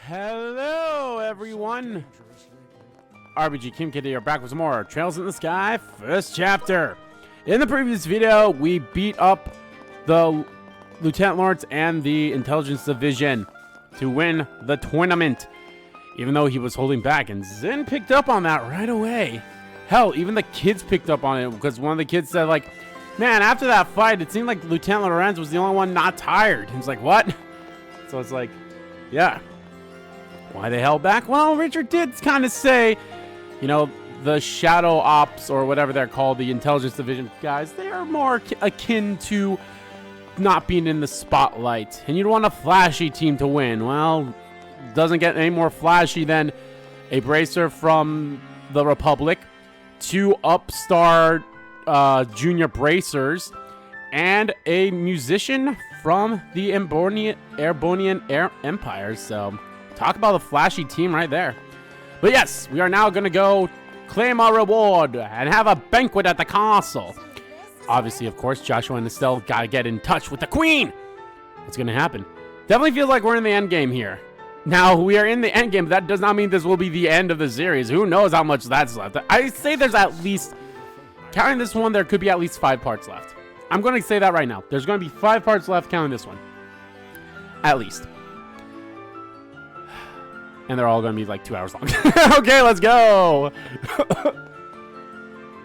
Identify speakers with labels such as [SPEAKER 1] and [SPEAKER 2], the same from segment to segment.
[SPEAKER 1] Hello, everyone. RBG Kim Kid here, back with some more Trails in the Sky, first chapter. In the previous video, we beat up the Lieutenant Lawrence and the Intelligence Division to win the tournament, even though he was holding back, and Zin picked up on that right away. Hell, even the kids picked up on it, because one of the kids said, like, man, after that fight, it seemed like Lieutenant Lawrence was the only one not tired. He was like, what? So it's like, yeah. Why they held back? Well, Richard did kind of say, you know, the shadow ops, or whatever they're called, the intelligence division guys, they are more akin to not being in the spotlight. And you'd want a flashy team to win. Well, doesn't get any more flashy than a bracer from the Republic, 2 upstart junior bracers, and a musician from the Airbonian Empire. So, talk about a flashy team right there. But yes, we are now going to go claim our reward and have a banquet at the castle. Obviously, of course, Joshua and Estelle got to get in touch with the Queen. What's going to happen? Definitely feels like we're in the end game here. Now, we are in the end game, but that does not mean this will be the end of the series. Who knows how much that's left. I say there's at least, counting this one, there could be at least 5 parts left. I'm going to say that right now. There's going to be 5 parts left counting this one. At least. And they're all going to be like 2 hours long. Okay, let's go.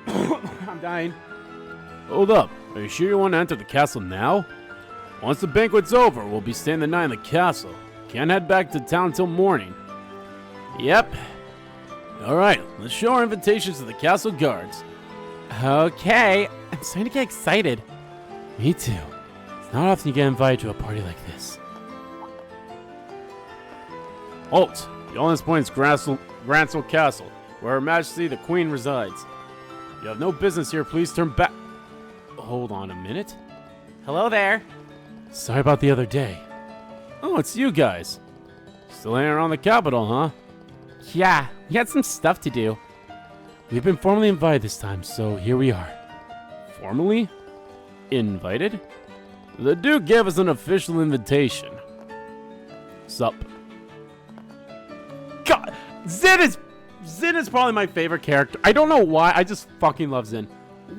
[SPEAKER 1] I'm dying. Hold up. Are you sure you want to enter the castle now? Once the banquet's over, we'll be staying the night in the castle. Can't head back to town till morning. Yep. Alright, let's show our invitations to the castle guards. Okay. I'm starting to get excited. Me too. It's not often you get invited to a party like this. Halt! The oldest point is Grancel Castle, where Her Majesty the Queen resides. You have no business here, please turn back. Hold on a minute. Hello there. Sorry about the other day. Oh, it's you guys. Still hanging around the capital, huh? Yeah, we had some stuff to do. We've been formally invited this time, so here we are. Formally? Invited? The Duke gave us an official invitation. Sup? God, Zin is probably my favorite character. I don't know why, I just fucking love Zin.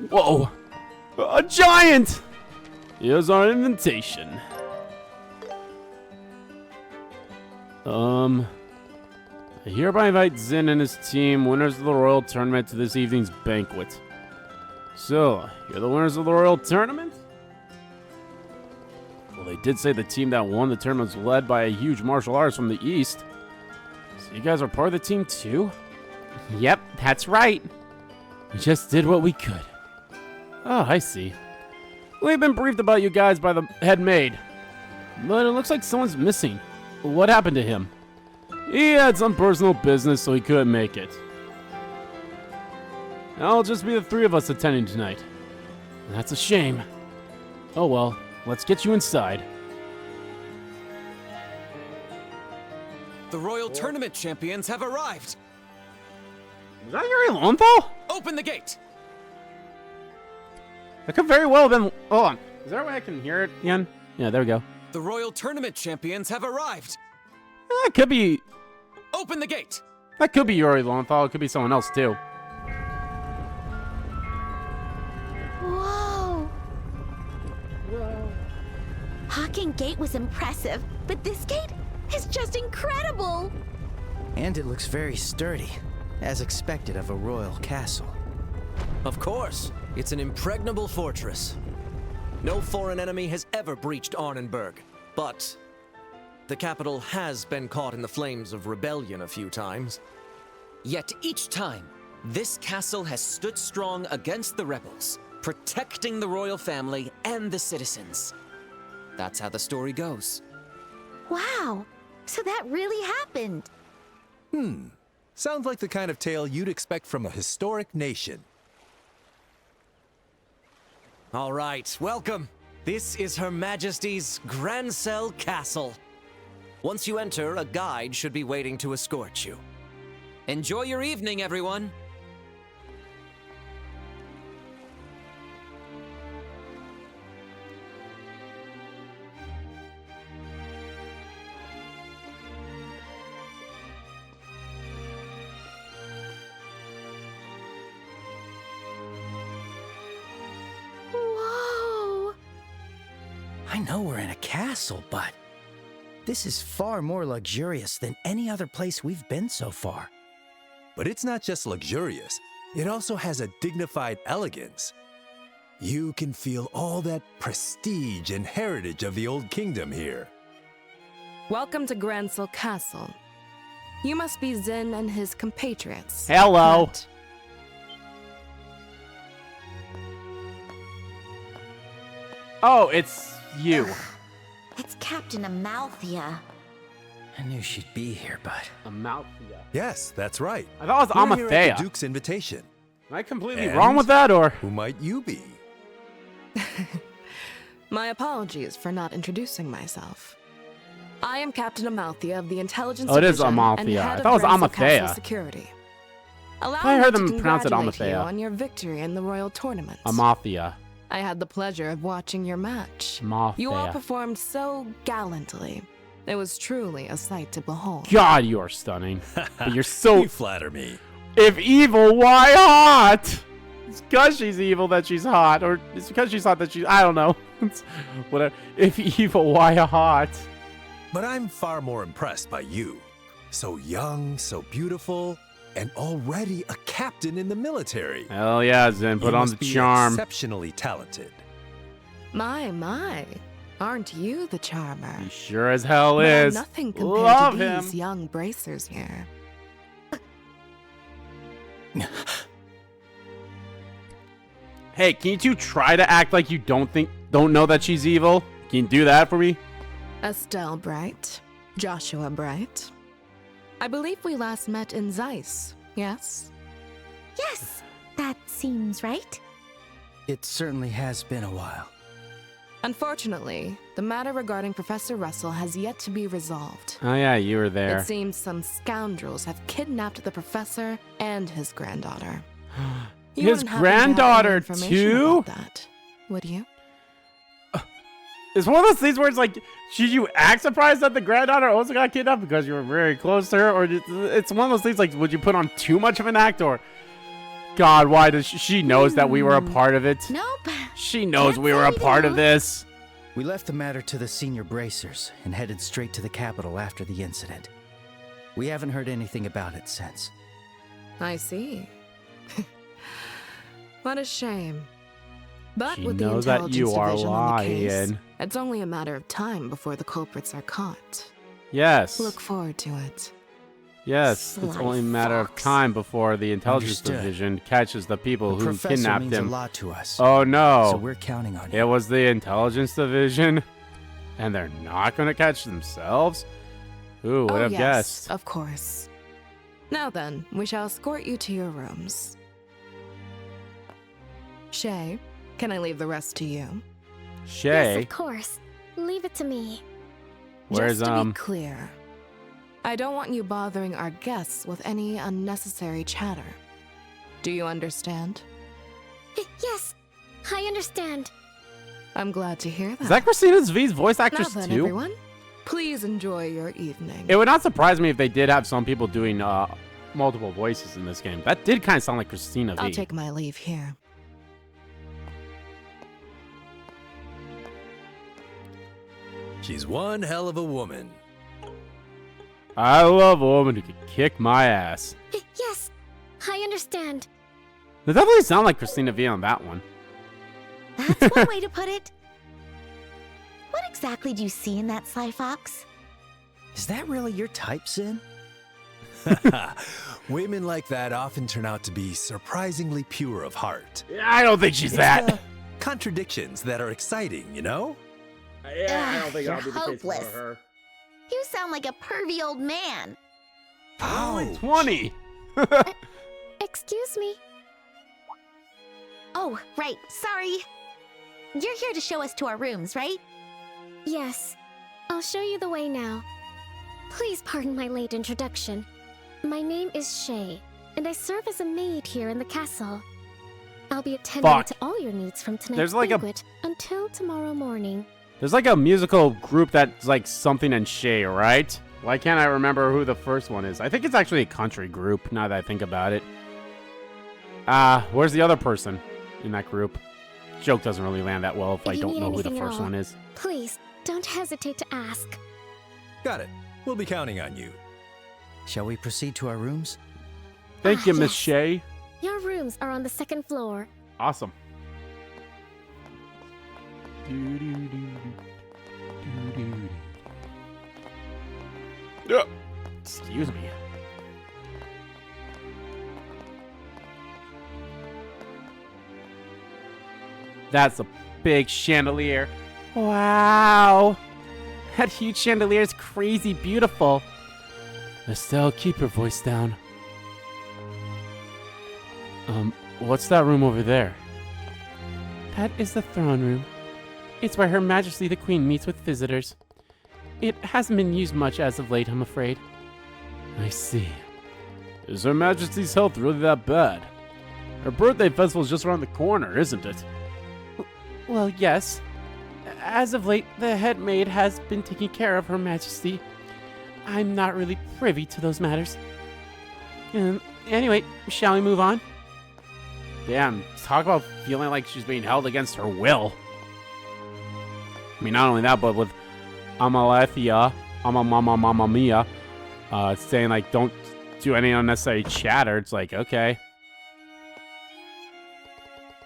[SPEAKER 1] Whoa. A giant! Here's our invitation. I hereby invite Zin and his team, winners of the Royal Tournament, to this evening's banquet. So, you're the winners of the Royal Tournament? Well, they did say the team that won the tournament was led by a huge martial artist from the East. So you guys are part of the team too? Yep, that's right. We just did what we could. Oh, I see. We've been briefed about you guys by the head maid. But it looks like someone's missing. What happened to him? He had some personal business, so he couldn't make it. Now it'll just be the 3 of us attending tonight. And that's a shame. Oh well, let's get you inside.
[SPEAKER 2] The Royal Tournament champions have arrived!
[SPEAKER 1] Is that Yuri Lowenthal?
[SPEAKER 2] Open the gate!
[SPEAKER 1] That could very well have been... Hold on. Is there a way I can hear it again? Yeah, there we go.
[SPEAKER 2] The Royal Tournament champions have arrived!
[SPEAKER 1] That could be...
[SPEAKER 2] Open the gate!
[SPEAKER 1] That could be Yuri Lowenthal. It could be someone else, too.
[SPEAKER 3] Whoa! Hawking Gate was impressive, but this gate is just incredible!
[SPEAKER 4] And it looks very sturdy, as expected of a royal castle.
[SPEAKER 5] Of course, it's an impregnable fortress. No foreign enemy has ever breached Arnenberg, but the capital has been caught in the flames of rebellion a few times.
[SPEAKER 6] Yet each time, this castle has stood strong against the rebels, protecting the royal family and the citizens. That's how the story goes.
[SPEAKER 3] Wow! So that really happened!
[SPEAKER 7] Sounds like the kind of tale you'd expect from a historic nation.
[SPEAKER 5] All right, welcome. This is Her Majesty's Grancel Castle. Once you enter, a guide should be waiting to escort you.
[SPEAKER 6] Enjoy your evening, everyone.
[SPEAKER 4] I know we're in a castle, but this is far more luxurious than any other place we've been so far.
[SPEAKER 7] But it's not just luxurious, it also has a dignified elegance. You can feel all that prestige and heritage of the old kingdom here.
[SPEAKER 8] Welcome to Gransel Castle. You must be Zin and his compatriots.
[SPEAKER 1] Hello.
[SPEAKER 8] correct?
[SPEAKER 1] Oh, it's you.
[SPEAKER 3] It's Captain Amalthea.
[SPEAKER 4] I knew she'd be here, but
[SPEAKER 1] Amalthea.
[SPEAKER 7] Yes, that's right.
[SPEAKER 1] I thought it was
[SPEAKER 7] We're here at
[SPEAKER 1] Amathea.
[SPEAKER 7] the Duke's invitation.
[SPEAKER 1] Am I completely
[SPEAKER 7] And
[SPEAKER 1] wrong with that, or?
[SPEAKER 7] Who might you be?
[SPEAKER 8] My apologies for not introducing myself. I am Captain Amalthea of the Intelligence
[SPEAKER 1] Oh, it is
[SPEAKER 8] Division
[SPEAKER 1] Amalthea.
[SPEAKER 8] and head
[SPEAKER 1] I
[SPEAKER 8] of
[SPEAKER 1] thought it was
[SPEAKER 8] Gransel
[SPEAKER 1] Amathea.
[SPEAKER 8] Castle Security. Allow
[SPEAKER 1] I
[SPEAKER 8] me
[SPEAKER 1] heard
[SPEAKER 8] to
[SPEAKER 1] them pronounce it
[SPEAKER 8] congratulate you
[SPEAKER 1] Amathea.
[SPEAKER 8] on your victory in the Royal Tournament.
[SPEAKER 1] Amathea.
[SPEAKER 8] I had the pleasure of watching your match.
[SPEAKER 1] Amathea.
[SPEAKER 8] You all performed so gallantly. It was truly a sight to behold.
[SPEAKER 1] God, you are stunning. But you're so...
[SPEAKER 7] You flatter me.
[SPEAKER 1] If evil, why hot? It's because she's evil that she's hot. Or it's because she's hot that she's... I don't know. It's whatever. If evil, why hot?
[SPEAKER 7] But I'm far more impressed by you. So young, so beautiful, and already a captain in the military.
[SPEAKER 1] Hell yeah, Zen. Put
[SPEAKER 7] You
[SPEAKER 1] on
[SPEAKER 7] must
[SPEAKER 1] the
[SPEAKER 7] be
[SPEAKER 1] charm.
[SPEAKER 7] exceptionally talented.
[SPEAKER 8] My. Aren't you the charmer?
[SPEAKER 1] He sure as hell
[SPEAKER 8] But I'm
[SPEAKER 1] is.
[SPEAKER 8] nothing compared
[SPEAKER 1] Love
[SPEAKER 8] to
[SPEAKER 1] him.
[SPEAKER 8] these young bracers here.
[SPEAKER 1] Hey, can you two try to act like you don't know that she's evil? Can you do that for me?
[SPEAKER 8] Estelle Bright, Joshua Bright. I believe we last met in Zeiss, yes?
[SPEAKER 3] Yes, that seems right.
[SPEAKER 4] it certainly has been a while.
[SPEAKER 8] Unfortunately, the matter regarding Professor Russell has yet to be resolved.
[SPEAKER 1] Oh yeah, you were there.
[SPEAKER 8] It seems some scoundrels have kidnapped the professor and his granddaughter. You
[SPEAKER 1] His
[SPEAKER 8] wouldn't happen to have any
[SPEAKER 1] granddaughter,
[SPEAKER 8] information
[SPEAKER 1] too?
[SPEAKER 8] about that, would you?
[SPEAKER 1] It's one of those things where it's like, should you act surprised that the granddaughter also got kidnapped because you were very close to her? Or it's one of those things like, would you put on too much of an act? Or, God, why does she knows that we were a part of it?
[SPEAKER 3] Nope.
[SPEAKER 1] She knows
[SPEAKER 3] Can't
[SPEAKER 1] we were a
[SPEAKER 3] say
[SPEAKER 1] part
[SPEAKER 3] no.
[SPEAKER 1] of this.
[SPEAKER 4] We left the matter to the senior bracers and headed straight to the capital after the incident. We haven't heard anything about it since.
[SPEAKER 8] I see. What a shame. But
[SPEAKER 1] She
[SPEAKER 8] with the
[SPEAKER 1] knows that
[SPEAKER 8] intelligence
[SPEAKER 1] you are
[SPEAKER 8] division on the case,
[SPEAKER 1] lying.
[SPEAKER 8] it's only a matter of time before the culprits are caught.
[SPEAKER 1] Yes.
[SPEAKER 8] Look forward to it.
[SPEAKER 1] Yes, it's
[SPEAKER 3] Sly
[SPEAKER 1] only a matter of
[SPEAKER 3] fox.
[SPEAKER 1] time before the intelligence
[SPEAKER 4] Understood.
[SPEAKER 1] division catches the people
[SPEAKER 4] The
[SPEAKER 1] who
[SPEAKER 4] professor
[SPEAKER 1] kidnapped
[SPEAKER 4] means
[SPEAKER 1] him.
[SPEAKER 4] a lot to us.
[SPEAKER 1] Oh no.
[SPEAKER 4] So we're counting on you.
[SPEAKER 1] It was the intelligence division? And they're not going to catch themselves? Who would
[SPEAKER 8] Oh,
[SPEAKER 1] have
[SPEAKER 8] yes,
[SPEAKER 1] guessed?
[SPEAKER 8] of course. Now then, we shall escort you to your rooms. Shay, can I leave the rest to you?
[SPEAKER 9] Yes,
[SPEAKER 1] Shay?
[SPEAKER 9] of course. Leave it to me.
[SPEAKER 1] Where's,
[SPEAKER 8] Just to be clear, I don't want you bothering our guests with any unnecessary chatter. Do you understand?
[SPEAKER 9] Yes, I understand.
[SPEAKER 8] I'm glad to hear that.
[SPEAKER 1] Is that Christina V's voice
[SPEAKER 8] Now
[SPEAKER 1] actress
[SPEAKER 8] then,
[SPEAKER 1] too?
[SPEAKER 8] everyone, please enjoy your evening.
[SPEAKER 1] It would not surprise me if they did have some people doing multiple voices in this game. That did kind of sound like Christina V.
[SPEAKER 8] I'll take my leave here.
[SPEAKER 7] She's one hell of a woman.
[SPEAKER 1] I love a woman who can kick my ass.
[SPEAKER 9] Yes, I understand.
[SPEAKER 1] It definitely sound like Christina V on that one.
[SPEAKER 3] That's one way to put it. What exactly do you see in that Sly Fox?
[SPEAKER 4] Is that really your type, Sin?
[SPEAKER 7] Women like that often turn out to be surprisingly pure of heart.
[SPEAKER 1] I don't think she's
[SPEAKER 7] It's
[SPEAKER 1] that.
[SPEAKER 7] the contradictions that are exciting, you know?
[SPEAKER 1] Yeah, I don't think
[SPEAKER 3] You're
[SPEAKER 1] I'll be the case for
[SPEAKER 3] hopeless.
[SPEAKER 1] her.
[SPEAKER 3] You sound like a pervy old man.
[SPEAKER 1] Only
[SPEAKER 7] Ouch.
[SPEAKER 1] 20.
[SPEAKER 9] Excuse me.
[SPEAKER 3] Oh, right. Sorry. You're here to show us to our rooms, right?
[SPEAKER 9] Yes, I'll show you the way now. Please pardon my late introduction. My name is Shay, and I serve as a maid here in the castle. I'll be attending
[SPEAKER 1] Fuck.
[SPEAKER 9] to all your needs from tonight's
[SPEAKER 1] There's like a-
[SPEAKER 9] banquet until tomorrow morning.
[SPEAKER 1] There's like a musical group that's like something and Shay, right? Why can't I remember who the first one is? I think it's actually a country group, now that I think about it. Where's the other person in that group? joke doesn't really land that well if I
[SPEAKER 9] you
[SPEAKER 1] don't
[SPEAKER 9] need
[SPEAKER 1] know who the
[SPEAKER 9] anything at
[SPEAKER 1] first
[SPEAKER 9] all,
[SPEAKER 1] one is.
[SPEAKER 9] Please, don't hesitate to ask.
[SPEAKER 7] Got it. We'll be counting on you.
[SPEAKER 4] Shall we proceed to our rooms?
[SPEAKER 1] Thank you, Miss
[SPEAKER 9] Yes.
[SPEAKER 1] Shay.
[SPEAKER 9] Your rooms are on the 2nd floor.
[SPEAKER 1] Awesome. Excuse me. That's a big chandelier. Wow. That huge chandelier is crazy beautiful. Estelle, keep your voice down. What's that room over there? That is the throne room. It's where Her Majesty the Queen meets with visitors. It hasn't been used much as of late, I'm afraid. I see. Is Her Majesty's health really that bad? Her birthday festival's just around the corner, isn't it? Well, yes. As of late, the head maid has been taking care of Her Majesty. I'm not really privy to those matters. Anyway, shall we move on? Damn, talk about feeling like she's being held against her will. I mean, not only that, but with Amalethea, Mamma Mia, saying like, don't do any unnecessary chatter. It's like, okay.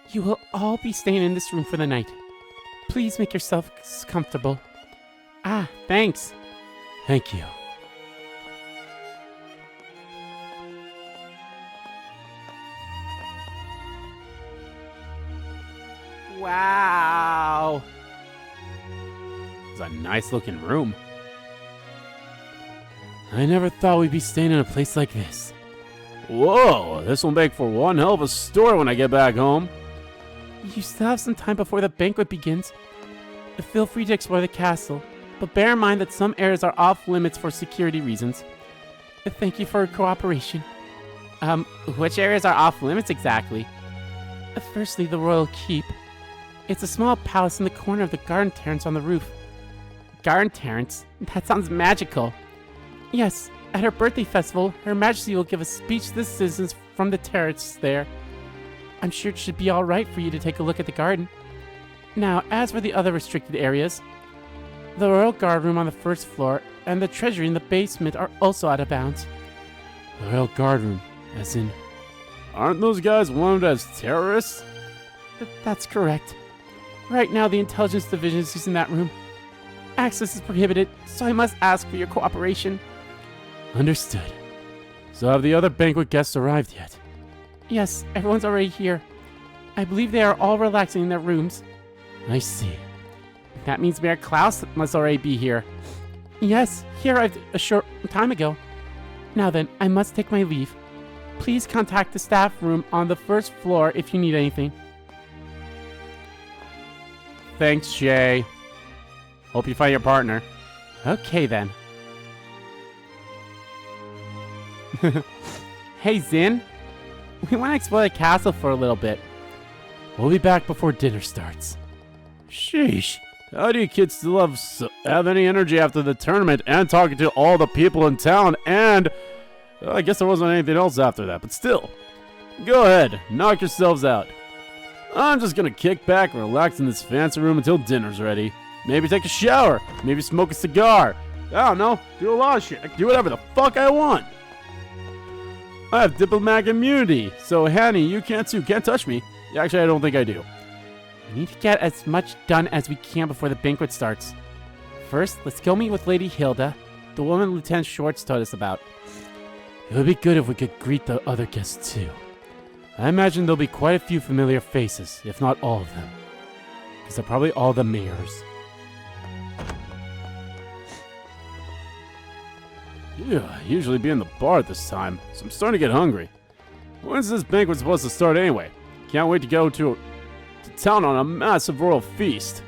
[SPEAKER 1] You will all be staying in this room for the night. Please make yourselves comfortable. Ah, thanks. Thank you. Wow. It's a nice looking room. I never thought we'd be staying in a place like this. Whoa, this will make for one hell of a story when I get back home. You still have some time before the banquet begins. Feel free to explore the castle, but bear in mind that some areas are off limits for security reasons. Thank you for your cooperation. Which areas are off limits exactly? Firstly, the Royal Keep. It's a small palace in the corner of the garden terrace on the roof. Garden terrace? That sounds magical. Yes, at her birthday festival, Her Majesty will give a speech to the citizens from the terrace there. I'm sure it should be alright for you to take a look at the garden. Now, as for the other restricted areas, the Royal Guard Room on the 1st floor and the Treasury in the basement are also out of bounds. The Royal Guard Room, as in... Aren't those guys wanted as terrorists? That's correct. Right now, the Intelligence Division is using that room. Access is prohibited, so I must ask for your cooperation. Understood. So have the other banquet guests arrived yet? Yes, everyone's already here. I believe they are all relaxing in their rooms. I see. That means Mayor Klaus must already be here. Yes, he arrived a short time ago. Now then, I must take my leave. Please contact the staff room on the 1st floor if you need anything. Thanks, Shay. Hope you find your partner. Okay, then. Hey, Zin. We want to explore the castle for a little bit. We'll be back before dinner starts. Sheesh. How do you kids still have any energy after the tournament and talking to all the people in town and... I guess there wasn't anything else after that, but still. Go ahead, knock yourselves out. I'm just gonna kick back and relax in this fancy room until dinner's ready. Maybe take a shower, maybe smoke a cigar. I don't know, do a lot of shit. I can do whatever the fuck I want. I have diplomatic immunity, so Hanny, you can't touch me. Actually, I don't think I do. We need to get as much done as we can before the banquet starts. First, let's go meet with Lady Hilda, the woman Lieutenant Schwartz told us about. It would be good if we could greet the other guests too. I imagine there'll be quite a few familiar faces, if not all of them. Because they're probably all the mayors. Yeah, I usually be in the bar at this time, so I'm starting to get hungry. When's this banquet supposed to start anyway? Can't wait to go to town on a massive royal feast.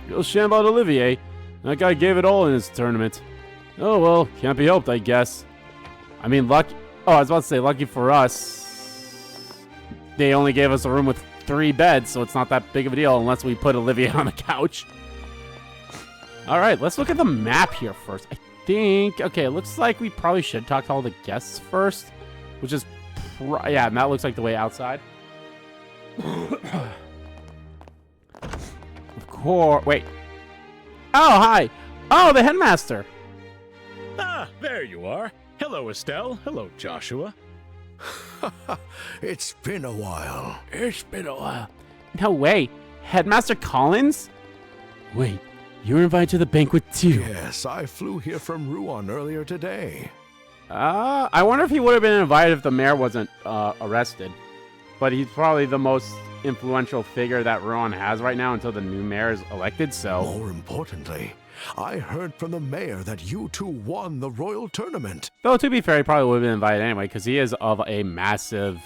[SPEAKER 1] Real shame about Olivier. That guy gave it all in his tournament. Oh well, can't be helped, I guess. I mean, lucky... Oh, I was about to say, lucky for us, they only gave us a room with 3 beds, so it's not that big of a deal unless we put Olivier on the couch. Alright, let's look at the map here first. I think... Okay, it looks like we probably should talk to all the guests first, which is... Yeah, and that looks like the way outside. Of course. Wait. Oh, hi. Oh, the headmaster.
[SPEAKER 10] Ah, there you are. Hello, Estelle. Hello, Joshua.
[SPEAKER 11] It's been a while.
[SPEAKER 1] It's been a while. No way. Headmaster Collins? Wait, you were invited to the banquet too.
[SPEAKER 11] Yes, I flew here from Rouen earlier today.
[SPEAKER 1] I wonder if he would have been invited if the mayor wasn't arrested. But he's probably the most influential figure that Rouen has right now until the new mayor is elected, so...
[SPEAKER 11] More importantly, I heard from the mayor that you two won the royal tournament.
[SPEAKER 1] Though, to be fair, he probably would have been invited anyway, because he is of a massive,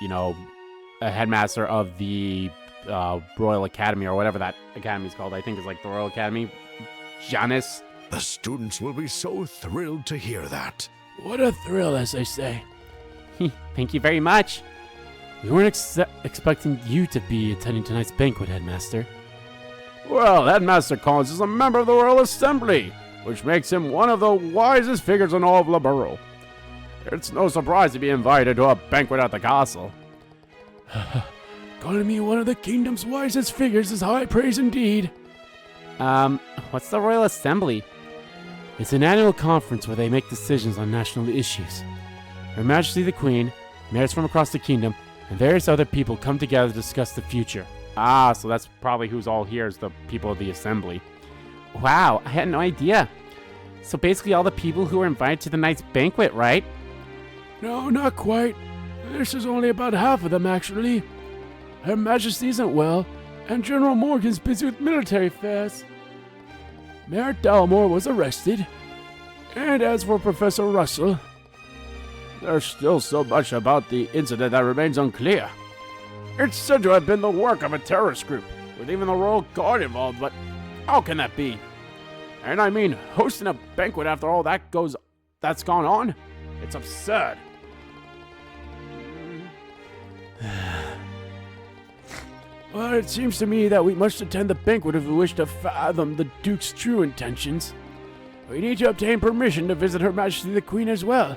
[SPEAKER 1] you know, a headmaster of the Royal Academy, or whatever that academy is called. I think it's like the Royal Academy. Janus.
[SPEAKER 11] The students will be so thrilled to hear that.
[SPEAKER 1] What a thrill, as they say. Thank you very much. We weren't expecting you to be attending tonight's banquet, Headmaster. Well, Headmaster Collins is a member of the Royal Assembly, which makes him one of the wisest figures in all of Liberl. It's no surprise to be invited to a banquet at the castle. Calling me one of the kingdom's wisest figures is high praise indeed. What's the Royal Assembly? It's an annual conference where they make decisions on national issues. Her Majesty the Queen, mayors from across the kingdom, and various other people come together to discuss the future. Ah, so that's probably who's all here is the people of the assembly. Wow, I had no idea. So basically all the people who were invited to the night's banquet, right? No, not quite. This is only about half of them, actually. Her Majesty isn't well, and General Morgan's busy with military affairs. Mayor Dalmore was arrested. And as for Professor Russell, there's still so much about the incident that remains unclear. It's said to have been the work of a terrorist group, with even the Royal Guard involved, but how can that be? And I mean, hosting a banquet after all that's gone on? It's absurd. Well, it seems to me that we must attend the banquet if we wish to fathom the Duke's true intentions. We need to obtain permission to visit Her Majesty the Queen as well.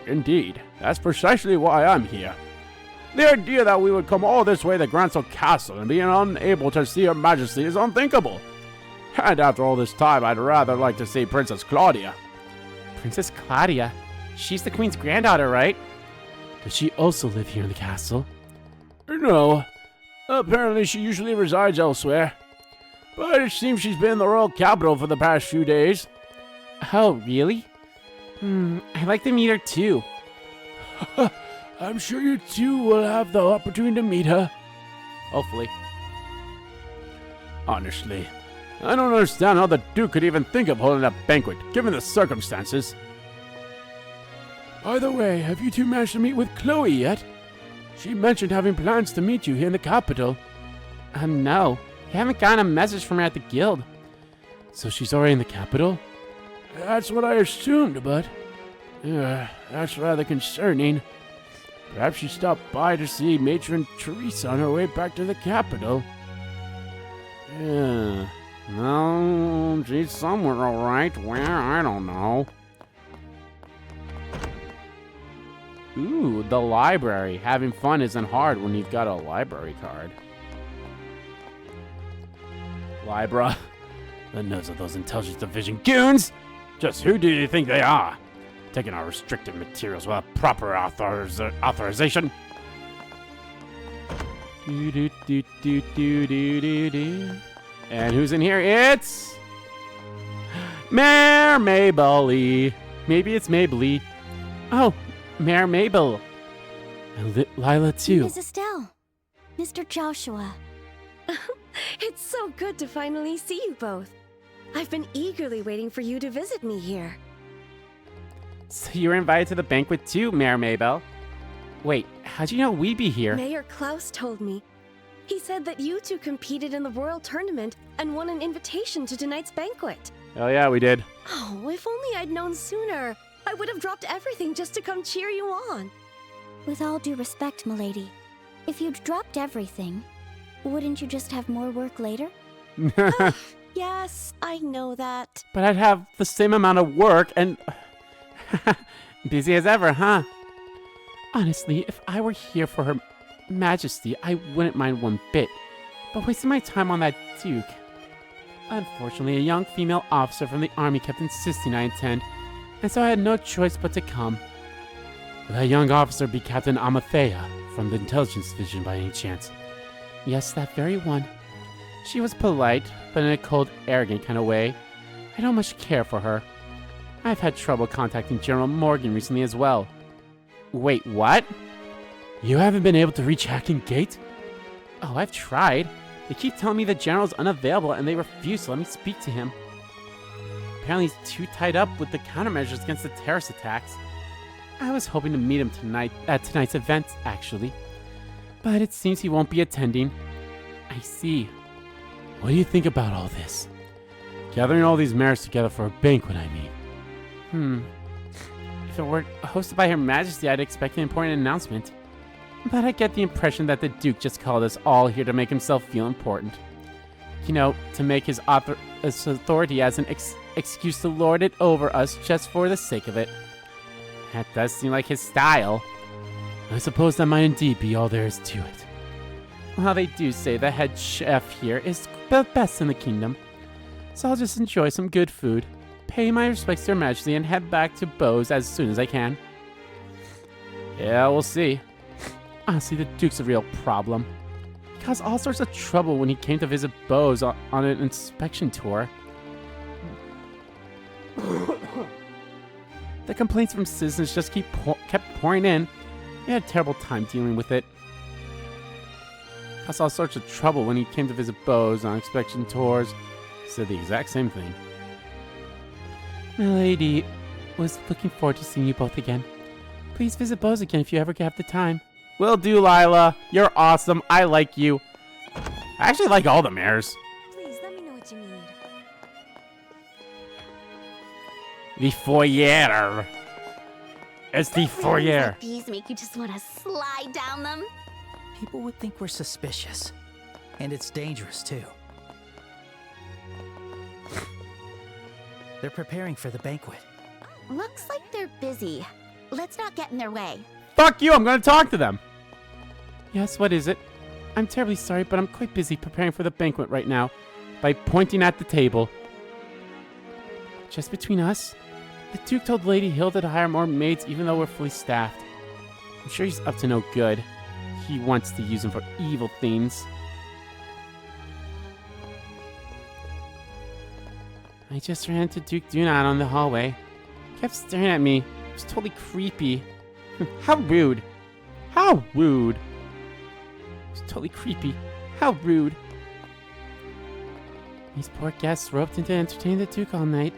[SPEAKER 1] Indeed, that's precisely why I'm here. The idea that we would come all this way to Grancel Castle and be unable to see Her Majesty is unthinkable. And after all this time, I'd rather like to see Princess Claudia. Princess Claudia? She's the Queen's granddaughter, right? Does she also live here in the castle? No. Apparently she usually resides elsewhere. But it seems she's been in the royal capital for the past few days. Oh, really? I'd like to meet her too. I'm sure you two will have the opportunity to meet her. Hopefully. Honestly, I don't understand how the Duke could even think of holding a banquet, given the circumstances. By the way, have you two managed to meet with Chloe yet? She mentioned having plans to meet you here in the capital. No. We haven't gotten a message from her at the guild. So she's already in the capital? That's what I assumed, but... that's rather concerning. Perhaps she stopped by to see Matron Teresa on her way back to the capital. Yeah. No, she's somewhere alright. Where? I don't know. Ooh, the library. Having fun isn't hard when you've got a library card. Libra. The nose of those intelligence division goons! Just who do you think they are? Taking our restricted materials without proper authorization? And who's in here? It's... Mayor Mabley. Maybe it's Mabley. Oh, Mayor Mabel. And Lila too.
[SPEAKER 9] Miss Estelle. Mr. Joshua.
[SPEAKER 12] It's so good to finally see you both. I've been eagerly waiting for you to visit me here.
[SPEAKER 1] So you were invited to the banquet too, Mayor Mabel. Wait, how'd you know we'd be here?
[SPEAKER 12] Mayor Klaus told me. He said that you two competed in the royal tournament and won an invitation to tonight's banquet.
[SPEAKER 1] Oh yeah, we did.
[SPEAKER 12] Oh, if only I'd known sooner. I would have dropped everything just to come cheer you on.
[SPEAKER 9] With all due respect, milady, if you'd dropped everything, wouldn't you just have more work later?
[SPEAKER 12] Yes, I know that.
[SPEAKER 1] But I'd have the same amount of work and... busy as ever, huh? Honestly, if I were here for Her Majesty, I wouldn't mind one bit, but wasting my time on that Duke. Unfortunately, a young female officer from the army kept insisting I attend, and so I had no choice but to come. Would that young officer be Captain Amathea from the intelligence division by any chance? Yes, that very one. She was polite, but in a cold, arrogant kind of way. I don't much care for her. I've had trouble contacting General Morgan recently as well. Wait, what? You haven't been able to reach Hacking Gate? Oh, I've tried. They keep telling me the General's unavailable and they refuse to let me speak to him. Apparently he's too tied up with the countermeasures against the terrorist attacks. I was hoping to meet him tonight at tonight's event, actually. But it seems he won't be attending. I see. What do you think about all this? Gathering all these mayors together for a banquet, I mean. If it were hosted by Her Majesty, I'd expect an important announcement. But I get the impression that the Duke just called us all here to make himself feel important. You know, to make his authority as an excuse to lord it over us just for the sake of it. That does seem like his style. I suppose that might indeed be all there is to it. Well, they do say the head chef here is the best in the kingdom. So I'll just enjoy some good food, pay my respects to Her Majesty, and head back to Bose as soon as I can. Yeah, we'll see. Honestly, the Duke's a real problem. He caused all sorts of trouble when he came to visit Bose on an inspection tour. The complaints from citizens just kept pouring in. He had a terrible time dealing with it. Caused all sorts of trouble when he came to visit Bose on inspection tours. He said the exact same thing. My lady was looking forward to seeing you both again. Please visit Bose again if you ever have the time. Will do, Lila. You're awesome. I like you. I actually like all the mayors.
[SPEAKER 3] Please let me know what you need.
[SPEAKER 1] The foyer. It's the foyer.
[SPEAKER 3] Like these make you just want to slide down them.
[SPEAKER 4] People would think we're suspicious. And it's dangerous, too. They're preparing for the banquet.
[SPEAKER 3] Looks like they're busy. Let's not get in their way.
[SPEAKER 1] Fuck you, I'm gonna talk to them. Yes, what is it? I'm terribly sorry, but I'm quite busy preparing for the banquet right now by pointing at the table. Just between us, the Duke told Lady Hilda to hire more maids even though we're fully staffed. I'm sure he's up to no good. He wants to use them for evil things. I just ran into Duke Dunan on the hallway. He kept staring at me. It was totally creepy. How rude. How rude. It was totally creepy. How rude. These poor guests roped into entertaining the Duke all night.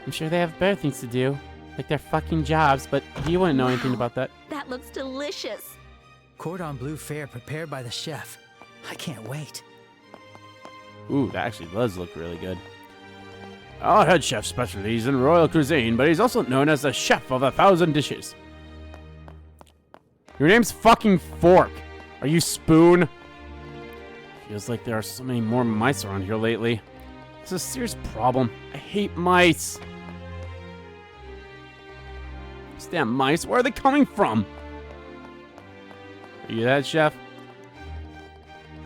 [SPEAKER 1] I'm sure they have better things to do, like their fucking jobs, but he wouldn't know anything about that.
[SPEAKER 3] That looks delicious.
[SPEAKER 4] Cordon bleu fare prepared by the chef. I can't wait.
[SPEAKER 1] Ooh, that actually does look really good. Our head chef specialties in royal cuisine, but he's also known as the chef of 1,000 dishes. Your name's fucking Fork. Are you Spoon? Feels like there are so many more mice around here lately. It's a serious problem. I hate mice. These damn mice, where are they coming from? Are you that, chef?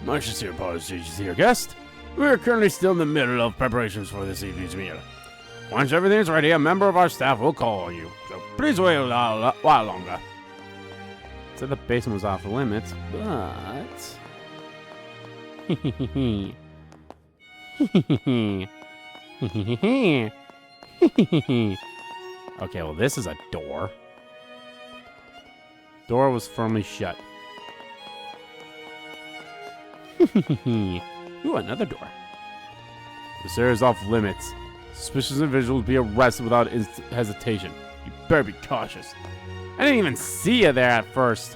[SPEAKER 1] My sincere apologies to your guest. We are currently still in the middle of preparations for this evening's meal. Once everything is ready, a member of our staff will call on you. So please wait a while longer. Said the basement was off limits, but... Okay, well this is a door. Door was firmly shut. Ooh, another door. This area is off limits. Suspicious individuals will be arrested without hesitation. You better be cautious. I didn't even see you there at first.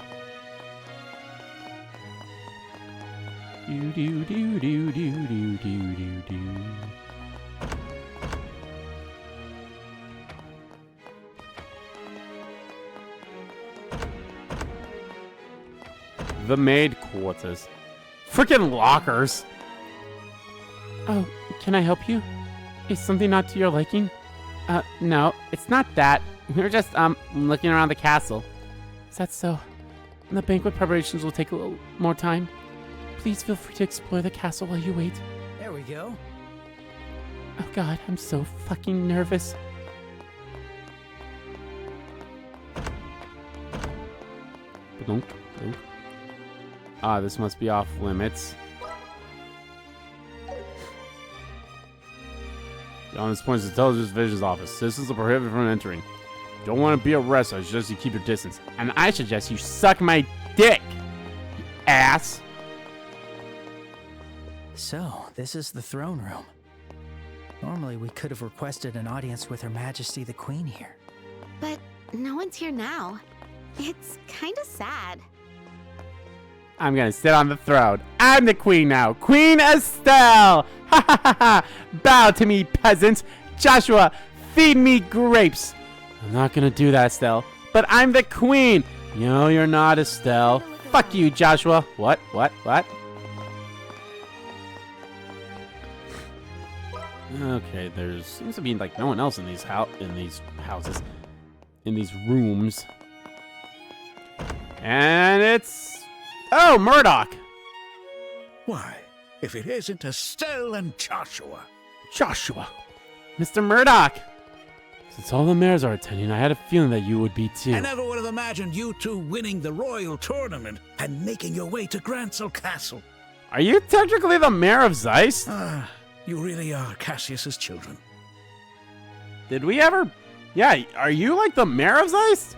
[SPEAKER 1] Do do do do do do do do do. The maid quarters. Freaking lockers. Oh, can I help you? Is something not to your liking? No, it's not that. We were just, looking around the castle. Is that so? and the banquet preparations will take a little more time. Please feel free to explore the castle while you wait.
[SPEAKER 4] There we go.
[SPEAKER 1] Oh god, I'm so fucking nervous. Ba-dunk, ba-dunk. Ah, this must be off limits. On this point is the intelligence division's office. Citizens are prohibited from entering. Don't want to be arrested. I suggest you keep your distance. And I suggest you suck my dick, you ass.
[SPEAKER 4] So, this is the throne room. Normally, we could have requested an audience with Her Majesty the Queen here.
[SPEAKER 3] But no one's here now. It's kind of sad.
[SPEAKER 1] I'm gonna sit on the throne. I'm the queen now. Queen Estelle! Ha ha ha ha! Bow to me, peasants! Joshua, feed me grapes! I'm not gonna do that, Estelle. But I'm the queen! No, you're not, Estelle. Fuck you, Joshua. What? Okay, there seems to be like no one else in these houses. In these rooms. And it's... Oh, Murdoch!
[SPEAKER 13] Why, if it isn't Estelle and Joshua.
[SPEAKER 1] Joshua! Mr. Murdoch! Since all the mayors are attending, I had a feeling that you would be too.
[SPEAKER 13] I never would have imagined you two winning the royal tournament and making your way to Grancel Castle.
[SPEAKER 1] Are you technically the mayor of Zeist?
[SPEAKER 13] Ah, you really are Cassius's children.
[SPEAKER 1] Did we ever... Yeah, are you like the mayor of Zeist?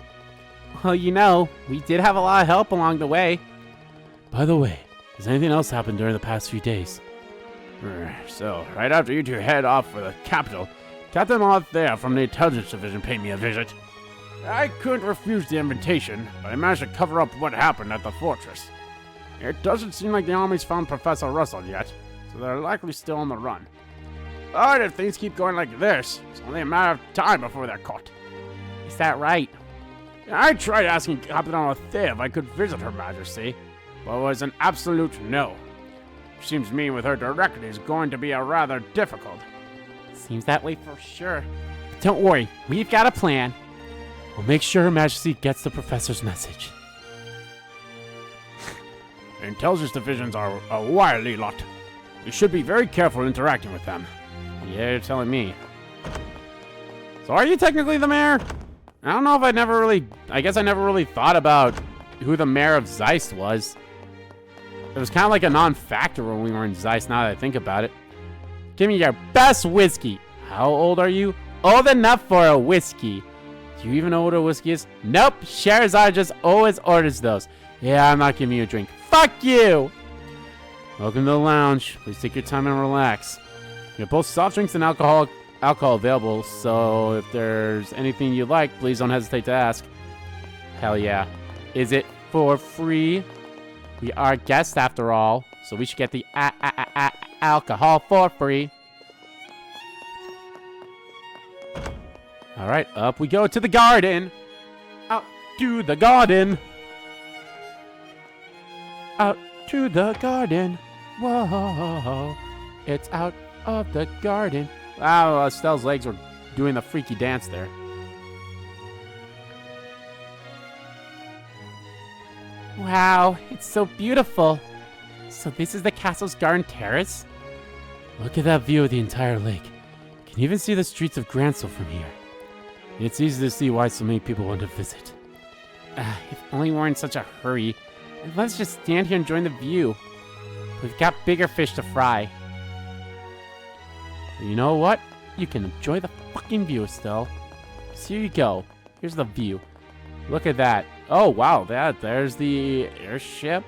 [SPEAKER 1] Well, you know, we did have a lot of help along the way. By the way, has anything else happened during the past few days? So, right after you two head off for the capital, Captain Althea from the Intelligence Division paid me a visit. I couldn't refuse the invitation, but I managed to cover up what happened at the fortress. It doesn't seem like the army's found Professor Russell yet, so they're likely still on the run. But if things keep going like this, it's only a matter of time before they're caught. Is that right? I tried asking Captain Althea if I could visit Her Majesty, but it was an absolute no. Seems meeting with her directly is going to be a rather difficult. Seems that way for sure. But don't worry, we've got a plan. We'll make sure Her Majesty gets the professor's message. Intelligence divisions are a wily lot. You should be very careful interacting with them. Yeah, you're telling me. So are you technically the mayor? I don't know if I guess I never really thought about who the mayor of Zeist was. It was kind of like a non-factor when we were in Zeist, now that I think about it. Give me your best whiskey. How old are you? Old enough for a whiskey. Do you even know what a whiskey is? Nope, Charizard just always orders those. Yeah, I'm not giving you a drink. Fuck you! Welcome to the lounge. Please take your time and relax. You have both soft drinks and alcohol available, so if there's anything you like, please don't hesitate to ask. Hell yeah. Is it for free? We are guests after all, so we should get the alcohol for free. Alright, up we go to the garden. Out to the garden. Out to the garden. Whoa. It's out of the garden. Wow, Estelle's legs were doing the freaky dance there. Wow, it's so beautiful. So this is the castle's garden terrace? Look at that view of the entire lake. You can even see the streets of Grancel from here. It's easy to see why so many people want to visit. If only we weren't in such a hurry. Let's just stand here and enjoy the view. We've got bigger fish to fry. But you know what? You can enjoy the fucking view, Estelle. So here you go. Here's the view. Look at that. Oh, wow. There's the airship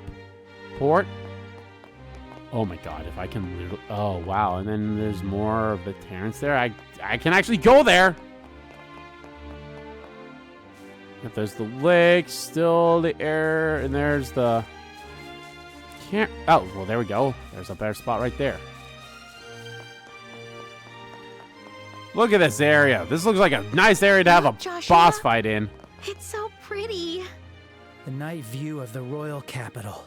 [SPEAKER 1] port. Oh my god, if I can literally... Oh, wow. And then there's more of the Terrence there. I can actually go there. If there's the lake, still the air, and there's the... Can't... Oh, well, there we go. There's a better spot right there. Look at this area. This looks like a nice area to have a boss fight in.
[SPEAKER 3] It's so pretty.
[SPEAKER 4] The night view of the royal capital.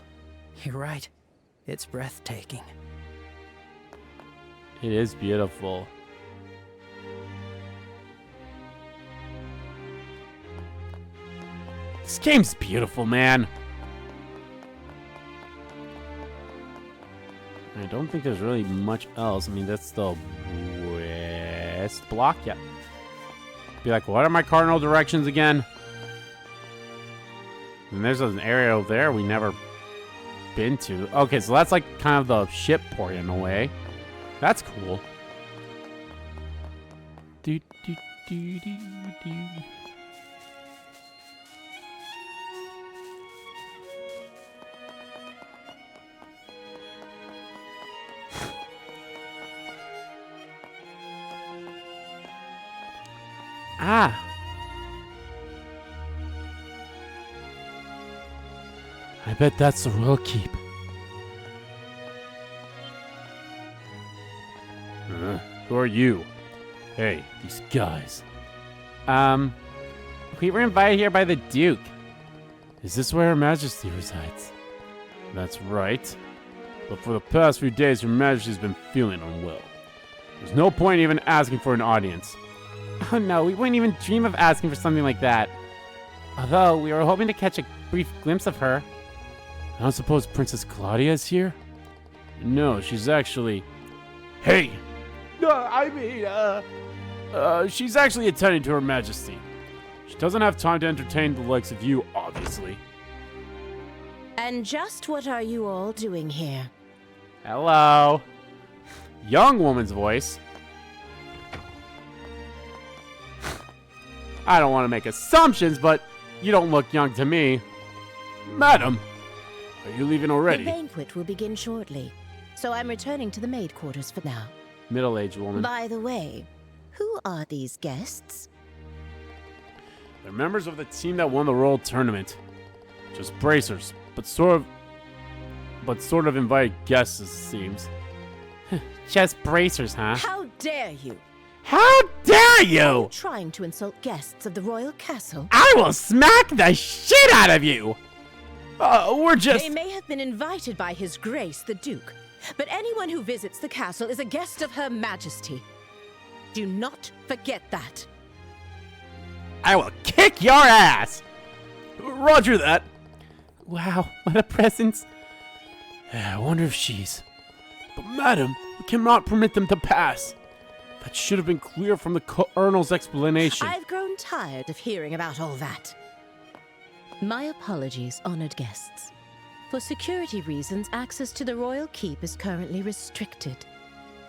[SPEAKER 4] You're right. It's breathtaking.
[SPEAKER 1] It is beautiful. This game's beautiful, man. I don't think there's really much else. I mean, that's the west block. Yeah. Be like, what are my cardinal directions again? And there's an area over there we never been to. Okay, so that's like kind of the ship port in a way. That's cool. Do, do, do, do, do. Ah. I bet that's the royal keep. Who are you? Hey, these guys. We were invited here by the Duke. Is this where Her Majesty resides? That's right. But for the past few days, Her Majesty's been feeling unwell. There's no point even asking for an audience. Oh no, we wouldn't even dream of asking for something like that. Although, we were hoping to catch a brief glimpse of her. I don't suppose Princess Claudia is here? No, she's actually... Hey! She's actually attending to Her Majesty. She doesn't have time to entertain the likes of you, obviously.
[SPEAKER 14] And just what are you all doing here?
[SPEAKER 1] Hello. Young woman's voice. I don't want to make assumptions, but you don't look young to me. Madam, are you leaving already?
[SPEAKER 14] The banquet will begin shortly, so I'm returning to the maid quarters for now.
[SPEAKER 1] Middle-aged woman.
[SPEAKER 14] By the way, who are these guests?
[SPEAKER 1] They're members of the team that won the Royal Tournament. Just bracers, but sort of invited guests, it seems. Just bracers, huh?
[SPEAKER 14] How dare you!
[SPEAKER 1] How dare you!
[SPEAKER 14] Are you trying to insult guests of the royal castle?
[SPEAKER 1] I will smack the shit out of you! We're just...
[SPEAKER 14] They may have been invited by His Grace, the Duke, but anyone who visits the castle is a guest of Her Majesty. Do not forget that.
[SPEAKER 1] I will kick your ass! Roger that. Wow, what a presence. I wonder if she's... But madam, we cannot permit them to pass. That should have been clear from the Colonel's explanation.
[SPEAKER 14] I've grown tired of hearing about all that. My apologies, honored guests. For security reasons, access to the royal keep is currently restricted.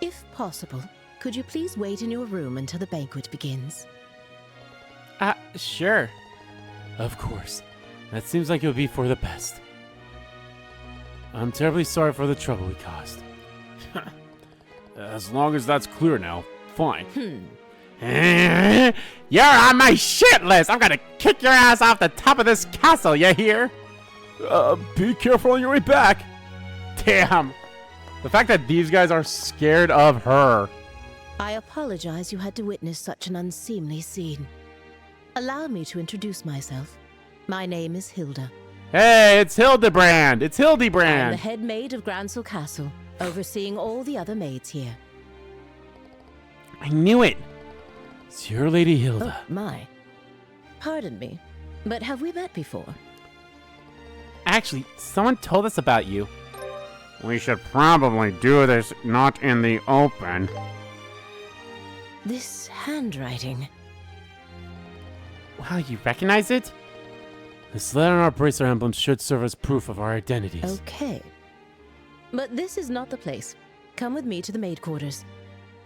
[SPEAKER 14] If possible, could you please wait in your room until the banquet begins?
[SPEAKER 1] Sure. Of course. That seems like it would be for the best. I'm terribly sorry for the trouble we caused. As long as that's clear now, fine. You're on my shit list! I'm gonna kick your ass off the top of this castle, you hear? Be careful on your way back. Damn. The fact that these guys are scared of her.
[SPEAKER 14] I apologize you had to witness such an unseemly scene. Allow me to introduce myself. My name is Hilda.
[SPEAKER 1] Hey, it's Hildebrand! It's Hildebrand!
[SPEAKER 14] I'm the head maid of Grancel Castle, overseeing all the other maids here.
[SPEAKER 1] I knew it! It's your Lady Hilda.
[SPEAKER 14] Oh, my. Pardon me, but have we met before?
[SPEAKER 1] Actually, someone told us about you. We should probably do this not in the open.
[SPEAKER 14] This handwriting...
[SPEAKER 1] Wow, you recognize it? This letter and our bracer emblems should serve as proof of our identities.
[SPEAKER 14] Okay. But this is not the place. Come with me to the maid quarters.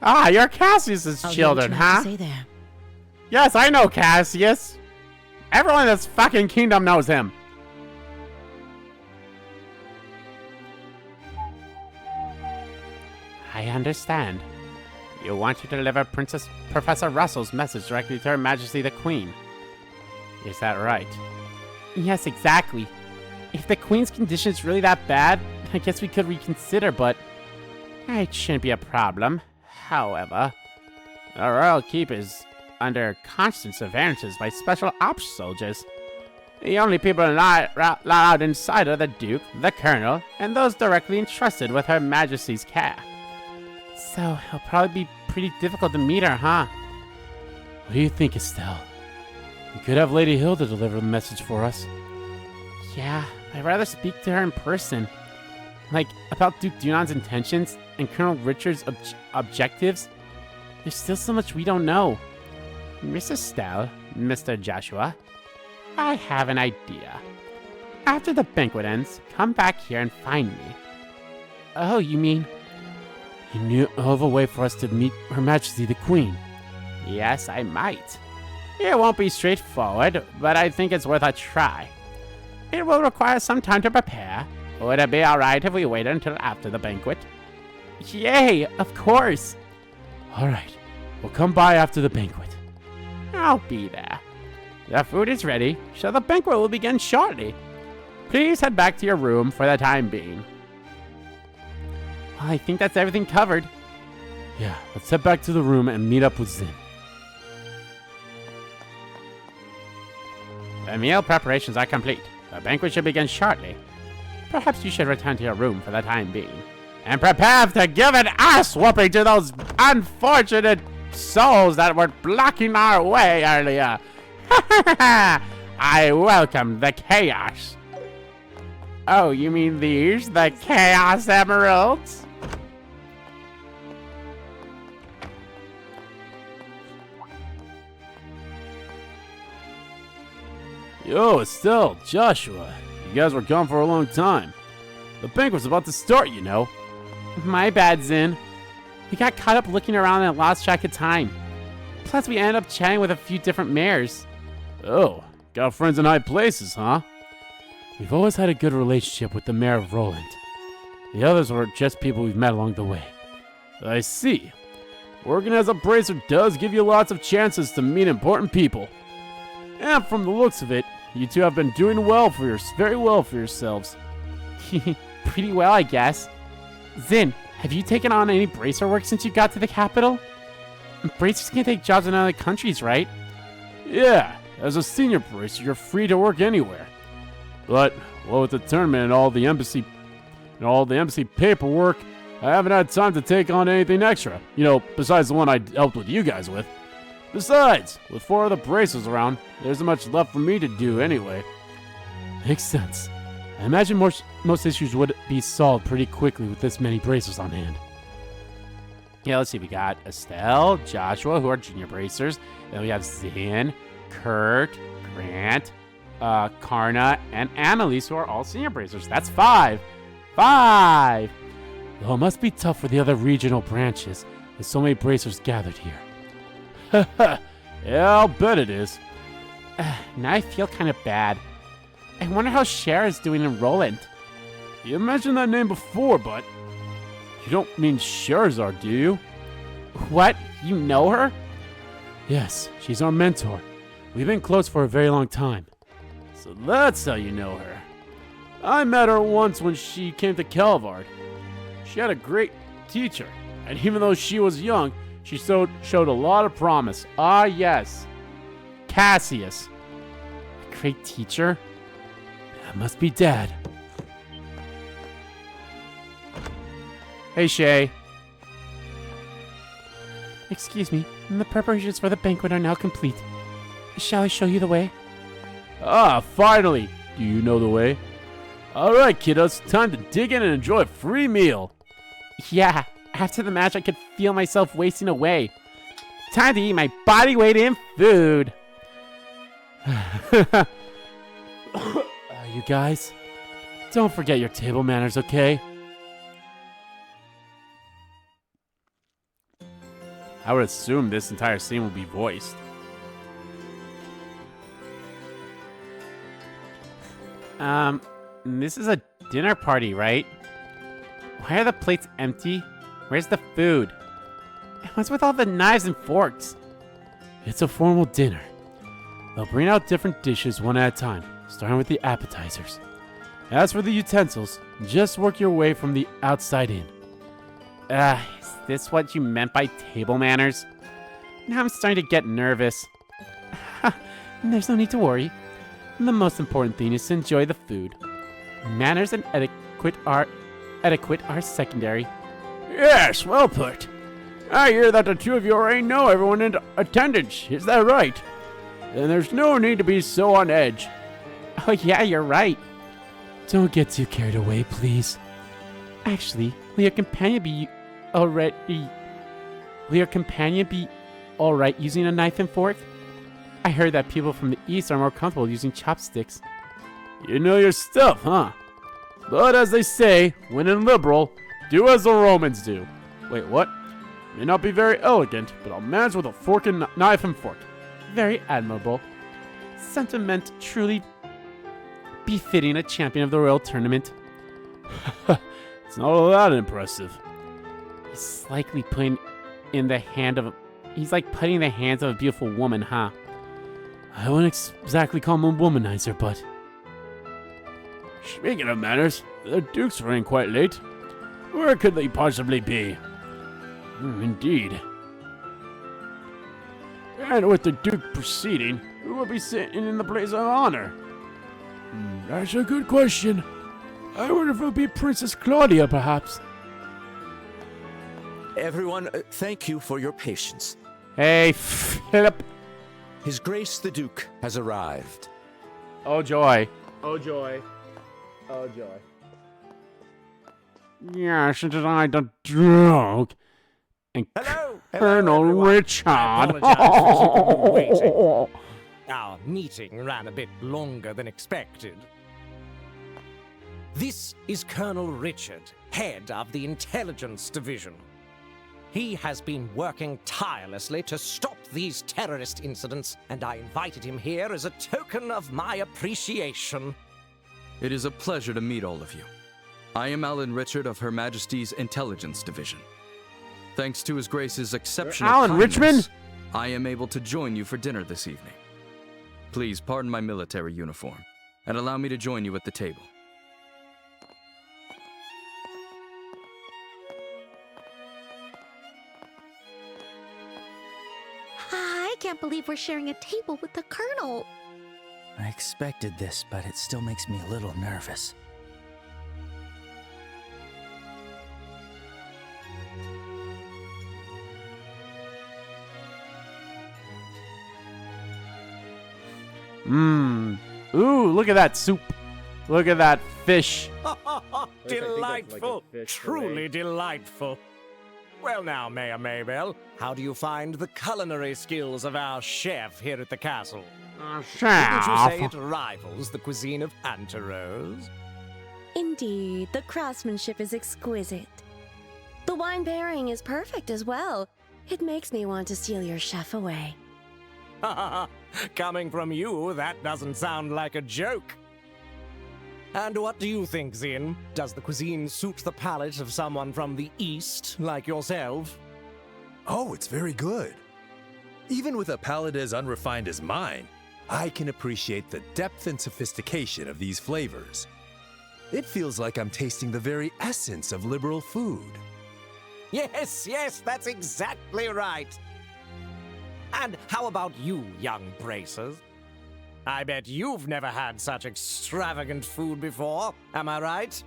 [SPEAKER 1] Ah, you're Cassius's children, huh?
[SPEAKER 14] Say there.
[SPEAKER 1] Yes, I know Cassius. Everyone in this fucking kingdom knows him. I understand. You want to deliver Professor Russell's message directly to Her Majesty the Queen. Is that right? Yes, exactly. If the Queen's condition is really that bad, I guess we could reconsider, but it shouldn't be a problem. However, the Royal Keep is under constant surveillance by special ops soldiers. The only people allowed inside are the Duke, the Colonel, and those directly entrusted with Her Majesty's care. So, it'll probably be pretty difficult to meet her, huh? What do you think, Estelle? We could have Lady Hilda deliver the message for us. Yeah, I'd rather speak to her in person. Like, about Duke Dunon's intentions and Colonel Richard's objectives? There's still so much we don't know. Miss Estelle, Mr. Joshua, I have an idea. After the banquet ends, come back here and find me. Oh, you mean... You knew of a way for us to meet Her Majesty the Queen? Yes, I might. It won't be straightforward, but I think it's worth a try. It will require some time to prepare. Would it be alright if we waited until after the banquet? Yay, of course! Alright, we'll come by after the banquet. I'll be there. The food is ready, so the banquet will begin shortly. Please head back to your room for the time being. Well, I think that's everything covered. Yeah, let's head back to the room and meet up with Zin. The meal preparations are complete. The banquet should begin shortly. Perhaps you should return to your room for the time being. And prepare to give an ass-whooping to those unfortunate souls that were blocking our way earlier. I welcome the chaos. Oh, you mean these? The Chaos Emeralds? Yo, Estelle, Joshua. You guys were gone for a long time. The banquet's about to start, you know. My bad, Zin. We got caught up looking around and lost track of time. Plus, we ended up chatting with a few different mayors. Oh, got friends in high places, huh? We've always had a good relationship with the mayor of Roland. The others were just people we've met along the way. I see. Working as a bracer does give you lots of chances to meet important people. And from the looks of it, you two have been doing very well for yourselves.
[SPEAKER 15] Pretty well, I guess. Zin, have you taken on any bracer work since you got to the capital? Bracers can take jobs in other countries, right?
[SPEAKER 1] Yeah, as a senior bracer, you're free to work anywhere. But, well, with the tournament and all the embassy paperwork, I haven't had time to take on anything extra. You know, besides the one I helped with you guys with. Besides, with 4 other bracers around, there isn't much left for me to do anyway. Makes sense. I imagine most issues would be solved pretty quickly with this many bracers on hand. Yeah, let's see. We got Estelle, Joshua, who are junior bracers. Then we have Zin, Kurt, Grant, Karna, and Annalise, who are all senior bracers. That's 5. 5! Though it must be tough for the other regional branches, with so many bracers gathered here. Yeah, I'll bet it is.
[SPEAKER 15] Now I feel kind of bad. I wonder how Cher is doing in Roland.
[SPEAKER 1] You mentioned that name before, but you don't mean Scherzard, do you?
[SPEAKER 15] What? You know her?
[SPEAKER 1] Yes, she's our mentor. We've been close for a very long time. So that's how you know her. I met her once when she came to Calvard. She had a great teacher, and even though she was young, she showed a lot of promise. Ah, yes. Cassius.
[SPEAKER 15] A great teacher?
[SPEAKER 1] That must be Dad. Hey, Shay.
[SPEAKER 15] Excuse me, the preparations for the banquet are now complete. Shall I show you the way?
[SPEAKER 1] Ah, finally! Do you know the way? Alright, kiddos, time to dig in and enjoy a free meal.
[SPEAKER 15] Yeah, after the match I could feel myself wasting away. Time to eat my body weight in food.
[SPEAKER 1] You guys, don't forget your table manners, okay? I would assume this entire scene will be voiced.
[SPEAKER 15] This is a dinner party, right? Why are the plates empty? Where's the food? And what's with all the knives and forks?
[SPEAKER 1] It's a formal dinner. They'll bring out different dishes one at a time, starting with the appetizers. As for the utensils, just work your way from the outside in.
[SPEAKER 15] Is this what you meant by table manners? Now I'm starting to get nervous. There's no need to worry. The most important thing is to enjoy the food. Manners and etiquette are secondary.
[SPEAKER 1] Yes, well put. I hear that the two of you already know everyone in attendance. Is that right? Then there's no need to be so on edge.
[SPEAKER 15] Oh yeah, you're right.
[SPEAKER 1] Don't get too carried away, please.
[SPEAKER 15] Actually, will your companion be alright using a knife and fork? I heard that people from the East are more comfortable using chopsticks.
[SPEAKER 1] You know your stuff, huh? But as they say, when in Liberl, do as the Romans do. Wait, what? May not be very elegant, but I'll manage with a fork and knife and fork.
[SPEAKER 15] Very admirable. Sentiment truly befitting a champion of the Royal Tournament.
[SPEAKER 1] It's not all that impressive.
[SPEAKER 15] He's likely putting in the hand of he's like putting in the hands of a beautiful woman, huh?
[SPEAKER 1] I wouldn't exactly call him a womanizer, but... Speaking of manners, the Duke's running quite late. Where could they possibly be? Indeed. And with the Duke proceeding, who will be sitting in the place of honor? That's a good question. I wonder if it'll be Princess Claudia, perhaps.
[SPEAKER 16] Everyone, thank you for your patience.
[SPEAKER 15] Hey, Philip.
[SPEAKER 16] His Grace the Duke has arrived.
[SPEAKER 15] Oh, joy.
[SPEAKER 1] Oh, joy. Oh, joy.
[SPEAKER 15] Yes, it is I, the Duke. And
[SPEAKER 17] Hello,
[SPEAKER 15] Colonel Richard.
[SPEAKER 17] I apologize for keeping you waiting. Our meeting ran a bit longer than expected. This is Colonel Richard, head of the Intelligence Division. He has been working tirelessly to stop these terrorist incidents, and I invited him here as a token of my appreciation.
[SPEAKER 18] It is a pleasure to meet all of you. I am Alan Richard of Her Majesty's Intelligence Division. Thanks to His Grace's exceptional
[SPEAKER 15] Alan Richmond?
[SPEAKER 18] I am able to join you for dinner this evening. Please pardon my military uniform, and allow me to join you at the table.
[SPEAKER 3] I can't believe we're sharing a table with the Colonel.
[SPEAKER 4] I expected this, but it still makes me a little nervous.
[SPEAKER 15] Ooh, look at that soup. Look at that fish.
[SPEAKER 17] Delightful. Truly delightful. Well now, Mayor Maybell, how do you find the culinary skills of our chef here at the castle? Wouldn't you say it rivals the cuisine of Anterose?
[SPEAKER 12] Indeed, the craftsmanship is exquisite. The wine pairing is perfect as well. It makes me want to steal your chef away.
[SPEAKER 17] Coming from you, that doesn't sound like a joke. And what do you think, Zin? Does the cuisine suit the palate of someone from the East, like yourself?
[SPEAKER 7] Oh, it's very good. Even with a palate as unrefined as mine, I can appreciate the depth and sophistication of these flavors. It feels like I'm tasting the very essence of liberal food.
[SPEAKER 17] Yes, that's exactly right. And how about you, young bracers? I bet you've never had such extravagant food before, am I right?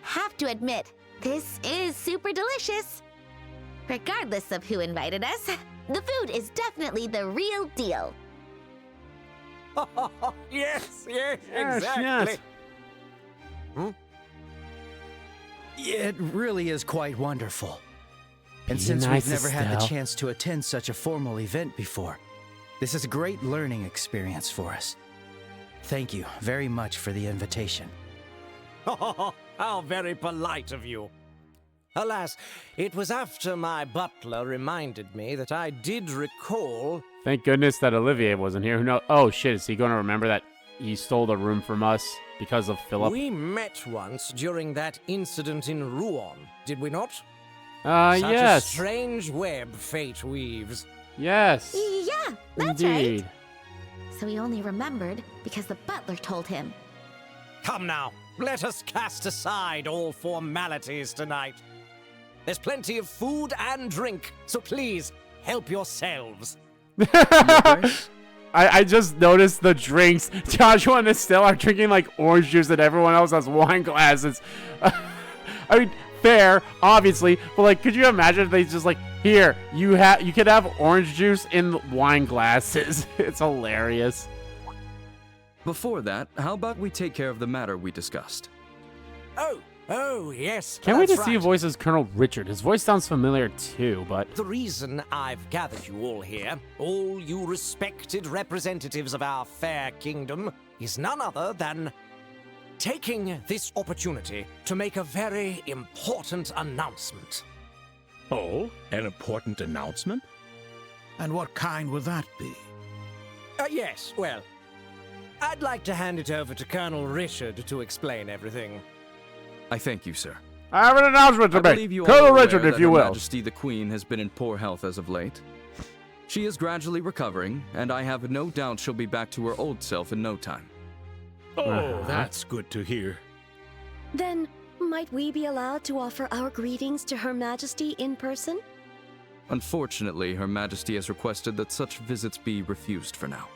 [SPEAKER 3] Have to admit, this is super delicious. Regardless of who invited us, the food is definitely the real deal.
[SPEAKER 17] Yes, exactly.
[SPEAKER 4] Yes. It really is quite wonderful. And since we've never had the chance to attend such a formal event before, this is a great learning experience for us. Thank you very much for the invitation.
[SPEAKER 17] How very polite of you. Alas, it was after my butler reminded me that I did recall...
[SPEAKER 15] Thank goodness that Olivier wasn't here. Who knows? Oh shit, is he going to remember that he stole the room from us because of Philip?
[SPEAKER 17] We met once during that incident in Rouen, did we not?
[SPEAKER 15] Yes.
[SPEAKER 17] Such a strange web fate weaves.
[SPEAKER 15] Yes.
[SPEAKER 3] Yeah, that's
[SPEAKER 15] Indeed.
[SPEAKER 3] right. So he only remembered because the butler told him.
[SPEAKER 17] Come now, let us cast aside all formalities tonight. There's plenty of food and drink, so please, help yourselves.
[SPEAKER 15] I just noticed the drinks. Joshua and Estelle are drinking like orange juice and everyone else has wine glasses. I mean, fair, obviously, but like, could you imagine if they just like, here, you could have orange juice in wine glasses. It's hilarious.
[SPEAKER 18] Before that, how about we take care of the matter we discussed?
[SPEAKER 17] Oh, Oh, yes.
[SPEAKER 1] Can't wait to
[SPEAKER 17] that's
[SPEAKER 1] see
[SPEAKER 17] right.
[SPEAKER 1] who voices Colonel Richard. His voice sounds familiar too, but...
[SPEAKER 17] The reason I've gathered you all here, all you respected representatives of our fair kingdom, is none other than taking this opportunity to make a very important announcement.
[SPEAKER 10] Oh, an important announcement?
[SPEAKER 13] And what kind would that be?
[SPEAKER 17] Yes, well, I'd like to hand it over to Colonel Richard to explain everything.
[SPEAKER 18] I thank you, sir.
[SPEAKER 1] I have an announcement to
[SPEAKER 18] I
[SPEAKER 1] make.
[SPEAKER 18] believe you all
[SPEAKER 1] Colonel
[SPEAKER 18] are aware
[SPEAKER 1] Richard, if
[SPEAKER 18] that
[SPEAKER 1] you
[SPEAKER 18] Her
[SPEAKER 1] will.
[SPEAKER 18] Majesty the Queen has been in poor health as of late. She is gradually recovering, and I have no doubt she'll be back to her old self in no time.
[SPEAKER 10] Oh, that's good to hear.
[SPEAKER 12] Then, might we be allowed to offer our greetings to Her Majesty in person?
[SPEAKER 18] Unfortunately, Her Majesty has requested that such visits be refused for now.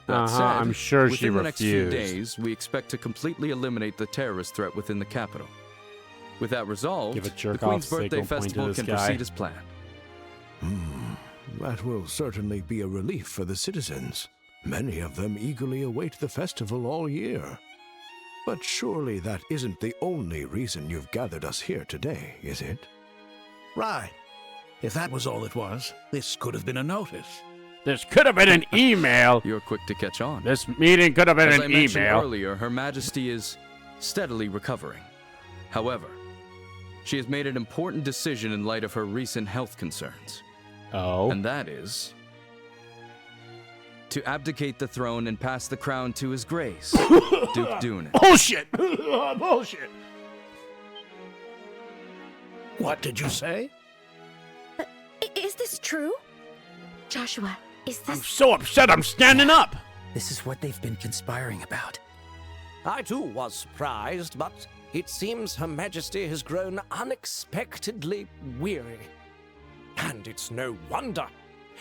[SPEAKER 18] That said,
[SPEAKER 1] I'm sure she
[SPEAKER 18] within the next few
[SPEAKER 1] refused.
[SPEAKER 18] days, we expect to completely eliminate the terrorist threat within the capital. With that resolved,
[SPEAKER 1] Give a
[SPEAKER 18] the
[SPEAKER 1] jerk-off
[SPEAKER 18] Queen's birthday
[SPEAKER 1] signal point to
[SPEAKER 18] festival
[SPEAKER 1] this
[SPEAKER 18] can
[SPEAKER 1] guy.
[SPEAKER 18] proceed as planned.
[SPEAKER 11] That will certainly be a relief for the citizens. Many of them eagerly await the festival all year. But surely that isn't the only reason you've gathered us here today, is it?
[SPEAKER 13] Right. If that was all it was, this could have been a notice.
[SPEAKER 1] This could have been an email.
[SPEAKER 18] You're quick to catch on.
[SPEAKER 1] This meeting could have been
[SPEAKER 18] As
[SPEAKER 1] an
[SPEAKER 18] I mentioned
[SPEAKER 1] email.
[SPEAKER 18] earlier, Her Majesty is steadily recovering. However, she has made an important decision in light of her recent health concerns.
[SPEAKER 1] Oh.
[SPEAKER 18] And that is to abdicate the throne and pass the crown to His Grace, Duke Dunan.
[SPEAKER 1] Bullshit! Bullshit!
[SPEAKER 13] What did you say?
[SPEAKER 12] Is this true? Joshua, is this...
[SPEAKER 1] I'm so upset I'm standing up!
[SPEAKER 4] This is what they've been conspiring about.
[SPEAKER 17] I too was surprised, but it seems Her Majesty has grown unexpectedly weary. And it's no wonder.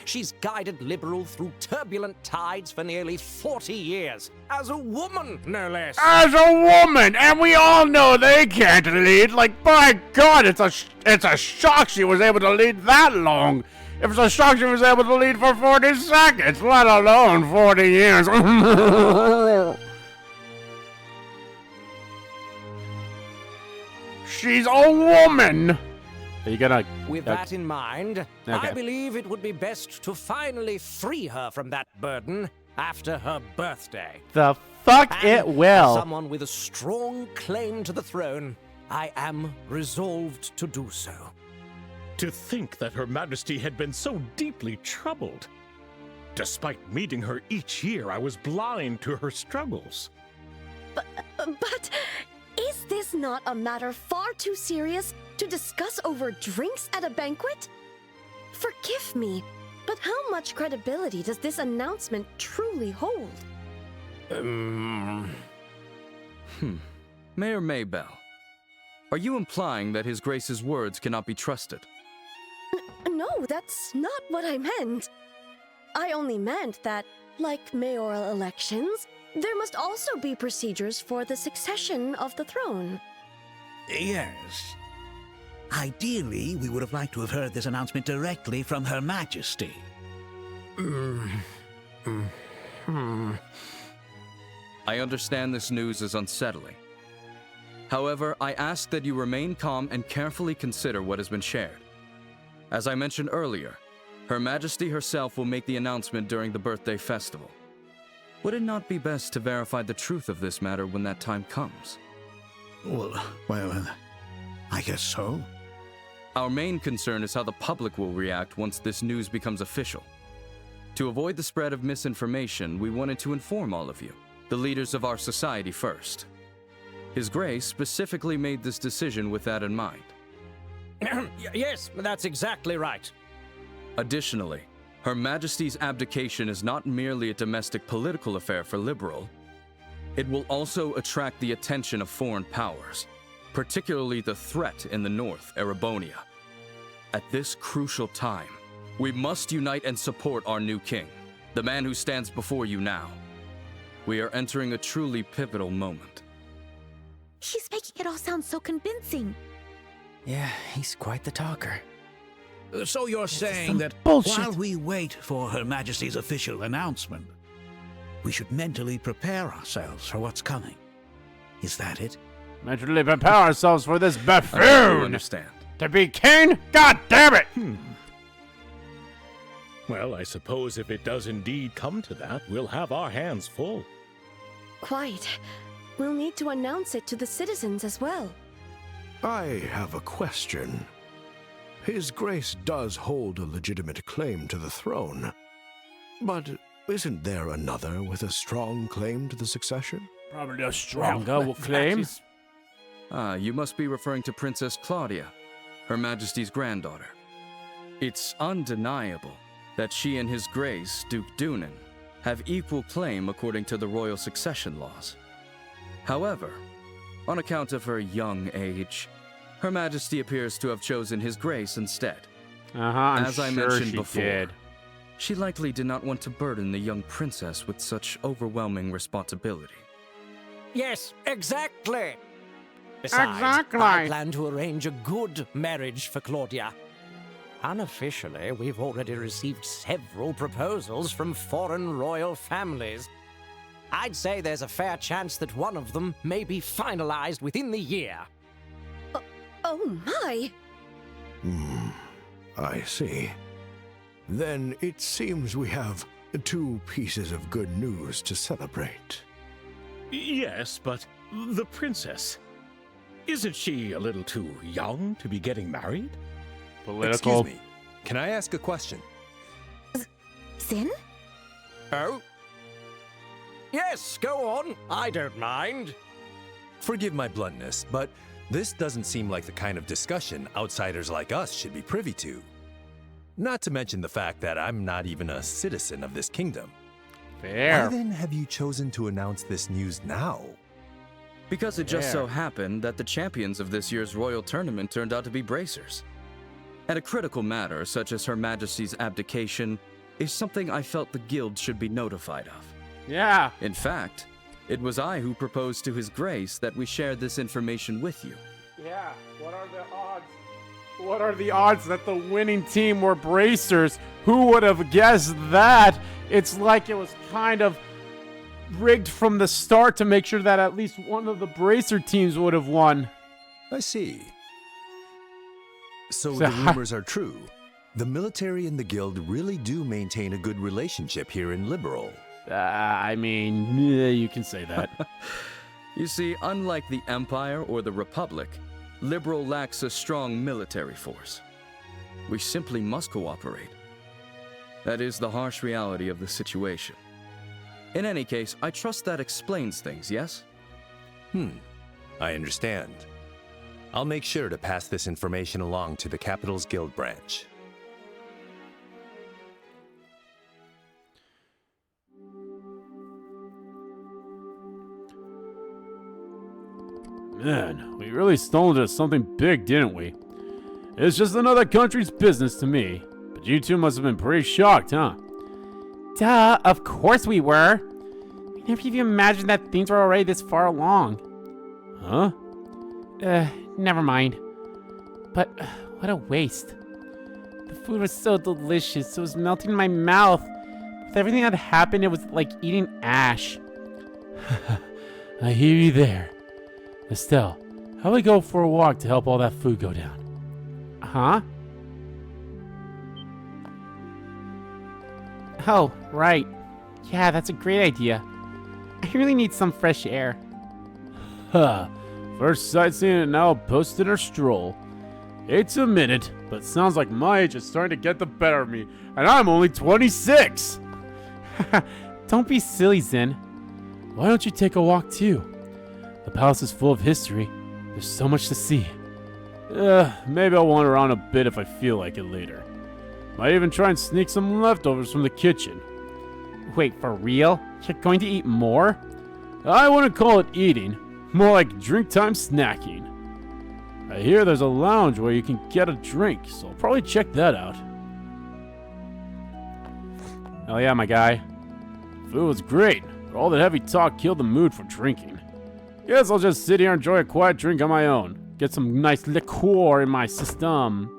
[SPEAKER 17] She's guided Liberl through turbulent tides for nearly 40 years. As a woman, no less.
[SPEAKER 1] As a woman! And we all know they can't lead. Like, by God, it's a shock she was able to lead that long. If it's a shock she was able to lead for 40 seconds, let alone 40 years. She's a woman! Are you gonna...
[SPEAKER 17] With that in mind, I
[SPEAKER 1] Okay.
[SPEAKER 17] believe it would be best to finally free her from that burden after her birthday.
[SPEAKER 1] The fuck
[SPEAKER 17] And
[SPEAKER 1] it will.
[SPEAKER 17] As someone with a strong claim to the throne, I am resolved to do so.
[SPEAKER 10] To think that Her Majesty had been so deeply troubled. Despite meeting her each year, I was blind to her struggles.
[SPEAKER 12] But is this not a matter far too serious to discuss over drinks at a banquet? Forgive me, but how much credibility does this announcement truly hold?
[SPEAKER 18] Mayor Maybell, are you implying that His Grace's words cannot be trusted?
[SPEAKER 12] No, that's not what I meant. I only meant that, like mayoral elections, there must also be procedures for the succession of the throne.
[SPEAKER 13] Yes. Ideally, we would have liked to have heard this announcement directly from Her Majesty.
[SPEAKER 18] I understand this news is unsettling. However, I ask that you remain calm and carefully consider what has been shared. As I mentioned earlier, Her Majesty herself will make the announcement during the birthday festival. Would it not be best to verify the truth of this matter when that time comes?
[SPEAKER 13] Well, I guess so.
[SPEAKER 18] Our main concern is how the public will react once this news becomes official. To avoid the spread of misinformation, we wanted to inform all of you, the leaders of our society first. His Grace specifically made this decision with that in mind.
[SPEAKER 17] Yes, that's exactly right.
[SPEAKER 18] Additionally, Her Majesty's abdication is not merely a domestic political affair for Liberl. It will also attract the attention of foreign powers, particularly the threat in the north, Erebonia. At this crucial time, we must unite and support our new king, the man who stands before you now. We are entering a truly pivotal moment.
[SPEAKER 3] She's making it all sound so convincing.
[SPEAKER 4] Yeah, he's quite the talker.
[SPEAKER 13] So you're saying that
[SPEAKER 1] bullshit.
[SPEAKER 13] while we wait for Her Majesty's official announcement, we should mentally prepare ourselves for what's coming. Is that it?
[SPEAKER 1] Mentally prepare ourselves for this
[SPEAKER 18] I
[SPEAKER 1] buffoon!
[SPEAKER 18] understand.
[SPEAKER 1] To be king? God damn it!
[SPEAKER 10] Well, I suppose if it does indeed come to that, we'll have our hands full.
[SPEAKER 12] Quite. We'll need to announce it to the citizens as well.
[SPEAKER 11] I have a question. His Grace does hold a legitimate claim to the throne. But isn't there another with a strong claim to the succession?
[SPEAKER 1] Probably a stronger claim.
[SPEAKER 18] You must be referring to Princess Claudia, Her Majesty's granddaughter. It's undeniable that she and His Grace, Duke Dunan, have equal claim according to the royal succession laws. However, on account of her young age, Her Majesty appears to have chosen His Grace instead. As I mentioned before, she likely did not want to burden the young princess with such overwhelming responsibility.
[SPEAKER 17] Yes, exactly. Besides, I plan to arrange a good marriage for Claudia. Unofficially, we've already received several proposals from foreign royal families. I'd say there's a fair chance that one of them may be finalized within the year.
[SPEAKER 12] Oh my!
[SPEAKER 11] I see. Then it seems we have 2 pieces of good news to celebrate.
[SPEAKER 10] Yes, but the princess. Isn't she a little too young to be getting married?
[SPEAKER 7] Excuse me. Can I ask a question?
[SPEAKER 3] Sin?
[SPEAKER 17] Oh? Yes, go on. I don't mind.
[SPEAKER 7] Forgive my bluntness, but this doesn't seem like the kind of discussion outsiders like us should be privy to. Not to mention the fact that I'm not even a citizen of this kingdom.
[SPEAKER 1] Fair.
[SPEAKER 7] Why then have you chosen to announce this news now?
[SPEAKER 18] Because it just so happened that the champions of this year's royal tournament turned out to be bracers. And a critical matter, such as Her Majesty's abdication, is something I felt the guild should be notified of.
[SPEAKER 1] Yeah.
[SPEAKER 18] In fact, it was I who proposed to His Grace that we share this information with you.
[SPEAKER 1] Yeah, what are the odds? What are the odds that the winning team were bracers? Who would have guessed that? It's like it was kind of rigged from the start to make sure that at least one of the bracer teams would have won.
[SPEAKER 7] I see. So the rumors are true. The military and the guild really do maintain a good relationship here in Liberl.
[SPEAKER 1] I mean, yeah, you can say that.
[SPEAKER 18] You see, unlike the Empire or the Republic, Liberl lacks a strong military force. We simply must cooperate. That is the harsh reality of the situation. In any case, I trust that explains things, yes?
[SPEAKER 7] I understand. I'll make sure to pass this information along to the Capital's Guild branch.
[SPEAKER 1] Man, we really stumbled into something big, didn't we? It's just another country's business to me. But you two must have been pretty shocked, huh?
[SPEAKER 15] Duh, of course we were. We never even imagined that things were already this far along.
[SPEAKER 1] Huh?
[SPEAKER 15] Never mind. But what a waste. The food was so delicious, it was melting in my mouth. With everything that happened, it was like eating ash.
[SPEAKER 1] I hear you there. Estelle, how about we go for a walk to help all that food go down?
[SPEAKER 15] Huh? Oh, right. Yeah, that's a great idea. I really need some fresh air.
[SPEAKER 1] Huh. First sightseeing and now posted our stroll. Hate to admit it, but sounds like my age is starting to get the better of me, and I'm only 26!
[SPEAKER 15] Don't be silly, Zen.
[SPEAKER 1] Why don't you take a walk too? The palace is full of history. There's so much to see. Maybe I'll wander around a bit if I feel like it later. Might even try and sneak some leftovers from the kitchen.
[SPEAKER 15] Wait, for real? You're going to eat more?
[SPEAKER 1] I wouldn't call it eating. More like drink time snacking. I hear there's a lounge where you can get a drink, so I'll probably check that out. Hell yeah, my guy. Food was great, but all that heavy talk killed the mood for drinking. Guess I'll just sit here and enjoy a quiet drink on my own. Get some nice liqueur in my system.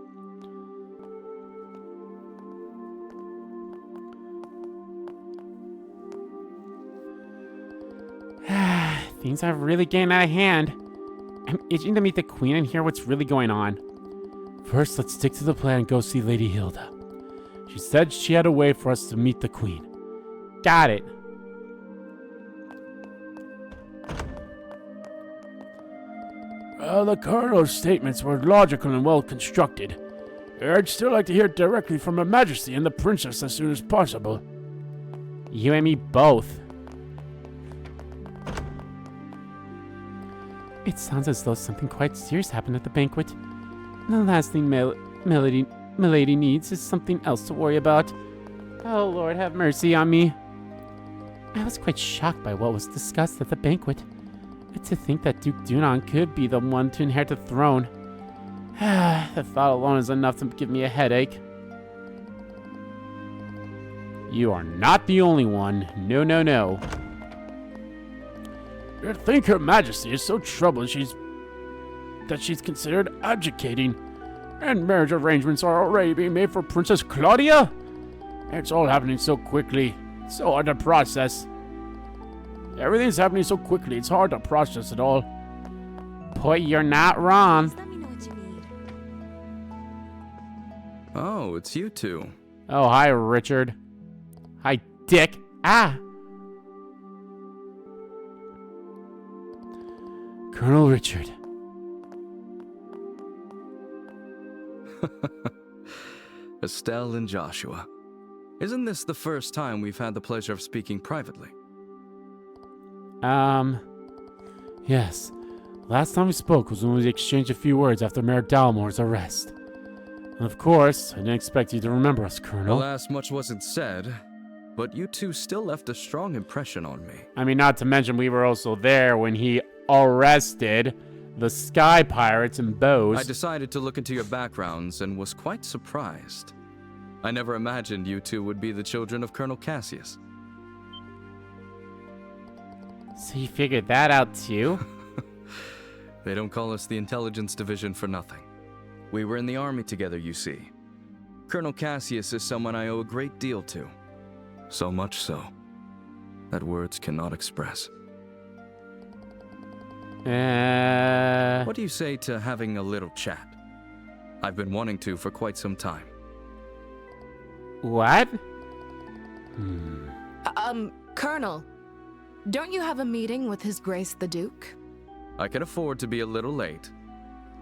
[SPEAKER 15] Things are really getting out of hand. I'm itching to meet the Queen and hear what's really going on. First, let's stick to the plan and go see Lady Hilda. She said she had a way for us to meet the Queen. Got it. The Colonel's statements were logical and well constructed. I'd still like to hear directly from Her Majesty and the Princess as soon as possible. You and me both. It sounds as though something quite serious happened at the banquet. The last thing Milady needs is something else to worry about. Oh, Lord, have mercy on me. I was quite shocked by what was discussed at the banquet. To think that Duke Dunan could be the one to inherit the throne. The thought alone is enough to give me a headache. You are not the only one. No, no, no. I think Her Majesty is so troubled that she's considered abdicating. And marriage arrangements are already being made for Princess Claudia? It's all happening so quickly. So hard to process. Everything's happening so quickly, it's hard to process it all. Boy, you're not wrong.
[SPEAKER 8] Let me know what you need.
[SPEAKER 18] Oh, it's you two.
[SPEAKER 15] Oh, hi, Richard. Hi, Dick. Ah! Colonel Richard.
[SPEAKER 18] Estelle and Joshua. Isn't this the first time we've had the pleasure of speaking privately?
[SPEAKER 15] Yes. Last time we spoke was when we exchanged a few words after Mayor Dalmore's arrest. And of course, I didn't expect you to remember us, Colonel.
[SPEAKER 18] Alas, much wasn't said, but you two still left a strong impression on me.
[SPEAKER 15] I mean, not to mention we were also there when he arrested the Sky Pirates and Bose.
[SPEAKER 18] I decided to look into your backgrounds and was quite surprised. I never imagined you two would be the children of Colonel Cassius.
[SPEAKER 15] So you figured that out too?
[SPEAKER 18] They don't call us the Intelligence Division for nothing. We were in the army together, you see. Colonel Cassius is someone I owe a great deal to. So much so that words cannot express. What do you say to having a little chat? I've been wanting to for quite some time.
[SPEAKER 15] What?
[SPEAKER 8] Colonel, don't you have a meeting with His Grace the Duke?
[SPEAKER 18] I can afford to be a little late.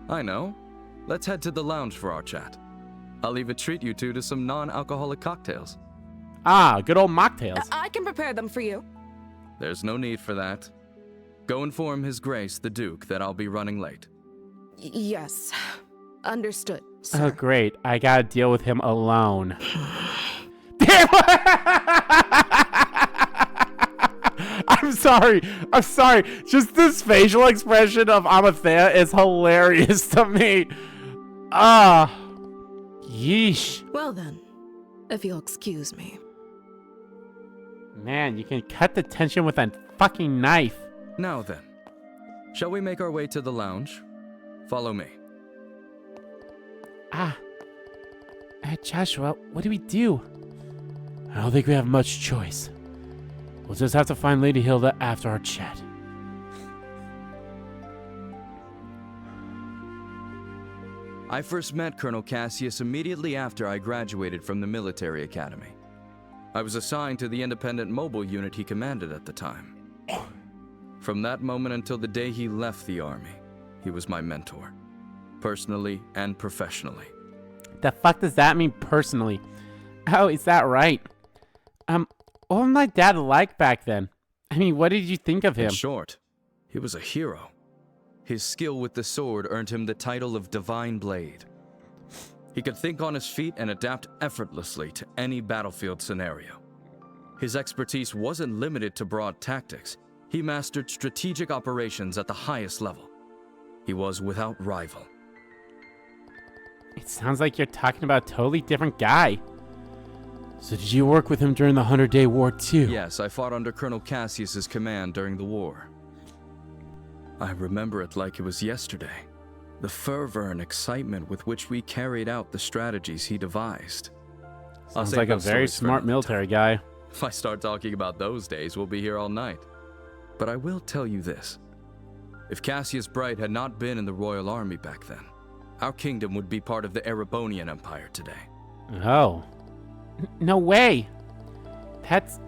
[SPEAKER 18] I know. Let's head to the lounge for our chat. I'll even treat you two to some non-alcoholic cocktails.
[SPEAKER 15] Ah, good old mocktails.
[SPEAKER 8] I can prepare them for you.
[SPEAKER 18] There's no need for that. Go inform His Grace the Duke that I'll be running late.
[SPEAKER 8] Yes. Understood, sir.
[SPEAKER 15] Oh, great. I gotta deal with him alone. I'm sorry. Just this facial expression of Amathea is hilarious to me. Yeesh.
[SPEAKER 8] Well then, if you'll excuse me.
[SPEAKER 15] Man, you can cut the tension with a fucking knife.
[SPEAKER 18] Now then, shall we make our way to the lounge? Follow me.
[SPEAKER 15] Joshua, what do we do? I don't think we have much choice. We'll just have to find Lady Hilda after our chat.
[SPEAKER 18] I first met Colonel Cassius immediately after I graduated from the military academy. I was assigned to the independent mobile unit he commanded at the time. From that moment until the day he left the army, he was my mentor, personally and professionally.
[SPEAKER 15] The fuck does that mean, personally? Oh, is that right? What was my dad like back then? I mean, what did you think of him?
[SPEAKER 18] In short, he was a hero. His skill with the sword earned him the title of Divine Blade. He could think on his feet and adapt effortlessly to any battlefield scenario. His expertise wasn't limited to broad tactics. He mastered strategic operations at the highest level. He was without rival.
[SPEAKER 15] It sounds like you're talking about a totally different guy. So did you work with him during the 100-Day War too?
[SPEAKER 18] Yes, I fought under Colonel Cassius's command during the war. I remember it like it was yesterday. The fervor and excitement with which we carried out the strategies he devised.
[SPEAKER 15] Sounds like a very smart military guy.
[SPEAKER 18] If I start talking about those days, we'll be here all night. But I will tell you this. If Cassius Bright had not been in the royal army back then, our kingdom would be part of the Erebonian Empire today.
[SPEAKER 15] Oh. No way. That's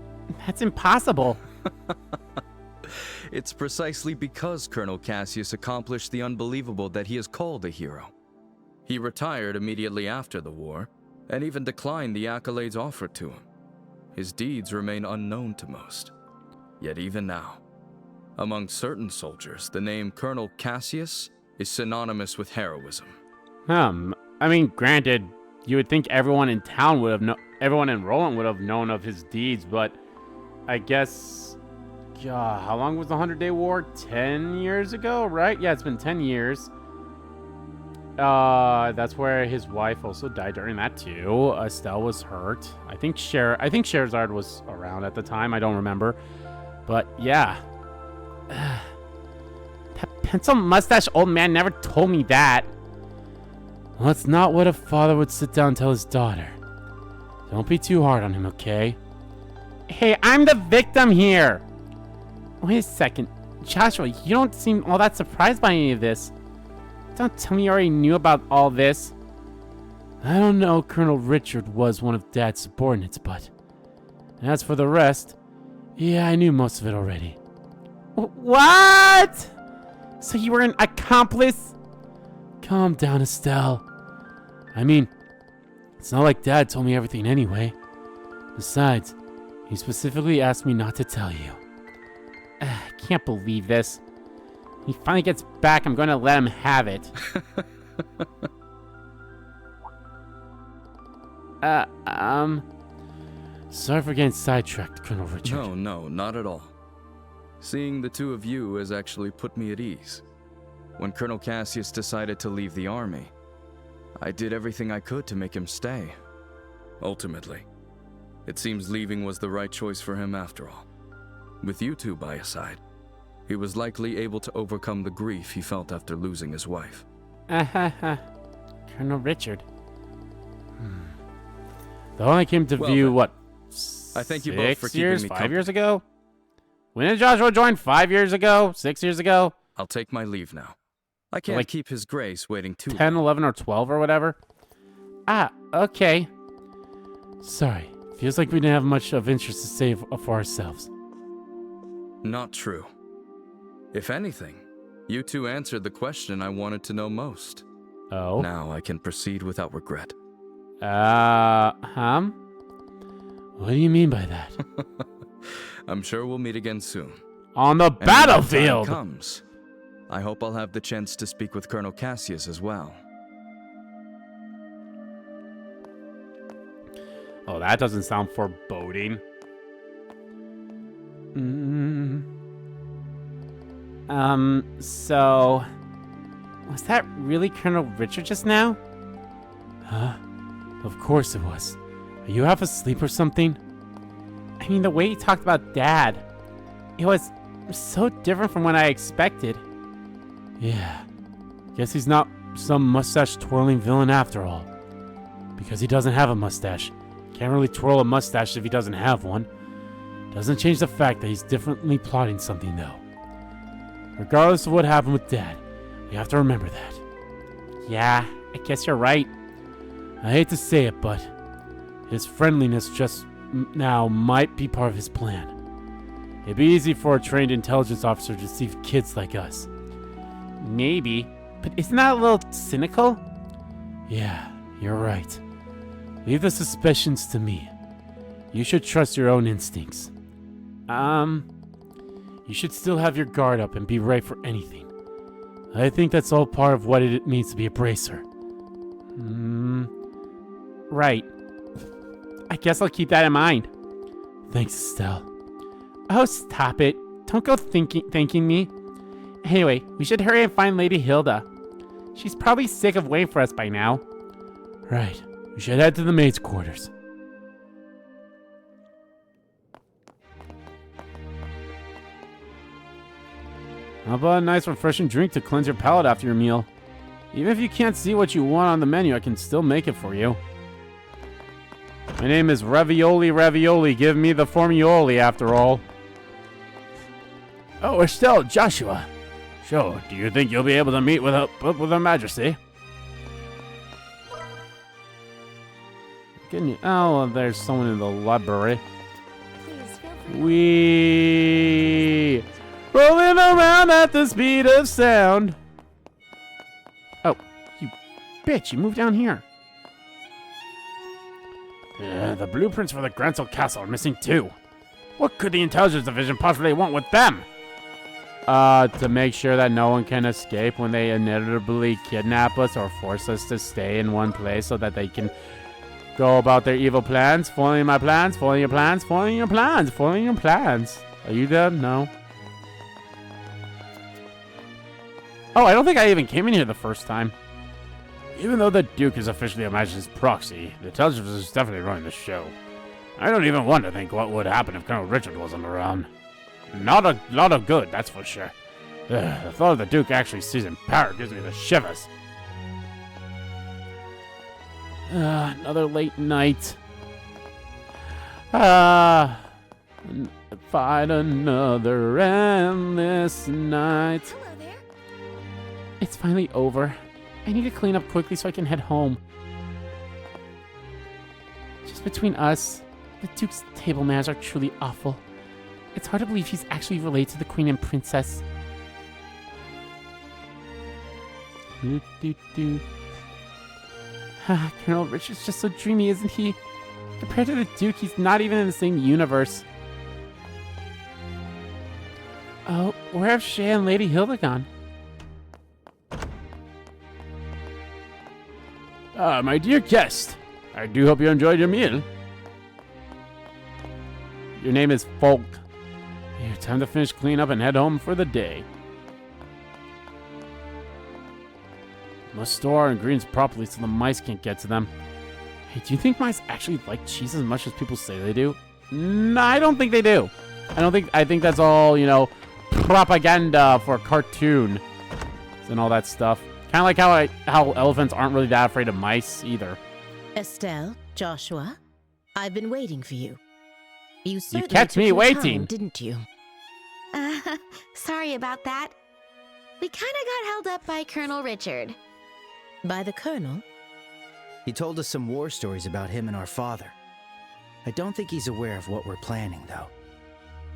[SPEAKER 15] impossible.
[SPEAKER 18] It's precisely because Colonel Cassius accomplished the unbelievable that he is called a hero. He retired immediately after the war, and even declined the accolades offered to him. His deeds remain unknown to most. Yet even now, among certain soldiers, the name Colonel Cassius is synonymous with heroism.
[SPEAKER 15] I mean, granted, you would think everyone in town would have everyone in Roland would have known of his deeds, but I guess, how long was the 100-Day War? 10 years ago, right? Yeah, it's been 10 years. That's where his wife also died during that too. Estelle was hurt. I think Scheherazade was around at the time. I don't remember, but yeah. That pencil mustache old man never told me that. Well, it's not what a father would sit down and tell his daughter. Don't be too hard on him, okay? Hey, I'm the victim here. Wait a second. Joshua, you don't seem all that surprised by any of this. Don't tell me you already knew about all this. I don't know Colonel Richard was one of Dad's subordinates, but as for the rest, yeah, I knew most of it already. What? So you were an accomplice? Calm down, Estelle. I mean, it's not like Dad told me everything anyway. Besides, he specifically asked me not to tell you. I can't believe this. When he finally gets back, I'm going to let him have it. Sorry for getting sidetracked, Colonel Richard.
[SPEAKER 18] No, not at all. Seeing the two of you has actually put me at ease. When Colonel Cassius decided to leave the army, I did everything I could to make him stay. Ultimately, it seems leaving was the right choice for him after all. With you two by his side, he was likely able to overcome the grief he felt after losing his wife.
[SPEAKER 15] Colonel Richard. The one I came to view, what,
[SPEAKER 18] I thank you both for keeping me company.
[SPEAKER 15] 5 years ago? When did Joshua join? 5 years ago? 6 years ago?
[SPEAKER 18] I'll take my leave now. I can't keep his grace waiting too
[SPEAKER 15] 10,
[SPEAKER 18] long.
[SPEAKER 15] 11, or 12 or whatever? Okay. Sorry. Feels like we didn't have much of interest to say for ourselves.
[SPEAKER 18] Not true. If anything, you two answered the question I wanted to know most.
[SPEAKER 15] Oh?
[SPEAKER 18] Now I can proceed without regret.
[SPEAKER 15] What do you mean by that?
[SPEAKER 18] I'm sure we'll meet again soon.
[SPEAKER 15] On the battlefield!
[SPEAKER 18] When that time comes, I hope I'll have the chance to speak with Colonel Cassius as well.
[SPEAKER 15] Oh, that doesn't sound foreboding. So... was that really Colonel Richard just now? Huh? Of course it was. Are you half asleep or something? I mean, the way he talked about Dad, it was so different from what I expected. Yeah, guess he's not some mustache-twirling villain after all. Because he doesn't have a mustache. Can't really twirl a mustache if he doesn't have one. Doesn't change the fact that he's differently plotting something, though. Regardless of what happened with Dad, you have to remember that. Yeah, I guess you're right. I hate to say it, but his friendliness just now might be part of his plan. It'd be easy for a trained intelligence officer to deceive kids like us. Maybe, but isn't that a little cynical? Yeah, you're right. Leave the suspicions to me. You should trust your own instincts. You should still have your guard up and be ready for anything. I think that's all part of what it means to be a bracer. Right. I guess I'll keep that in mind. Thanks, Estelle. Oh, stop it. Don't go thanking me. Anyway, we should hurry and find Lady Hilda. She's probably sick of waiting for us by now. Right. We should head to the maid's quarters. How about a nice refreshing drink to cleanse your palate after your meal? Even if you can't see what you want on the menu, I can still make it for you. My name is Ravioli. Give me the formioli, after all. Oh, Estelle, Joshua.
[SPEAKER 1] So, do you think you'll be able to meet with Her Majesty? Oh, there's someone in the library. We rolling around at the speed of sound. Oh, you bitch! You moved down here. The blueprints for the Grancel Castle are missing too. What could the intelligence division possibly want with them? To make sure that no one can escape when they inevitably kidnap us or force us to stay in one place so that they can go about their evil plans. Foiling my plans, foiling your plans, foiling your plans, foiling your plans. Are you dead? No. Oh, I don't think I even came in here the first time. Even though the Duke is officially Her Majesty's proxy, the intelligence is definitely running the show. I don't even want to think what would happen if Colonel Richard wasn't around. Not a lot of good, that's for sure. The thought of the Duke actually seizing power gives me the shivers. Another late night. Fight another endless night.
[SPEAKER 3] Hello there.
[SPEAKER 1] It's finally over. I need to clean up quickly so I can head home. Just between us, the Duke's table manners are truly awful. It's hard to believe he's actually related to the Queen and Princess. Colonel Richard's just so dreamy, isn't he? Compared to the Duke, he's not even in the same universe. Oh, where have Shay and Lady Hilda gone? My dear guest, I do hope you enjoyed your meal. Your name is Folk. Here, time to finish cleanup and head home for the day. Must store our ingredients properly so the mice can't get to them. Hey, do you think mice actually like cheese as much as people say they do? No, I don't think they do. I think that's all, propaganda for a cartoon and all that stuff. Kind of like how elephants aren't really that afraid of mice either.
[SPEAKER 14] Estelle, Joshua, I've been waiting for you. You
[SPEAKER 1] kept me waiting,
[SPEAKER 14] time, didn't you?
[SPEAKER 3] Sorry about that. We kind of got held up by Colonel Richard.
[SPEAKER 14] By the Colonel?
[SPEAKER 4] He told us some war stories about him and our father. I don't think he's aware of what we're planning, though.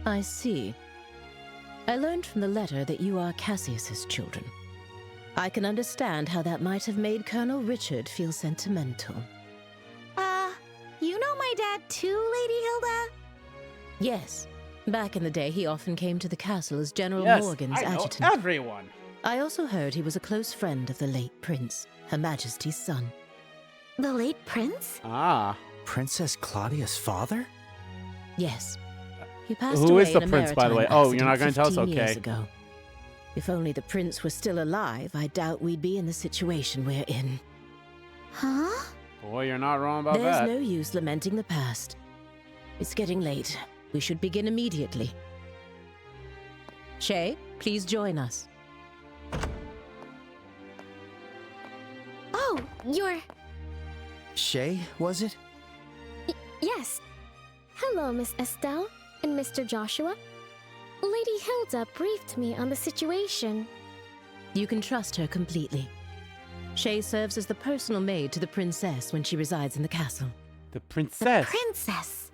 [SPEAKER 14] I see. I learned from the letter that you are Cassius's children. I can understand how that might have made Colonel Richard feel sentimental.
[SPEAKER 3] You know my dad too, Lady Hilda?
[SPEAKER 14] Yes. Back in the day, he often came to the castle as General Morgan's adjutant.
[SPEAKER 1] Know everyone.
[SPEAKER 14] I also heard he was a close friend of the late prince, Her Majesty's son.
[SPEAKER 3] The late prince?
[SPEAKER 1] Ah.
[SPEAKER 4] Princess Claudia's father?
[SPEAKER 14] Yes. He passed
[SPEAKER 1] Who
[SPEAKER 14] away
[SPEAKER 1] is the
[SPEAKER 14] in a
[SPEAKER 1] prince, by the way?
[SPEAKER 14] maritime
[SPEAKER 1] Oh, you're not going to tell us?
[SPEAKER 14] 15 years
[SPEAKER 1] Okay.
[SPEAKER 14] ago. If only the prince were still alive, I doubt we'd be in the situation we're in.
[SPEAKER 3] Huh?
[SPEAKER 1] Boy, you're not wrong about
[SPEAKER 14] There's
[SPEAKER 1] that.
[SPEAKER 14] no use lamenting the past. It's getting late. We should begin immediately. Shay, please join us.
[SPEAKER 9] Oh, you're...
[SPEAKER 4] Shay, was it?
[SPEAKER 9] Yes. Hello, Miss Estelle and Mr. Joshua. Lady Hilda briefed me on the situation.
[SPEAKER 14] You can trust her completely. Shay serves as the personal maid to the princess when she resides in the castle.
[SPEAKER 1] The princess?
[SPEAKER 3] The princess.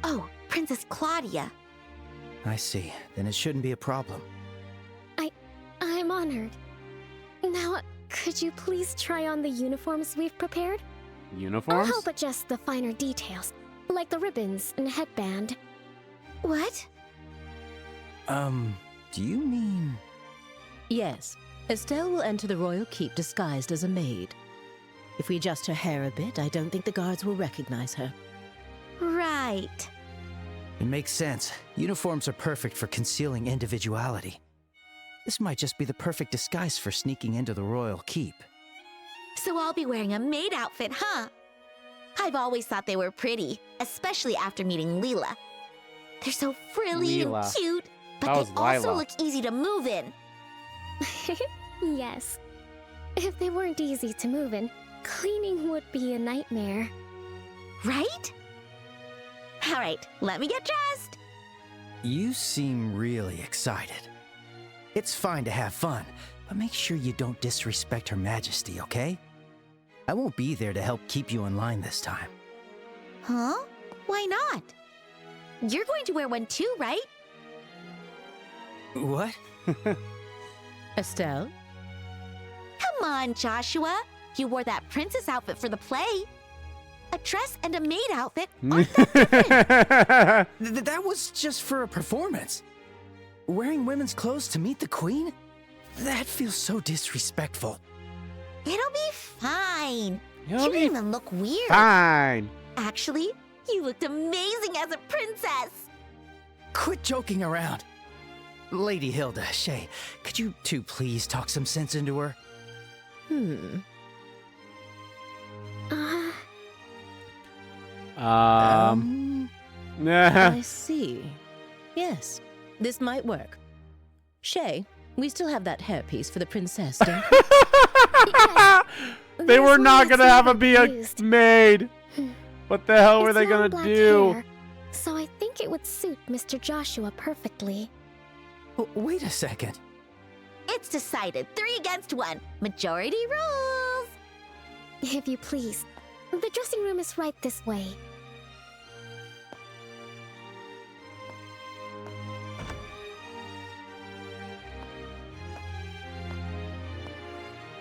[SPEAKER 3] Oh, Princess Claudia.
[SPEAKER 4] I see. Then it shouldn't be a problem.
[SPEAKER 9] I'm honored. Now, could you please try on the uniforms we've prepared?
[SPEAKER 1] Uniforms?
[SPEAKER 9] I'll help adjust the finer details, like the ribbons and headband.
[SPEAKER 3] What?
[SPEAKER 4] Do you mean...
[SPEAKER 14] Yes. Estelle will enter the royal keep disguised as a maid. If we adjust her hair a bit, I don't think the guards will recognize her.
[SPEAKER 3] Right.
[SPEAKER 4] It makes sense. Uniforms are perfect for concealing individuality. This might just be the perfect disguise for sneaking into the royal keep.
[SPEAKER 3] So I'll be wearing a maid outfit, huh? I've always thought they were pretty, especially after meeting Leela. They're so frilly and cute, but they also look easy to move in.
[SPEAKER 9] Yes. If they weren't easy to move in, cleaning would be a nightmare.
[SPEAKER 3] Right? All right, let me get dressed.
[SPEAKER 4] You seem really excited. It's fine to have fun, but make sure you don't disrespect Her Majesty, okay? I won't be there to help keep you in line this time.
[SPEAKER 3] Huh? Why not? You're going to wear one too, right?
[SPEAKER 4] What?
[SPEAKER 14] Estelle?
[SPEAKER 3] Come on, Joshua. You wore that princess outfit for the play. A dress and a maid outfit aren't that different.
[SPEAKER 4] That was just for a performance. Wearing women's clothes to meet the queen? That feels so disrespectful.
[SPEAKER 3] It'll be fine.
[SPEAKER 1] It'll
[SPEAKER 3] You
[SPEAKER 1] be
[SPEAKER 3] didn't even look weird.
[SPEAKER 1] Fine.
[SPEAKER 3] Actually, you looked amazing as a princess.
[SPEAKER 4] Quit joking around. Lady Hilda, Shay, could you two please talk some sense into her?
[SPEAKER 14] I see. Yes, this might work. Shay, we still have that hairpiece for the princess, don't we?
[SPEAKER 1] They were not gonna have a be a maid. What the hell were they gonna do?
[SPEAKER 9] Hair, so I think it would suit Mr. Joshua perfectly.
[SPEAKER 4] Wait a second.
[SPEAKER 3] It's decided. 3 against 1. Majority rules.
[SPEAKER 9] If you please. The dressing room is right this way.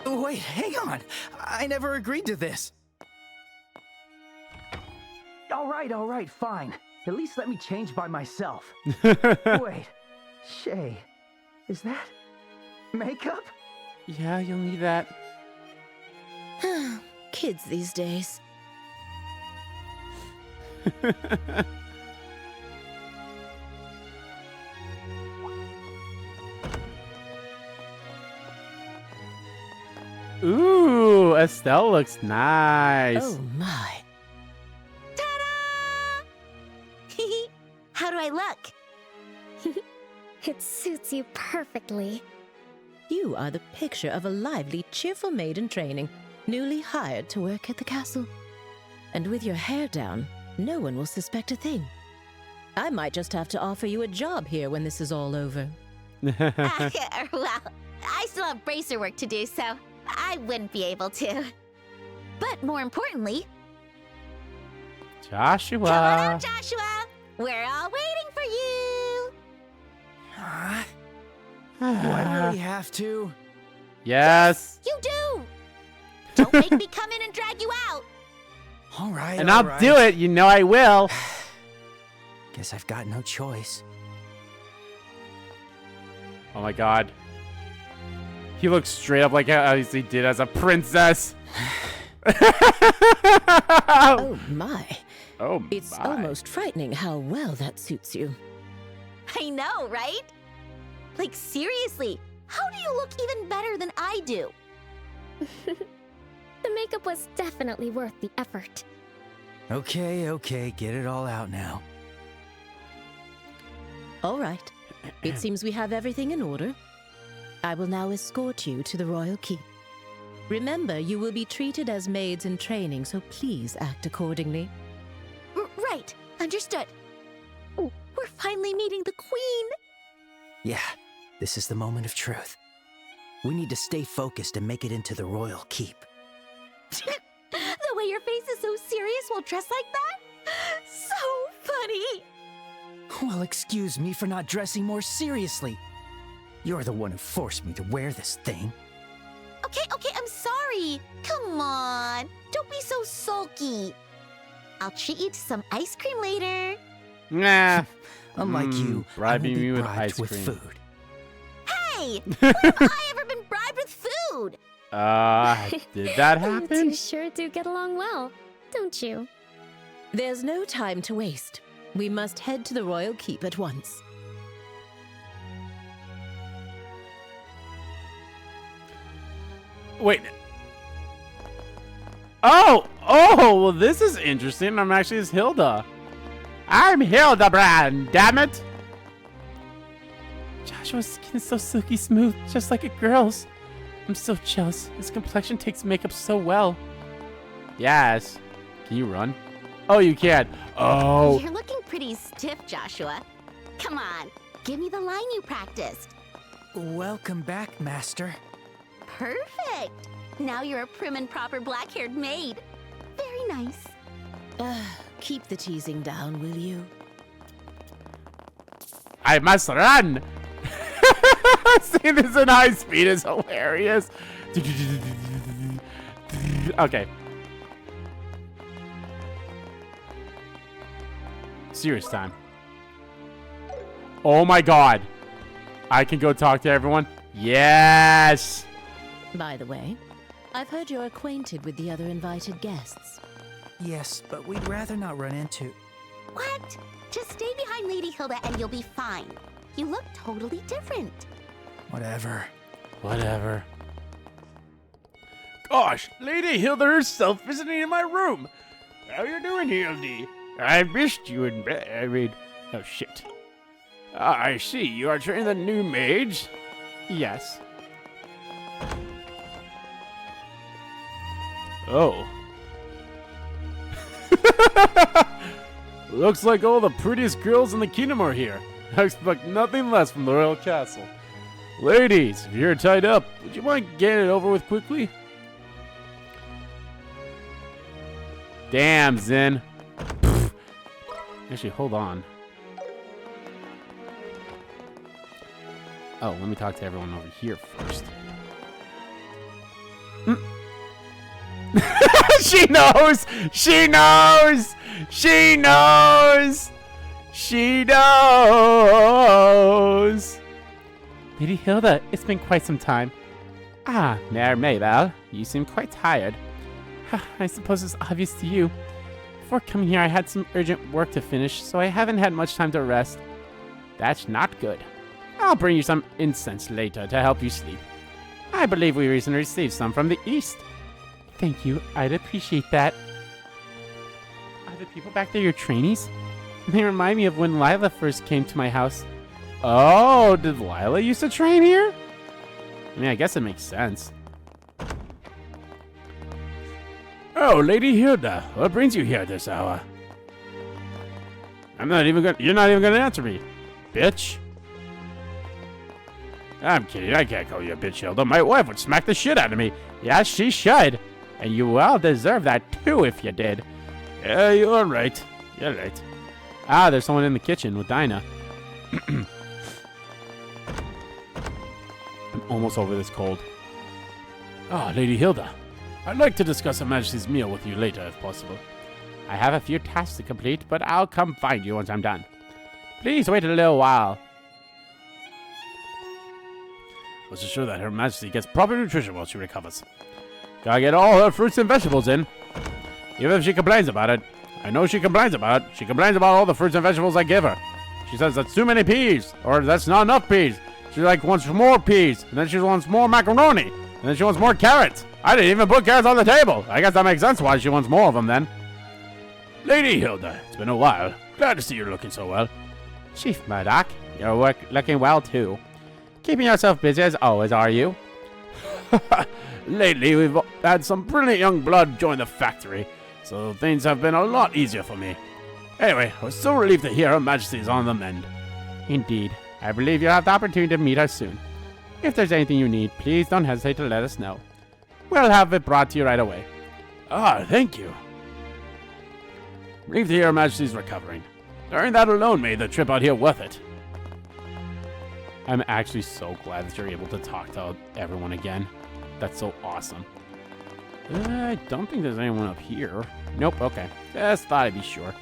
[SPEAKER 4] Wait, hang on. I never agreed to this. All right, fine. At least let me change by myself. Wait, Shay, is that makeup?
[SPEAKER 1] Yeah, you'll need that.
[SPEAKER 14] Kids these days.
[SPEAKER 1] Ooh, Estelle looks nice.
[SPEAKER 14] Oh my.
[SPEAKER 3] Ta-da! How do I look?
[SPEAKER 9] It suits you perfectly.
[SPEAKER 14] You are the picture of a lively, cheerful maid in training, newly hired to work at the castle. And with your hair down, no one will suspect a thing. I might just have to offer you a job here when this is all over.
[SPEAKER 3] Well, I still have bracer work to do, so I wouldn't be able to. But more importantly,
[SPEAKER 1] Joshua.
[SPEAKER 3] Come on out, Joshua. We're all waiting for you.
[SPEAKER 4] Do I really have to?
[SPEAKER 1] Yes.
[SPEAKER 3] You do. Don't make me come in and drag you out.
[SPEAKER 4] All right.
[SPEAKER 1] And I'll do it. You know I will.
[SPEAKER 4] Guess I've got no choice.
[SPEAKER 1] Oh my god. He looks straight up like how he did as a princess.
[SPEAKER 14] Oh my.
[SPEAKER 1] Oh
[SPEAKER 14] It's
[SPEAKER 1] my.
[SPEAKER 14] almost frightening how well that suits you.
[SPEAKER 3] I know, right? Like, seriously, how do you look even better than I do?
[SPEAKER 9] The makeup was definitely worth the effort.
[SPEAKER 4] Okay, get it all out now.
[SPEAKER 14] All right. It seems we have everything in order. I will now escort you to the royal keep. Remember, you will be treated as maids in training, so please act accordingly.
[SPEAKER 3] Right, understood. Oh, we're finally meeting the queen.
[SPEAKER 4] Yeah, this is the moment of truth. We need to stay focused and make it into the royal keep.
[SPEAKER 3] The way your face is so serious while dressed like that? So funny.
[SPEAKER 4] Well, excuse me for not dressing more seriously. You're the one who forced me to wear this thing.
[SPEAKER 3] Okay, I'm sorry. Come on, don't be so sulky. I'll treat you to some ice cream later.
[SPEAKER 1] Nah.
[SPEAKER 4] Unlike you, I will
[SPEAKER 1] bribing
[SPEAKER 4] be
[SPEAKER 1] me with
[SPEAKER 4] bribed
[SPEAKER 1] ice
[SPEAKER 4] with
[SPEAKER 1] cream.
[SPEAKER 4] food.
[SPEAKER 3] Hey, when have I ever been bribed with food?
[SPEAKER 1] Did that
[SPEAKER 9] You
[SPEAKER 1] happen?
[SPEAKER 9] two sure do get along well, don't you?
[SPEAKER 14] There's no time to waste. We must head to the royal keep at once.
[SPEAKER 1] Wait. Oh, well, this is interesting. I'm actually as Hilda. I'm Hildebrand, damn it. Joshua's skin is so silky smooth, just like a girl's. I'm so jealous. His complexion takes makeup so well. Yes. Can you run? Oh, you can. Oh.
[SPEAKER 3] You're looking pretty stiff, Joshua. Come on, give me the line you practiced.
[SPEAKER 4] Welcome back, Master.
[SPEAKER 3] Perfect! Now you're a prim and proper black-haired maid. Very nice.
[SPEAKER 14] Keep the teasing down, will you?
[SPEAKER 1] I must run! Seeing this in high speed is hilarious. Okay. Serious time. Oh my god. I can go talk to everyone? Yes!
[SPEAKER 14] By the way, I've heard you're acquainted with the other invited guests.
[SPEAKER 4] Yes, but we'd rather not run into...
[SPEAKER 3] What? Just stay behind Lady Hilda and you'll be fine. You look totally different.
[SPEAKER 4] Whatever.
[SPEAKER 1] Whatever. Gosh, Lady Hilda herself visiting in my room. How you doing, Hildy? I missed you in bed. I mean, oh shit. Ah, I see. You are training the new maids? Yes. Oh. Looks like all the prettiest girls in the kingdom are here. I expect nothing less from the royal castle. Ladies, if you're tied up, would you mind getting it over with quickly? Damn, Zen. Actually, hold on. Oh, let me talk to everyone over here first. She knows! She knows! She knows! She knows! Lady Hilda, it's been quite some time. Ah, Mayor Maybell, you seem quite tired. I suppose it's obvious to you. Before coming here, I had some urgent work to finish, so I haven't had much time to rest. That's not good. I'll bring you some incense later to help you sleep. I believe we recently received some from the east. Thank you. I'd appreciate that. Are the people back there your trainees? They remind me of when Lila first came to my house. Oh, did Lila used to train here? I mean, I guess it makes sense. Oh, Lady Hilda, what brings you here this hour? You're not even gonna answer me, bitch. I'm kidding, I can't call you a bitch, Hilda. My wife would smack the shit out of me. Yes, she should. And you well deserve that too if you did. Yeah, you're right. You're right. Ah, there's someone in the kitchen with Dinah. I'm almost over this cold. Ah, Lady Hilda. I'd like to discuss Her Majesty's meal with you later if possible. I have a few tasks to complete, but I'll come find you once I'm done. Please wait a little while. Let's ensure that Her Majesty gets proper nutrition while she recovers. Gotta get all her fruits and vegetables in. Even if she complains about it. I know she complains about it. She complains about all the fruits and vegetables I give her. She says that's too many peas, or that's not enough peas. She wants more peas, and then she wants more macaroni, and then she wants more carrots. I didn't even put carrots on the table. I guess that makes sense why she wants more of them then. Lady Hilda, it's been a while. Glad to see you looking so well. Chief Murdoch, you're looking well too. Keeping yourself busy as always, are you? Lately, we've had some brilliant young blood join the factory, so things have been a lot easier for me. Anyway, I was so relieved to hear Her Majesty is on the mend. Indeed. I believe you'll have the opportunity to meet her soon. If there's anything you need, please don't hesitate to let us know. We'll have it brought to you right away. Ah, thank you. Relieved to hear Her Majesty's recovering. During that alone made the trip out here worth it. I'm actually so glad that you're able to talk to everyone again. That's so awesome. I don't think there's anyone up here. Nope, okay. Just thought I'd be sure.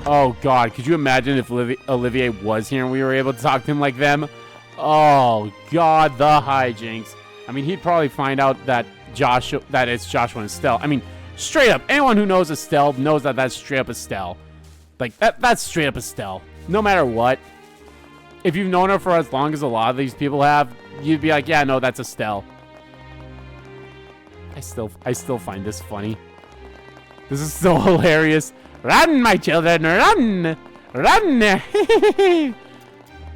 [SPEAKER 1] Oh god, could you imagine if Olivier was here and we were able to talk to him like them? Oh god, the hijinks. I mean, he'd probably find out that it's Joshua and Estelle. I mean, straight up, anyone who knows Estelle knows that that's straight up Estelle. Like, that's straight up Estelle. No matter what. If you've known her for as long as a lot of these people have, you'd be like, yeah, no, that's Estelle. I still find this funny. This is so hilarious. Run, my children, run! Run!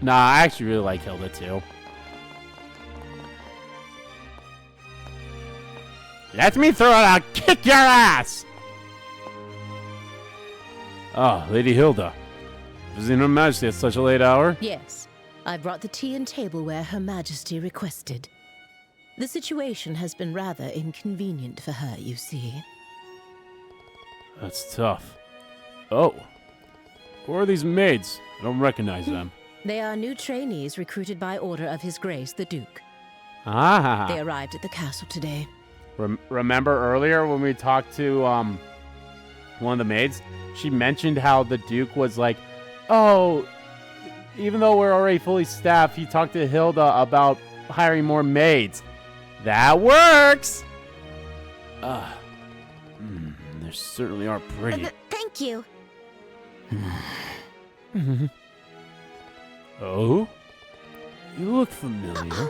[SPEAKER 1] Nah, I actually really like Hilda, too. Let me through it, I'll kick your ass! Oh, Lady Hilda. Visiting Her Majesty at such a late hour?
[SPEAKER 14] Yes. I brought the tea and tableware Her Majesty requested. The situation has been rather inconvenient for her, you see.
[SPEAKER 1] That's tough. Oh. Who are these maids? I don't recognize them.
[SPEAKER 14] They are new trainees recruited by order of His Grace the Duke.
[SPEAKER 1] Ah.
[SPEAKER 14] They arrived at the castle today.
[SPEAKER 1] Remember earlier when we talked to one of the maids? She mentioned how the Duke was like, oh, even though we're already fully staffed, he talked to Hilda about hiring more maids. That works! They certainly are pretty.
[SPEAKER 3] Thank you.
[SPEAKER 1] Oh? You look familiar.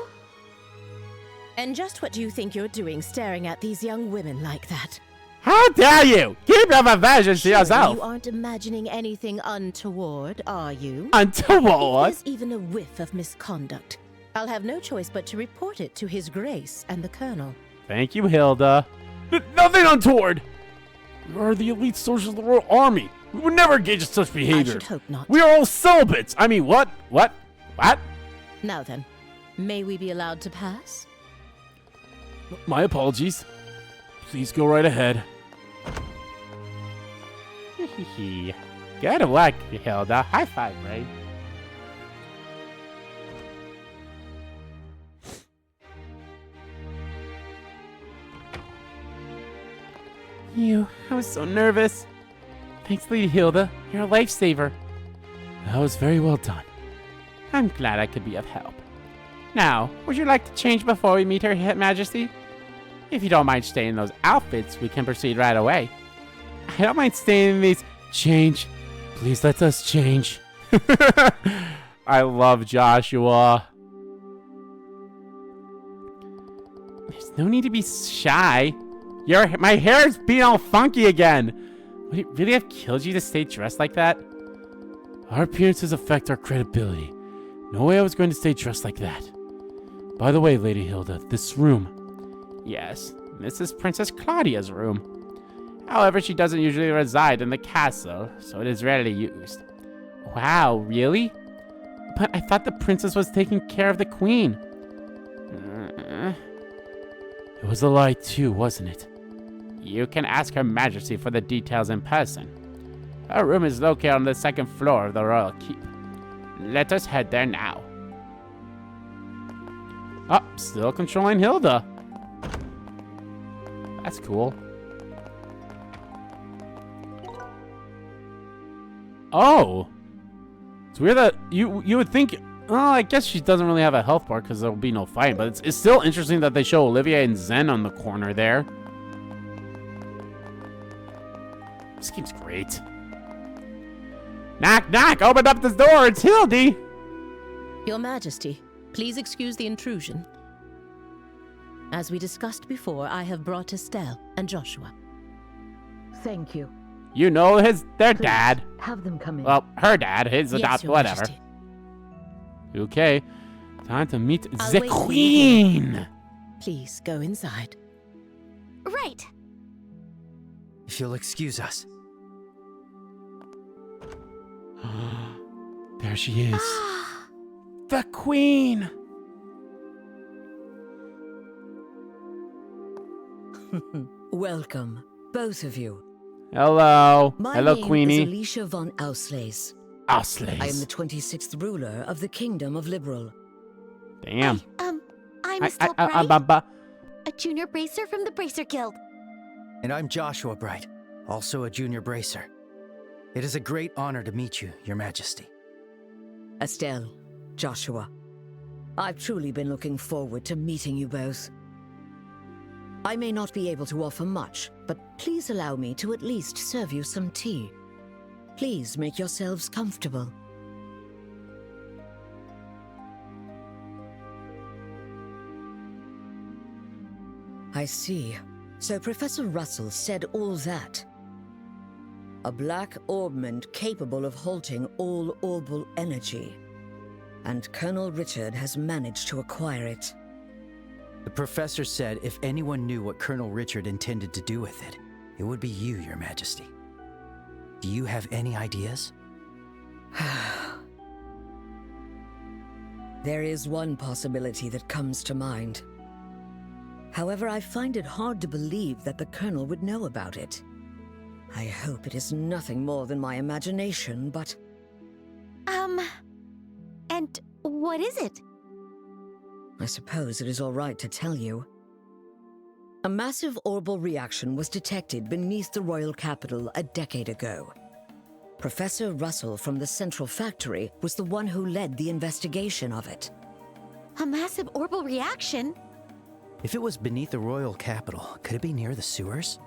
[SPEAKER 14] And just what do you think you're doing staring at these young women like that?
[SPEAKER 1] How dare you! Keep your visions to yourself!
[SPEAKER 14] You aren't imagining anything untoward, are you?
[SPEAKER 1] Untoward?
[SPEAKER 14] If there's even a whiff of misconduct, I'll have no choice but to report it to His Grace and the Colonel.
[SPEAKER 1] Thank you, Hilda. Nothing untoward! We are the elite soldiers of the Royal Army. We would never engage in such behavior.
[SPEAKER 14] I should hope not.
[SPEAKER 1] We are all celibates! I mean, what? What?
[SPEAKER 14] Now then, may we be allowed to pass?
[SPEAKER 1] My apologies. Please go right ahead. Good work, Hilda. High five, Ray. I was so nervous. Thanks, Lady Hilda. You're a lifesaver. That was very well done. I'm glad I could be of help. Now, would you like to change before we meet Her Majesty? If you don't mind staying in those outfits, we can proceed right away. I don't mind staying in these. Change. Please let us change. I love Joshua. There's no need to be shy. My hair's being all funky again. Would it really have killed you to stay dressed like that? Our appearances affect our credibility. No way I was going to stay dressed like that. By the way, Lady Hilda, this room. Yes, this is Princess Claudia's room. However, she doesn't usually reside in the castle, so it is rarely used. Wow, really? But I thought the princess was taking care of the queen. It was a lie too, wasn't it? You can ask Her Majesty for the details in person. Her room is located on the second floor of the royal keep. Let us head there now. Oh, still controlling Hilda. That's cool. Oh. It's weird that you would think, oh, I guess she doesn't really have a health bar because there will be no fight, but it's still interesting that they show Olivia and Zen on the corner there. This game's great. Knock, knock! Open up this door! It's Hildy!
[SPEAKER 14] Your Majesty, please excuse the intrusion. As we discussed before, I have brought Estelle and Joshua.
[SPEAKER 19] Thank you.
[SPEAKER 1] You know their dad.
[SPEAKER 19] Have them come in.
[SPEAKER 1] Well, her dad, his
[SPEAKER 14] Yes,
[SPEAKER 1] adopt,
[SPEAKER 14] Your
[SPEAKER 1] whatever.
[SPEAKER 14] Majesty.
[SPEAKER 1] Okay. Time to meet
[SPEAKER 14] I'll
[SPEAKER 1] the
[SPEAKER 14] wait for you
[SPEAKER 1] queen!
[SPEAKER 14] here. Please go inside.
[SPEAKER 3] Right.
[SPEAKER 4] If you'll excuse us.
[SPEAKER 1] There she is. The queen!
[SPEAKER 20] Welcome, both of you.
[SPEAKER 1] Hello.
[SPEAKER 20] My
[SPEAKER 1] Hello,
[SPEAKER 20] name
[SPEAKER 1] Queenie.
[SPEAKER 20] is Alicia von Auslays.
[SPEAKER 1] Auslays.
[SPEAKER 20] I am the 26th ruler of the Kingdom of Liberl.
[SPEAKER 1] Damn.
[SPEAKER 3] I'm Estelle Bright, a junior bracer from the Bracer Guild.
[SPEAKER 4] And I'm Joshua Bright, also a junior bracer. It is a great honor to meet you, Your Majesty.
[SPEAKER 20] Estelle, Joshua, I've truly been looking forward to meeting you both. I may not be able to offer much, but please allow me to at least serve you some tea. Please make yourselves comfortable. I see. So Professor Russell said all that. A black orbment capable of halting all orbal energy. And Colonel Richard has managed to acquire it.
[SPEAKER 4] The professor said if anyone knew what Colonel Richard intended to do with it, it would be you, Your Majesty. Do you have any ideas?
[SPEAKER 20] There is one possibility that comes to mind. However, I find it hard to believe that the Colonel would know about it. I hope it is nothing more than my imagination, but...
[SPEAKER 3] And what is it?
[SPEAKER 20] I suppose it is all right to tell you. A massive orbital reaction was detected beneath the royal capital a decade ago. Professor Russell from the Central Factory was the one who led the investigation of it.
[SPEAKER 3] A massive orbital reaction?
[SPEAKER 4] If it was beneath the royal capital, could it be near the sewers?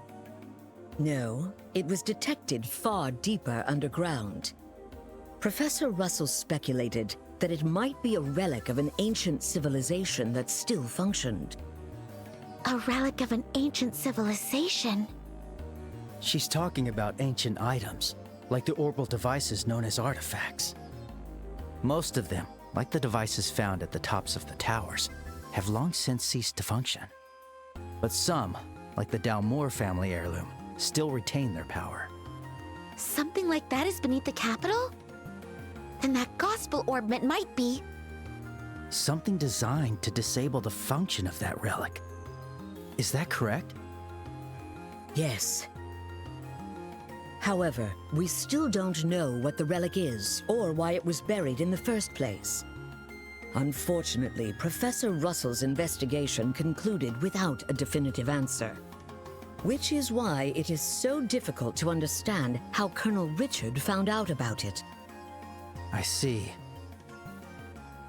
[SPEAKER 20] No, it was detected far deeper underground. Professor Russell speculated that it might be a relic of an ancient civilization that still functioned.
[SPEAKER 3] A relic of an ancient civilization?
[SPEAKER 4] She's talking about ancient items, like the orbital devices known as artifacts. Most of them, like the devices found at the tops of the towers, have long since ceased to function. But some, like the Dalmore family heirloom, still retain their power.
[SPEAKER 3] Something like that is beneath the capital? Then that gospel orb might be...
[SPEAKER 4] Something designed to disable the function of that relic. Is that correct?
[SPEAKER 20] Yes. However, we still don't know what the relic is or why it was buried in the first place. Unfortunately, Professor Russell's investigation concluded without a definitive answer. Which is why it is so difficult to understand how Colonel Richard found out about it.
[SPEAKER 4] I see.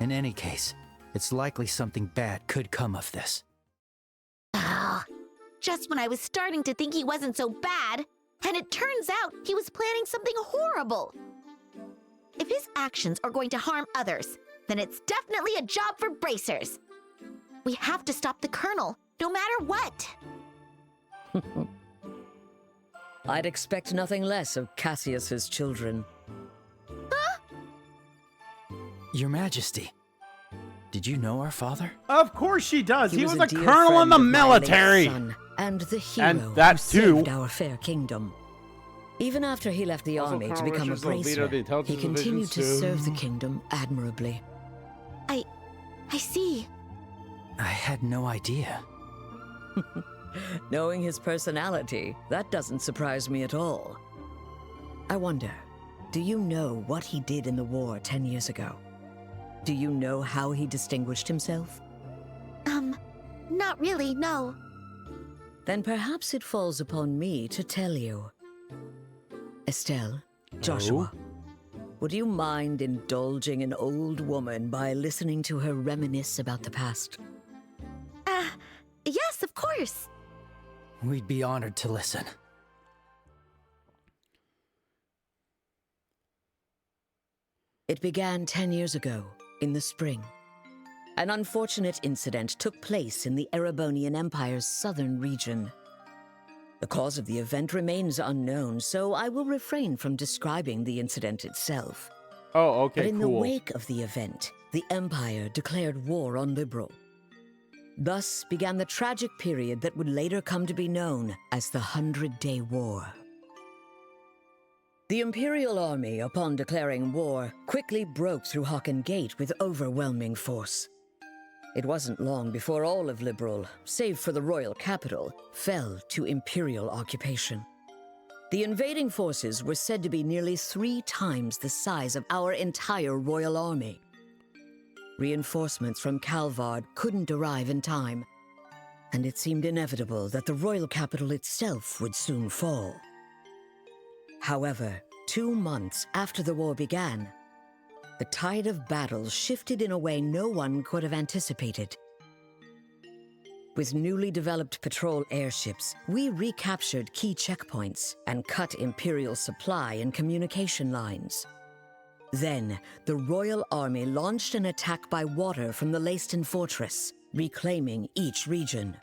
[SPEAKER 4] In any case, it's likely something bad could come of this.
[SPEAKER 3] Oh, just when I was starting to think he wasn't so bad, and it turns out he was planning something horrible. If his actions are going to harm others, then it's definitely a job for bracers. We have to stop the Colonel, no matter what.
[SPEAKER 20] I'd expect nothing less of Cassius's children.
[SPEAKER 3] Huh?
[SPEAKER 4] Your Majesty, did you know our father?
[SPEAKER 1] Of course she does. He was a
[SPEAKER 20] dear
[SPEAKER 1] colonel in
[SPEAKER 20] friend
[SPEAKER 1] the
[SPEAKER 20] of my late
[SPEAKER 1] military.
[SPEAKER 20] son, and the hero
[SPEAKER 1] And that
[SPEAKER 20] who
[SPEAKER 1] too.
[SPEAKER 20] saved our fair kingdom. Even after he left the army to
[SPEAKER 1] Colonel
[SPEAKER 20] become a
[SPEAKER 1] Richard's the leader of the
[SPEAKER 20] bracer, he
[SPEAKER 1] intelligence
[SPEAKER 20] continued to
[SPEAKER 1] division,
[SPEAKER 20] serve the
[SPEAKER 1] too.
[SPEAKER 20] kingdom admirably.
[SPEAKER 3] I see.
[SPEAKER 4] I had no idea.
[SPEAKER 20] Knowing his personality, that doesn't surprise me at all. I wonder, do you know what he did in the war 10 years ago? Do you know how he distinguished himself?
[SPEAKER 3] Not really, no.
[SPEAKER 20] Then perhaps it falls upon me to tell you. Estelle, Joshua, would you mind indulging an old woman by listening to her reminisce about the past?
[SPEAKER 3] Yes, of course.
[SPEAKER 4] We'd be honored to listen.
[SPEAKER 20] It began 10 years ago, in the spring. An unfortunate incident took place in the Erebonian Empire's southern region. The cause of the event remains unknown, so I will refrain from describing the incident itself.
[SPEAKER 1] Oh, okay,
[SPEAKER 20] But in the
[SPEAKER 1] cool.
[SPEAKER 20] wake of the event, the Empire declared war on Liberl. Thus began the tragic period that would later come to be known as the 100-Day War. The Imperial Army, upon declaring war, quickly broke through Hocken Gate with overwhelming force. It wasn't long before all of Liberl, save for the royal capital, fell to Imperial occupation. The invading forces were said to be nearly 3 times the size of our entire royal army. Reinforcements from Calvard couldn't arrive in time, and it seemed inevitable that the royal capital itself would soon fall. However, 2 months after the war began, the tide of battle shifted in a way no one could have anticipated. With newly developed patrol airships, we recaptured key checkpoints and cut Imperial supply and communication lines. Then, the Royal Army launched an attack by water from the Leiston Fortress, reclaiming each region.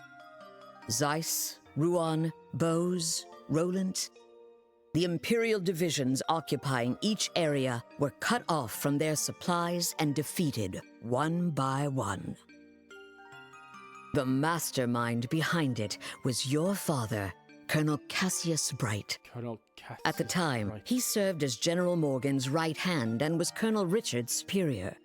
[SPEAKER 20] Zeiss, Rouen, Bose, Roland. The Imperial divisions occupying each area were cut off from their supplies and defeated one by one. The mastermind behind it was your father, Colonel Cassius Bright. At the time, he served as General Morgan's right hand and was Colonel Richard's superior.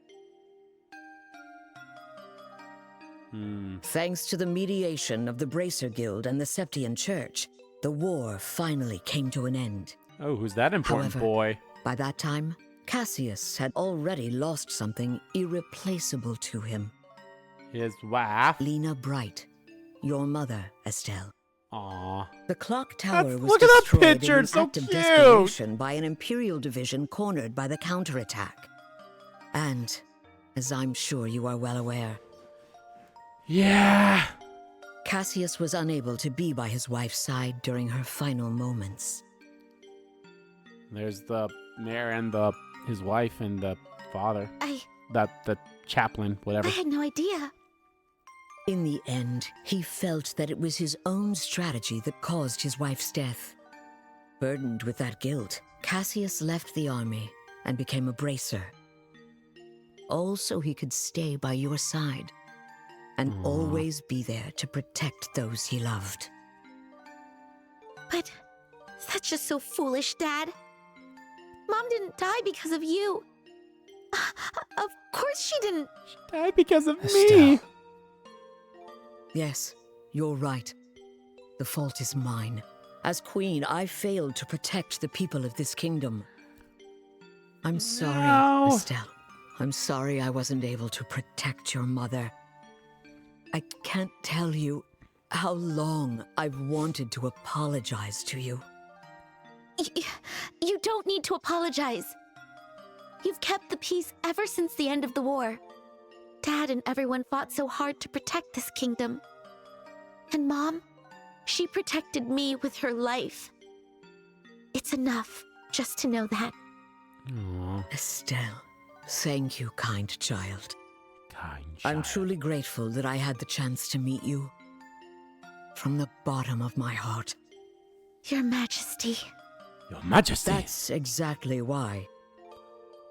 [SPEAKER 20] Thanks to the mediation of the Bracer Guild and the Septian Church, the war finally came to an end.
[SPEAKER 1] Oh, who's that important
[SPEAKER 20] However,
[SPEAKER 1] boy?
[SPEAKER 20] By that time, Cassius had already lost something irreplaceable to him.
[SPEAKER 1] His wife?
[SPEAKER 20] Lena Bright, your mother, Estelle.
[SPEAKER 1] Aww.
[SPEAKER 20] The clock tower was
[SPEAKER 1] look at that
[SPEAKER 20] destroyed
[SPEAKER 1] picture,
[SPEAKER 20] in an
[SPEAKER 1] it's so
[SPEAKER 20] act of
[SPEAKER 1] cute.
[SPEAKER 20] desperation by an Imperial division cornered by the counterattack. And, as I'm sure you are well aware,
[SPEAKER 1] yeah,
[SPEAKER 20] Cassius was unable to be by his wife's side during her final moments.
[SPEAKER 1] There's the mayor and his wife and the father. The chaplain, whatever.
[SPEAKER 3] I had no idea.
[SPEAKER 20] In the end, he felt that it was his own strategy that caused his wife's death. Burdened with that guilt, Cassius left the army and became a bracer. All so he could stay by your side and always be there to protect those he loved.
[SPEAKER 3] But that's just so foolish, Dad. Mom didn't die because of you. Of course she didn't.
[SPEAKER 1] She died because of
[SPEAKER 20] Estelle.
[SPEAKER 1] me.
[SPEAKER 20] Yes, you're right. The fault is mine. As queen, I failed to protect the people of this kingdom. I'm sorry, Estelle. I'm sorry I wasn't able to protect your mother. I can't tell you how long I've wanted to apologize to you.
[SPEAKER 3] You don't need to apologize. You've kept the peace ever since the end of the war. Dad and everyone fought so hard to protect this kingdom. And Mom, she protected me with her life. It's enough just to know that.
[SPEAKER 1] Aww.
[SPEAKER 20] Estelle, thank you, kind child.
[SPEAKER 1] Kind child.
[SPEAKER 20] I'm truly grateful that I had the chance to meet you. From the bottom of my heart.
[SPEAKER 3] Your Majesty.
[SPEAKER 1] Your Majesty.
[SPEAKER 20] That's exactly why.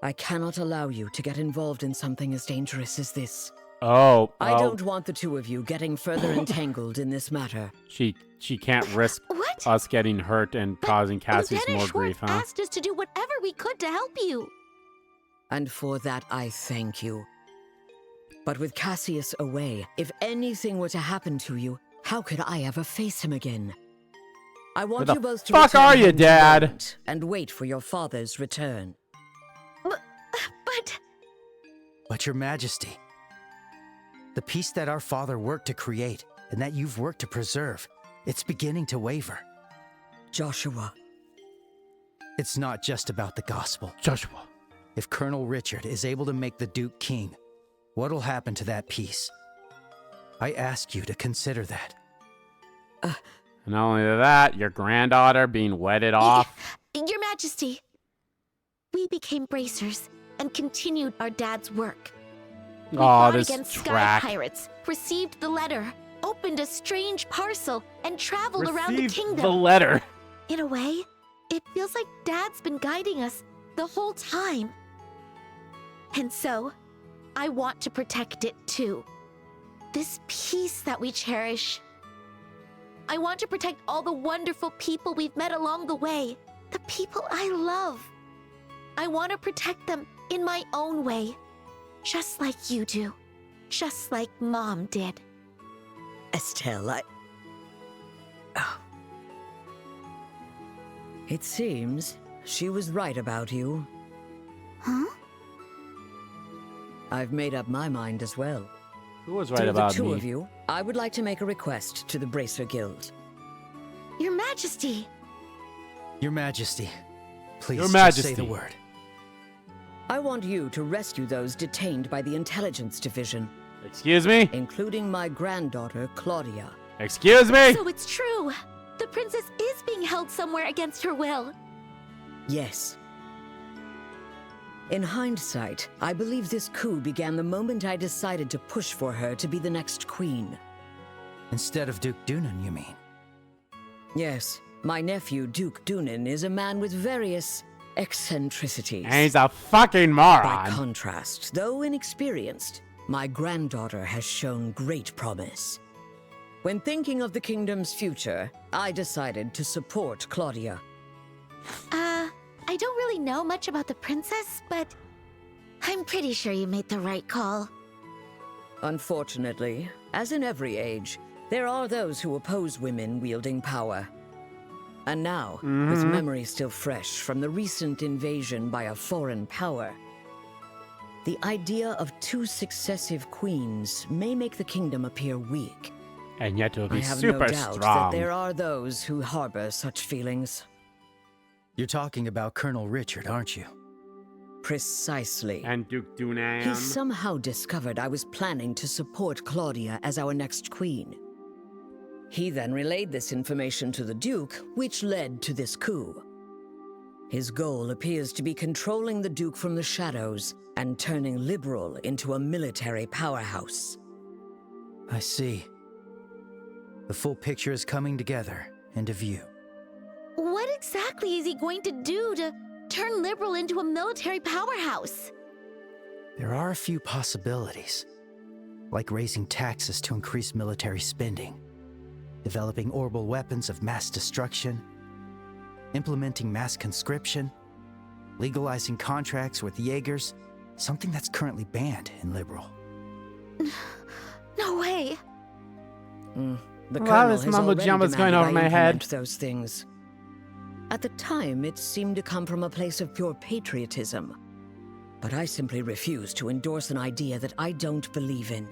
[SPEAKER 20] I cannot allow you to get involved in something as dangerous as this.
[SPEAKER 1] Oh.
[SPEAKER 20] I don't want the two of you getting further entangled in this matter.
[SPEAKER 1] She can't risk us getting hurt and causing Cassius more grief, huh?
[SPEAKER 3] Asked us to do whatever we could to help you.
[SPEAKER 20] And for that, I thank you. But with Cassius away, if anything were to happen to you, how could I ever face him again? I want
[SPEAKER 1] Where
[SPEAKER 20] you
[SPEAKER 1] the
[SPEAKER 20] both to
[SPEAKER 1] fuck
[SPEAKER 20] return
[SPEAKER 1] are you,
[SPEAKER 20] home to
[SPEAKER 1] Dad?
[SPEAKER 20] Vermont and wait for your father's return.
[SPEAKER 4] But Your Majesty, the peace that our father worked to create and that you've worked to preserve, it's beginning to waver.
[SPEAKER 20] Joshua.
[SPEAKER 4] It's not just about the gospel.
[SPEAKER 1] Joshua.
[SPEAKER 4] If Colonel Richard is able to make the Duke king, what'll happen to that peace? I ask you to consider that.
[SPEAKER 1] And not only that, your granddaughter being wedded off.
[SPEAKER 3] Your Majesty, we became bracers and continued our dad's work. We fought against sky pirates, received the letter, opened a strange parcel, and traveled around the kingdom.
[SPEAKER 1] The letter.
[SPEAKER 3] In a way, it feels like Dad's been guiding us the whole time. And so, I want to protect it too. This peace that we cherish. I want to protect all the wonderful people we've met along the way. The people I love. I want to protect them in my own way. Just like you do. Just like Mom did.
[SPEAKER 20] Estelle, It seems she was right about you.
[SPEAKER 3] Huh?
[SPEAKER 20] I've made up my mind as well.
[SPEAKER 1] Who was right about me?
[SPEAKER 20] Through the two of you, I would like to make a request to the Bracer Guild.
[SPEAKER 3] Your Majesty.
[SPEAKER 4] Your Majesty, please
[SPEAKER 1] Your
[SPEAKER 4] just
[SPEAKER 1] Majesty.
[SPEAKER 4] say the word.
[SPEAKER 20] I want you to rescue those detained by the Intelligence Division.
[SPEAKER 1] Excuse me?
[SPEAKER 20] Including my granddaughter, Claudia.
[SPEAKER 1] Excuse me?
[SPEAKER 3] So it's true. The princess is being held somewhere against her will.
[SPEAKER 20] Yes. In hindsight, I believe this coup began the moment I decided to push for her to be the next queen.
[SPEAKER 4] Instead of Duke Dunan, you mean?
[SPEAKER 20] Yes. My nephew, Duke Dunan, is a man with various eccentricities.
[SPEAKER 1] And he's a fucking moron.
[SPEAKER 20] By contrast, though inexperienced, my granddaughter has shown great promise. When thinking of the kingdom's future, I decided to support Claudia.
[SPEAKER 3] I don't really know much about the princess, but I'm pretty sure you made the right call.
[SPEAKER 20] Unfortunately, As in every age, there are those who oppose women wielding power. And now, with memory still fresh from the recent invasion by a foreign power, the idea of 2 successive queens may make the kingdom appear weak.
[SPEAKER 1] And yet it'll be
[SPEAKER 20] I have
[SPEAKER 1] super
[SPEAKER 20] no doubt
[SPEAKER 1] strong.
[SPEAKER 20] that there are those who harbor such feelings.
[SPEAKER 4] You're talking about Colonel Richard, aren't you?
[SPEAKER 20] Precisely.
[SPEAKER 1] And Duke Dunham.
[SPEAKER 20] He somehow discovered I was planning to support Claudia as our next queen. He then relayed this information to the Duke, which led to this coup. His goal appears to be controlling the Duke from the shadows and turning Liberl into a military powerhouse.
[SPEAKER 4] I see. The full picture is coming together into view.
[SPEAKER 3] What exactly is he going to do to turn Liberl into a military powerhouse?
[SPEAKER 4] There are a few possibilities, like raising taxes to increase military spending, developing orbital weapons of mass destruction, implementing mass conscription, legalizing contracts with Jaegers, something that's currently banned in Liberl.
[SPEAKER 3] No way.
[SPEAKER 20] The
[SPEAKER 1] Wow,
[SPEAKER 20] Colonel
[SPEAKER 1] this
[SPEAKER 20] has
[SPEAKER 1] mumbo
[SPEAKER 20] already
[SPEAKER 1] jumbo's going
[SPEAKER 20] demanded
[SPEAKER 1] over
[SPEAKER 20] I
[SPEAKER 1] my head.
[SPEAKER 20] implement those things. At the time, it seemed to come from a place of pure patriotism. But I simply refuse to endorse an idea that I don't believe in.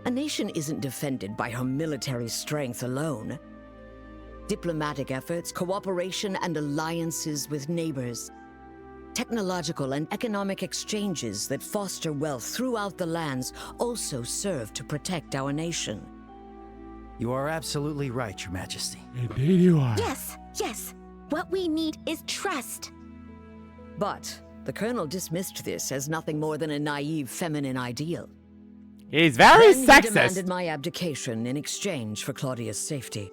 [SPEAKER 20] A nation isn't defended by her military strength alone. Diplomatic efforts, cooperation, and alliances with neighbors. Technological and economic exchanges that foster wealth throughout the lands also serve to protect our nation.
[SPEAKER 4] You are absolutely right, Your Majesty.
[SPEAKER 1] Indeed you are.
[SPEAKER 3] Yes, yes. What we need is trust.
[SPEAKER 20] But the Colonel dismissed this as nothing more than a naive feminine ideal.
[SPEAKER 1] He's very
[SPEAKER 20] Then
[SPEAKER 1] sexist.
[SPEAKER 20] He demanded my abdication in exchange for Claudia's safety.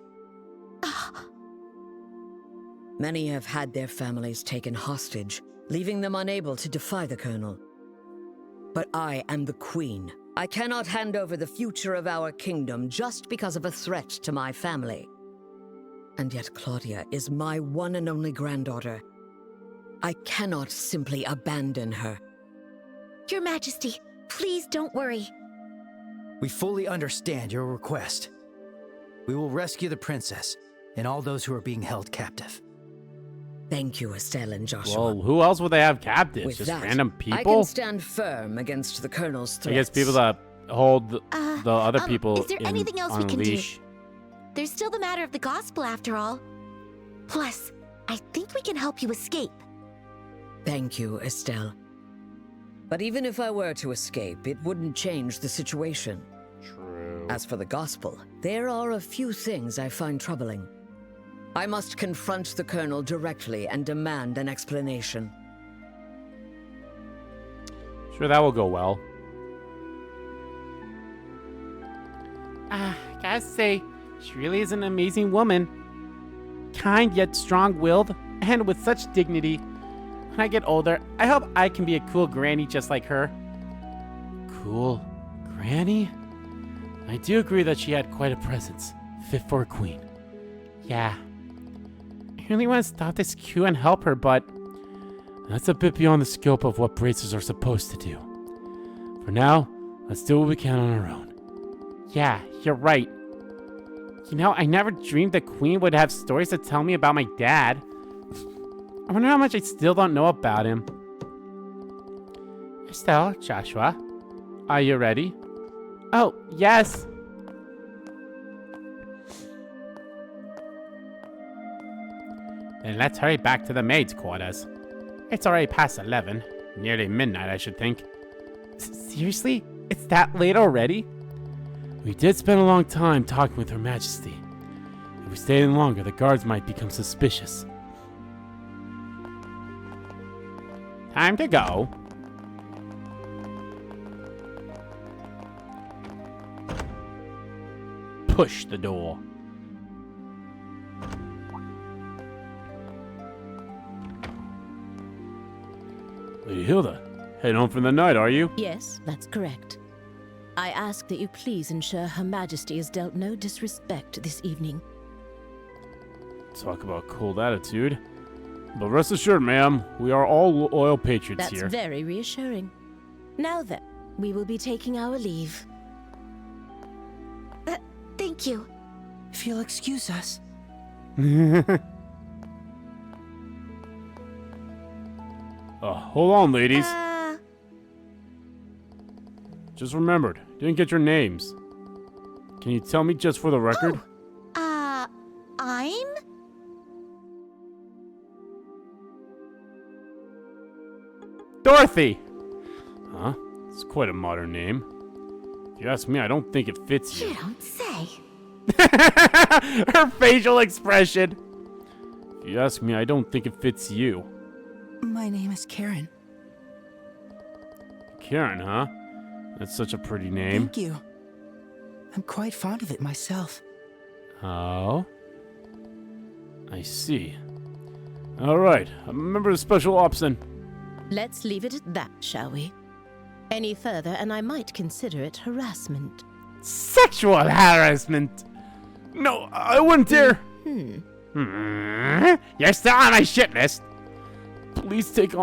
[SPEAKER 20] Many have had their families taken hostage, leaving them unable to defy the Colonel. But I am the Queen. I cannot hand over the future of our kingdom just because of a threat to my family. And yet Claudia is my one and only granddaughter. I cannot simply abandon her.
[SPEAKER 3] Your Majesty, please don't worry.
[SPEAKER 4] We fully understand your request. We will rescue the princess and all those who are being held captive.
[SPEAKER 20] Thank you, Estelle and Joshua.
[SPEAKER 1] Well, who else would they have captives?
[SPEAKER 20] With
[SPEAKER 1] Just
[SPEAKER 20] that,
[SPEAKER 1] random people?
[SPEAKER 20] I can stand firm against the Colonel's threats.
[SPEAKER 1] I guess people that hold the other people
[SPEAKER 3] Is there anything else we
[SPEAKER 1] on
[SPEAKER 3] can
[SPEAKER 1] leash.
[SPEAKER 3] do? There's still the matter of the gospel after all. Plus, I think we can help you escape.
[SPEAKER 20] Thank you, Estelle. But even if I were to escape, it wouldn't change the situation.
[SPEAKER 1] True.
[SPEAKER 20] As for the gospel, there are a few things I find troubling. I must confront the Colonel directly and demand an explanation.
[SPEAKER 1] Sure, that will go well. Gotta say, she really is an amazing woman. Kind yet strong-willed, and with such dignity. When I get older, I hope I can be a cool granny just like her. Cool granny? I do agree that she had quite a presence, fit for a queen. Yeah. I really want to stop this queue and help her, but that's a bit beyond the scope of what bracers are supposed to do. For now, let's do what we can on our own. Yeah, you're right. You know, I never dreamed the Queen would have stories to tell me about my dad. I wonder how much I still don't know about him. Estelle, Joshua, are you ready? Oh, yes. Then let's hurry back to the maids' quarters. It's already past 11. Nearly midnight, I should think. Seriously? It's that late already? We did spend a long time talking with Her Majesty. If we stay any longer, the guards might become suspicious. Time to go. Push the door. Lady Hilda, heading home for the night, are you?
[SPEAKER 14] Yes, that's correct. I ask that you please ensure Her Majesty has dealt no disrespect this evening.
[SPEAKER 1] Talk about cold attitude. But rest assured, ma'am, we are all loyal patriots
[SPEAKER 14] That's
[SPEAKER 1] here.
[SPEAKER 14] very reassuring. Now then, we will be taking our leave.
[SPEAKER 3] Thank you.
[SPEAKER 4] If you'll excuse us.
[SPEAKER 1] Hold on, ladies. Just remembered. Didn't get your names. Can you tell me just for the record?
[SPEAKER 3] I'm?
[SPEAKER 1] Dorothy! Huh? It's quite a modern name. If you ask me, I don't think it fits you.
[SPEAKER 3] You don't say.
[SPEAKER 1] Her facial expression. If you ask me, I don't think it fits you.
[SPEAKER 4] My name is Karen.
[SPEAKER 1] Karen, huh? That's such a pretty name.
[SPEAKER 4] Thank you. I'm quite fond of it myself.
[SPEAKER 1] Oh? I see. Alright, I'm a member of the Special Ops then.
[SPEAKER 14] Let's leave it at that, shall we? Any further, and I might consider it harassment.
[SPEAKER 1] Sexual harassment! No, I wouldn't dare! You're still on my shit list! Please take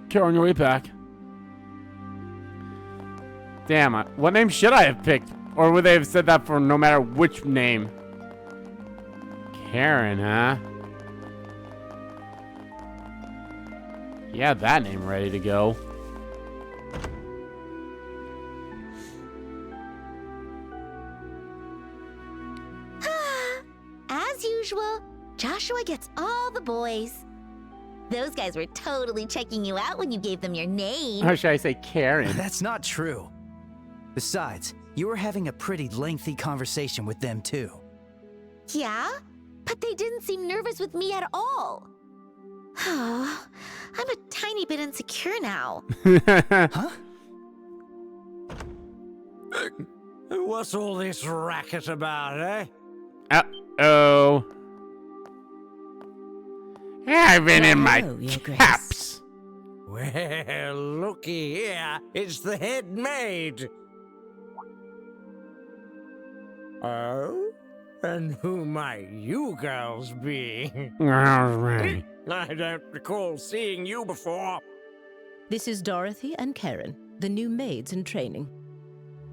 [SPEAKER 1] care on your way back. Damn, what name should I have picked? Or would they have said that for no matter which name? Karen, huh? Yeah, that name ready to go.
[SPEAKER 3] As usual, Joshua gets all the boys. Those guys were totally checking you out when you gave them your name.
[SPEAKER 1] Or should I say Karen?
[SPEAKER 4] That's not true. Besides, you were having a pretty lengthy conversation with them too.
[SPEAKER 3] Yeah? But they didn't seem nervous with me at all. Oh, I'm a tiny bit insecure now.
[SPEAKER 4] Huh?
[SPEAKER 17] What's all this racket about, eh?
[SPEAKER 1] Uh-oh. I've been in my caps.
[SPEAKER 17] Well, looky here. It's the head maid. Oh? And who might you girls be?
[SPEAKER 1] Alright.
[SPEAKER 17] I don't recall seeing you before.
[SPEAKER 14] This is Dorothy and Karen, the new maids in training.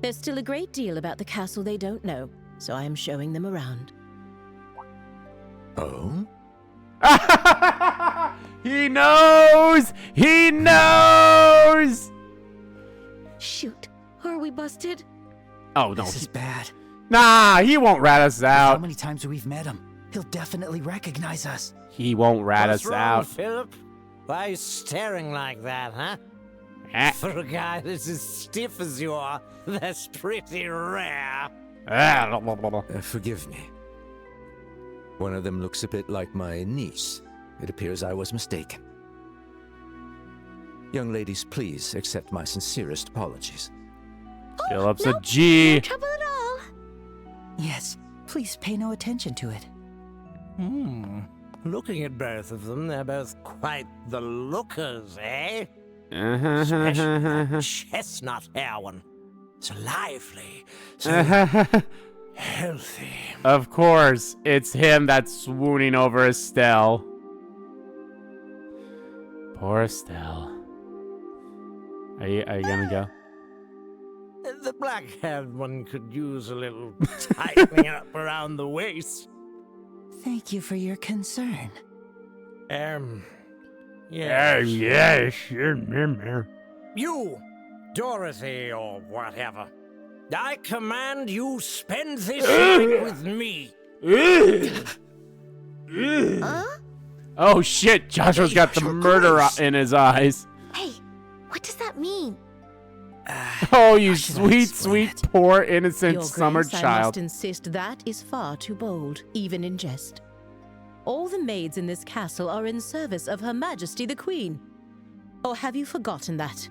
[SPEAKER 14] There's still a great deal about the castle they don't know, so I am showing them around.
[SPEAKER 16] Oh?
[SPEAKER 1] He knows! He knows!
[SPEAKER 12] Shoot, are we busted?
[SPEAKER 1] Oh, no.
[SPEAKER 4] This is bad.
[SPEAKER 1] Nah, he won't rat us out.
[SPEAKER 4] How many times we've met him? He'll definitely recognize us.
[SPEAKER 1] He won't rat
[SPEAKER 17] What's
[SPEAKER 1] us
[SPEAKER 17] wrong,
[SPEAKER 1] out.
[SPEAKER 17] Philip? Why are you staring like that, huh? For a guy that's as stiff as you are, that's pretty rare.
[SPEAKER 16] Forgive me. One of them looks a bit like my niece. It appears I was mistaken. Young ladies, please accept my sincerest apologies.
[SPEAKER 1] Philip's a G.
[SPEAKER 12] No trouble at all.
[SPEAKER 4] Yes, please pay no attention to it.
[SPEAKER 17] Looking at both of them, they're both quite the lookers, eh?
[SPEAKER 1] Especially
[SPEAKER 17] that chestnut hair one. So lively, so healthy.
[SPEAKER 1] Of course, it's him that's swooning over Estelle. Poor Estelle. Are you gonna go?
[SPEAKER 17] The black-haired one could use a little tightening up around the waist.
[SPEAKER 4] Thank you for your concern.
[SPEAKER 17] Yes.
[SPEAKER 1] Yes.
[SPEAKER 17] You, Dorothy or whatever. I command you spend this night with me.
[SPEAKER 1] Oh shit, Joshua's got the murder in his eyes.
[SPEAKER 3] Hey, what does that mean?
[SPEAKER 1] Oh, you sweet, poor, innocent
[SPEAKER 14] Your
[SPEAKER 1] summer
[SPEAKER 14] Grace, I
[SPEAKER 1] child.
[SPEAKER 14] must insist that is far too bold, even in jest. All the maids in this castle are in service of Her Majesty the Queen. Or have you forgotten that?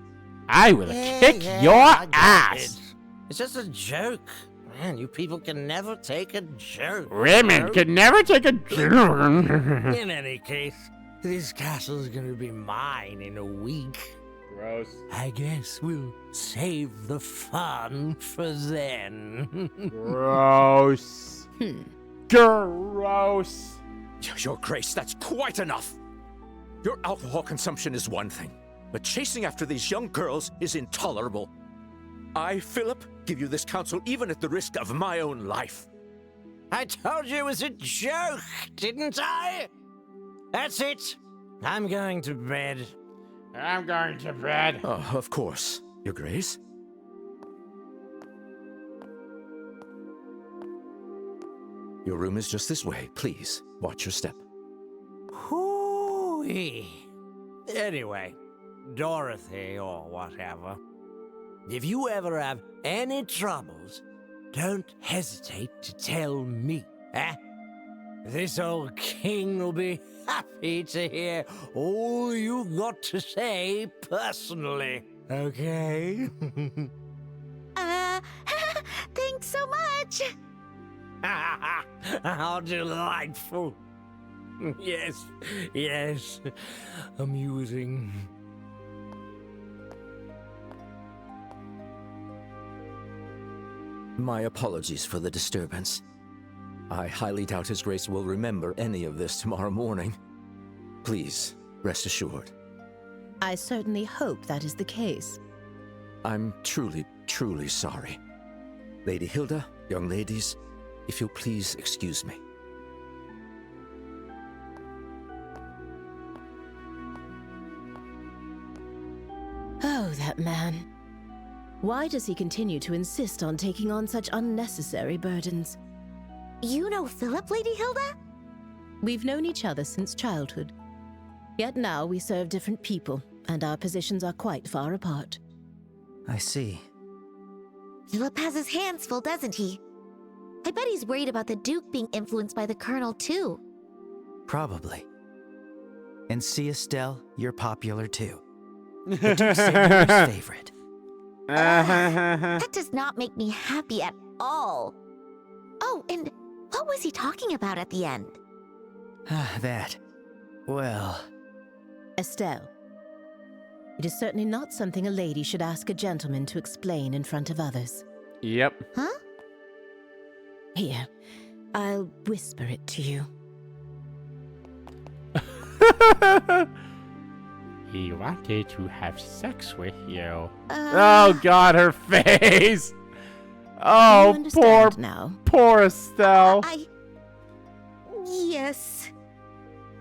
[SPEAKER 1] I will kick your ass.
[SPEAKER 17] It's just a joke. Man, you people can never take a joke.
[SPEAKER 1] Women could never take a joke.
[SPEAKER 17] In any case, this castle's gonna be mine in a week.
[SPEAKER 1] Gross.
[SPEAKER 17] I guess we'll save the fun for then.
[SPEAKER 1] Gross. Gross.
[SPEAKER 16] Your Grace, that's quite enough. Your alcohol consumption is one thing, but chasing after these young girls is intolerable. I, Philip, give you this counsel even at the risk of my own life.
[SPEAKER 17] I told you it was a joke, didn't I? That's it. I'm going to bed. I'm going to bed.
[SPEAKER 16] Oh, of course, Your Grace. Your room is just this way. Please, watch your step.
[SPEAKER 17] Hoo-wee. Anyway, Dorothy or whatever, if you ever have any troubles, don't hesitate to tell me, eh? This old king will be happy to hear all you've got to say personally, okay?
[SPEAKER 3] Thanks so much.
[SPEAKER 17] How delightful. Yes, yes, amusing.
[SPEAKER 16] My apologies for the disturbance. I highly doubt His Grace will remember any of this tomorrow morning. Please, rest assured.
[SPEAKER 14] I certainly hope that is the case.
[SPEAKER 16] I'm truly, truly sorry. Lady Hilda, young ladies, if you'll please excuse me.
[SPEAKER 14] Oh, that man. Why does he continue to insist on taking on such unnecessary burdens?
[SPEAKER 3] You know Philip, Lady Hilda?
[SPEAKER 14] We've known each other since childhood. Yet now we serve different people, and our positions are quite far apart.
[SPEAKER 4] I see.
[SPEAKER 3] Philip has his hands full, doesn't he? I bet he's worried about the Duke being influenced by the Colonel, too.
[SPEAKER 4] Probably. And see, Estelle, you're popular, too. The Duke's Seigneur favorite.
[SPEAKER 3] That does not make me happy at all. Oh, and what was he talking about at the end?
[SPEAKER 4] That. Well...
[SPEAKER 14] Estelle, it is certainly not something a lady should ask a gentleman to explain in front of others.
[SPEAKER 1] Yep.
[SPEAKER 3] Huh?
[SPEAKER 14] Here, I'll whisper it to you.
[SPEAKER 15] He wanted to have sex with you.
[SPEAKER 1] Oh God, her face! Oh, poor Estelle.
[SPEAKER 3] Yes.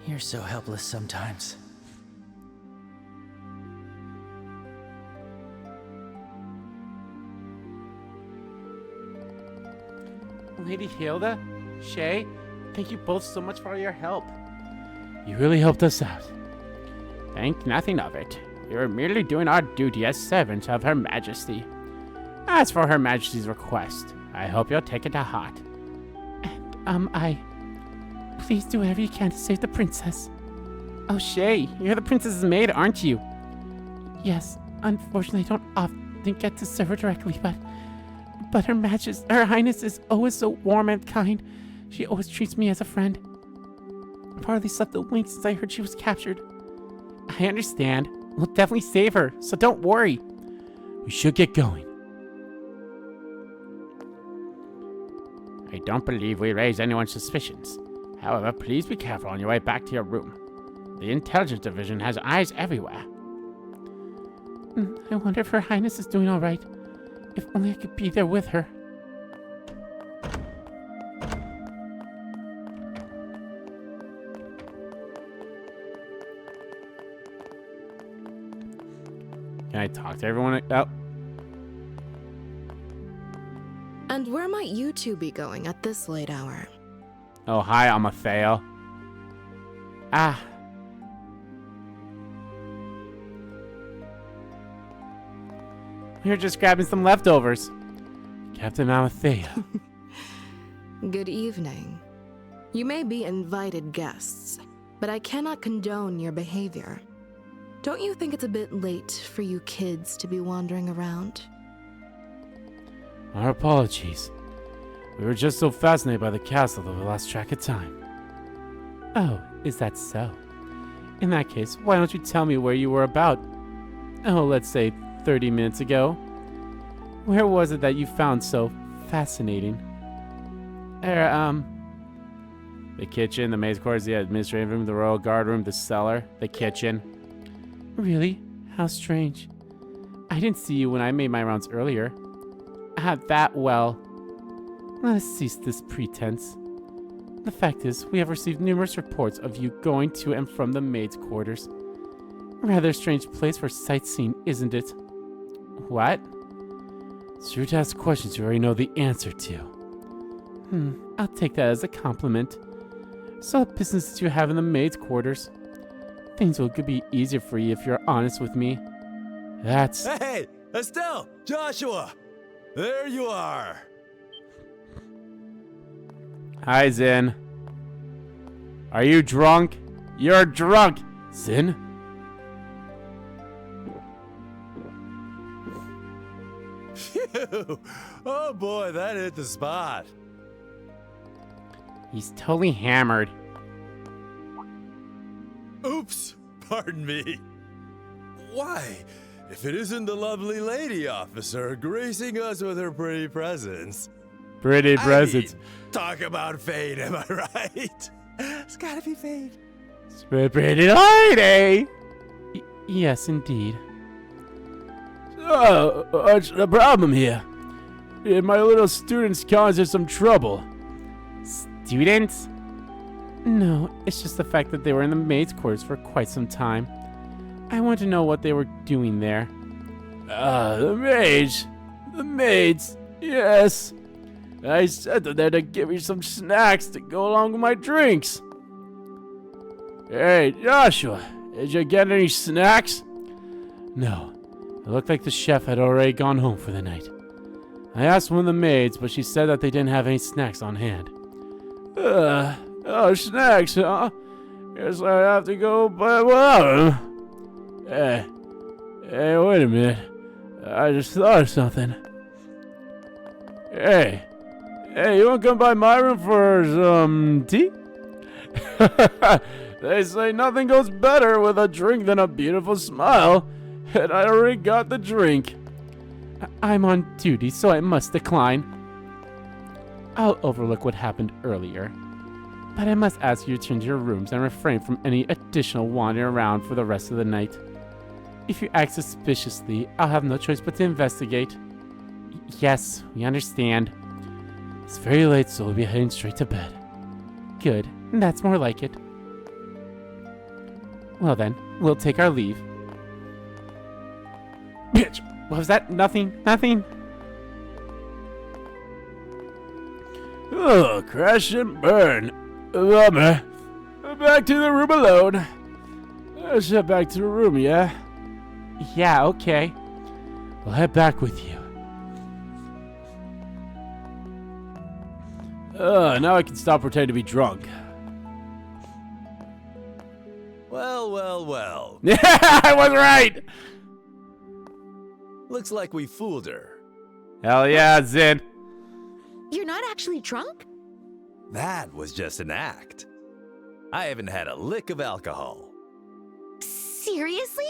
[SPEAKER 4] You're so helpless sometimes.
[SPEAKER 1] Lady Hilda, Shay, thank you both so much for your help. You really helped us out.
[SPEAKER 15] Think nothing of it. We were merely doing our duty as servants of Her Majesty. As for Her Majesty's request, I hope you'll take it to heart.
[SPEAKER 1] And, please do whatever you can to save the princess. Oh, Shay, you're the princess's maid, aren't you? Yes, unfortunately I don't often get to serve her directly, but Her Highness is always so warm and kind. She always treats me as a friend. I've hardly slept a wink since I heard she was captured. I understand. We'll definitely save her, so don't worry. We should get going.
[SPEAKER 15] I don't believe we raise anyone's suspicions. However, please be careful on your way back to your room. The Intelligence Division has eyes everywhere.
[SPEAKER 1] I wonder if Her Highness is doing all right. If only I could be there with her.
[SPEAKER 15] Can I talk to everyone? Oh.
[SPEAKER 8] And where might you two be going at this late hour?
[SPEAKER 15] Oh, hi, Amatheo.
[SPEAKER 1] We were just grabbing some leftovers. Captain Amathea.
[SPEAKER 8] Good evening. You may be invited guests, but I cannot condone your behavior. Don't you think it's a bit late for you kids to be wandering around?
[SPEAKER 1] Our apologies. We were just so fascinated by the castle that we lost track of time. Oh, is that so? In that case, why don't you tell me where you were about, let's say 30 minutes ago? Where was it that you found so fascinating?
[SPEAKER 15] The kitchen, the maze quarters, the administrative room, the royal guard room, the cellar, the kitchen.
[SPEAKER 1] Really? How strange. I didn't see you when I made my rounds earlier. Let us cease this pretense.
[SPEAKER 15] The fact is, we have received numerous reports of you going to and from the maids' quarters. A rather strange place for sightseeing, isn't it? What? It's rude to ask questions you already know the answer to. I'll take that as a compliment. So what business do you have in the maids' quarters? Things could be easier for you if you're honest with me. That's...
[SPEAKER 7] Hey! Estelle! Joshua! There you are!
[SPEAKER 15] Hi, Zin. Are you drunk? You're drunk, Zin.
[SPEAKER 7] Phew! Oh boy, that hit the spot.
[SPEAKER 15] He's totally hammered.
[SPEAKER 7] Oops! Pardon me. Why, if it isn't the lovely lady officer gracing us with her pretty presence.
[SPEAKER 15] Pretty presence.
[SPEAKER 7] Talk about fate, am I right? It's gotta be fate.
[SPEAKER 15] Pretty lady! Yes, indeed.
[SPEAKER 1] So, what's the problem here? Did my little students cause us some trouble?
[SPEAKER 15] Students? No, it's just the fact that they were in the maids' quarters for quite some time. I want to know what they were doing there.
[SPEAKER 1] The maids. The maids, yes. I sent them there to give me some snacks to go along with my drinks. Hey, Joshua, did you get any snacks?
[SPEAKER 15] No, it looked like the chef had already gone home for the night. I asked one of the maids, but she said that they didn't have any snacks on hand.
[SPEAKER 1] Oh, snacks, huh? Guess I have to go buy one. Hey, wait a minute. I just thought of something. Hey, you wanna come by my room for some tea? They say nothing goes better with a drink than a beautiful smile, and I already got the drink.
[SPEAKER 15] I'm on duty, so I must decline. I'll overlook what happened earlier, but I must ask you to return to your rooms and refrain from any additional wandering around for the rest of the night. If you act suspiciously, I'll have no choice but to investigate. Yes, we understand. It's very late, so we'll be heading straight to bed. Good, that's more like it. Well then, we'll take our leave.
[SPEAKER 1] Bitch!
[SPEAKER 15] What was that? Nothing?
[SPEAKER 1] Oh, crash and burn. Bummer. Back to the room alone. Let's head back to the room, yeah?
[SPEAKER 15] Yeah, okay.
[SPEAKER 1] I'll head back with you. Now I can stop pretending to be drunk.
[SPEAKER 7] Well.
[SPEAKER 1] Yeah, I was right!
[SPEAKER 7] Looks like we fooled her.
[SPEAKER 15] Hell yeah, Zin.
[SPEAKER 3] You're not actually drunk?
[SPEAKER 7] That was just an act. I haven't had a lick of alcohol.
[SPEAKER 3] Seriously?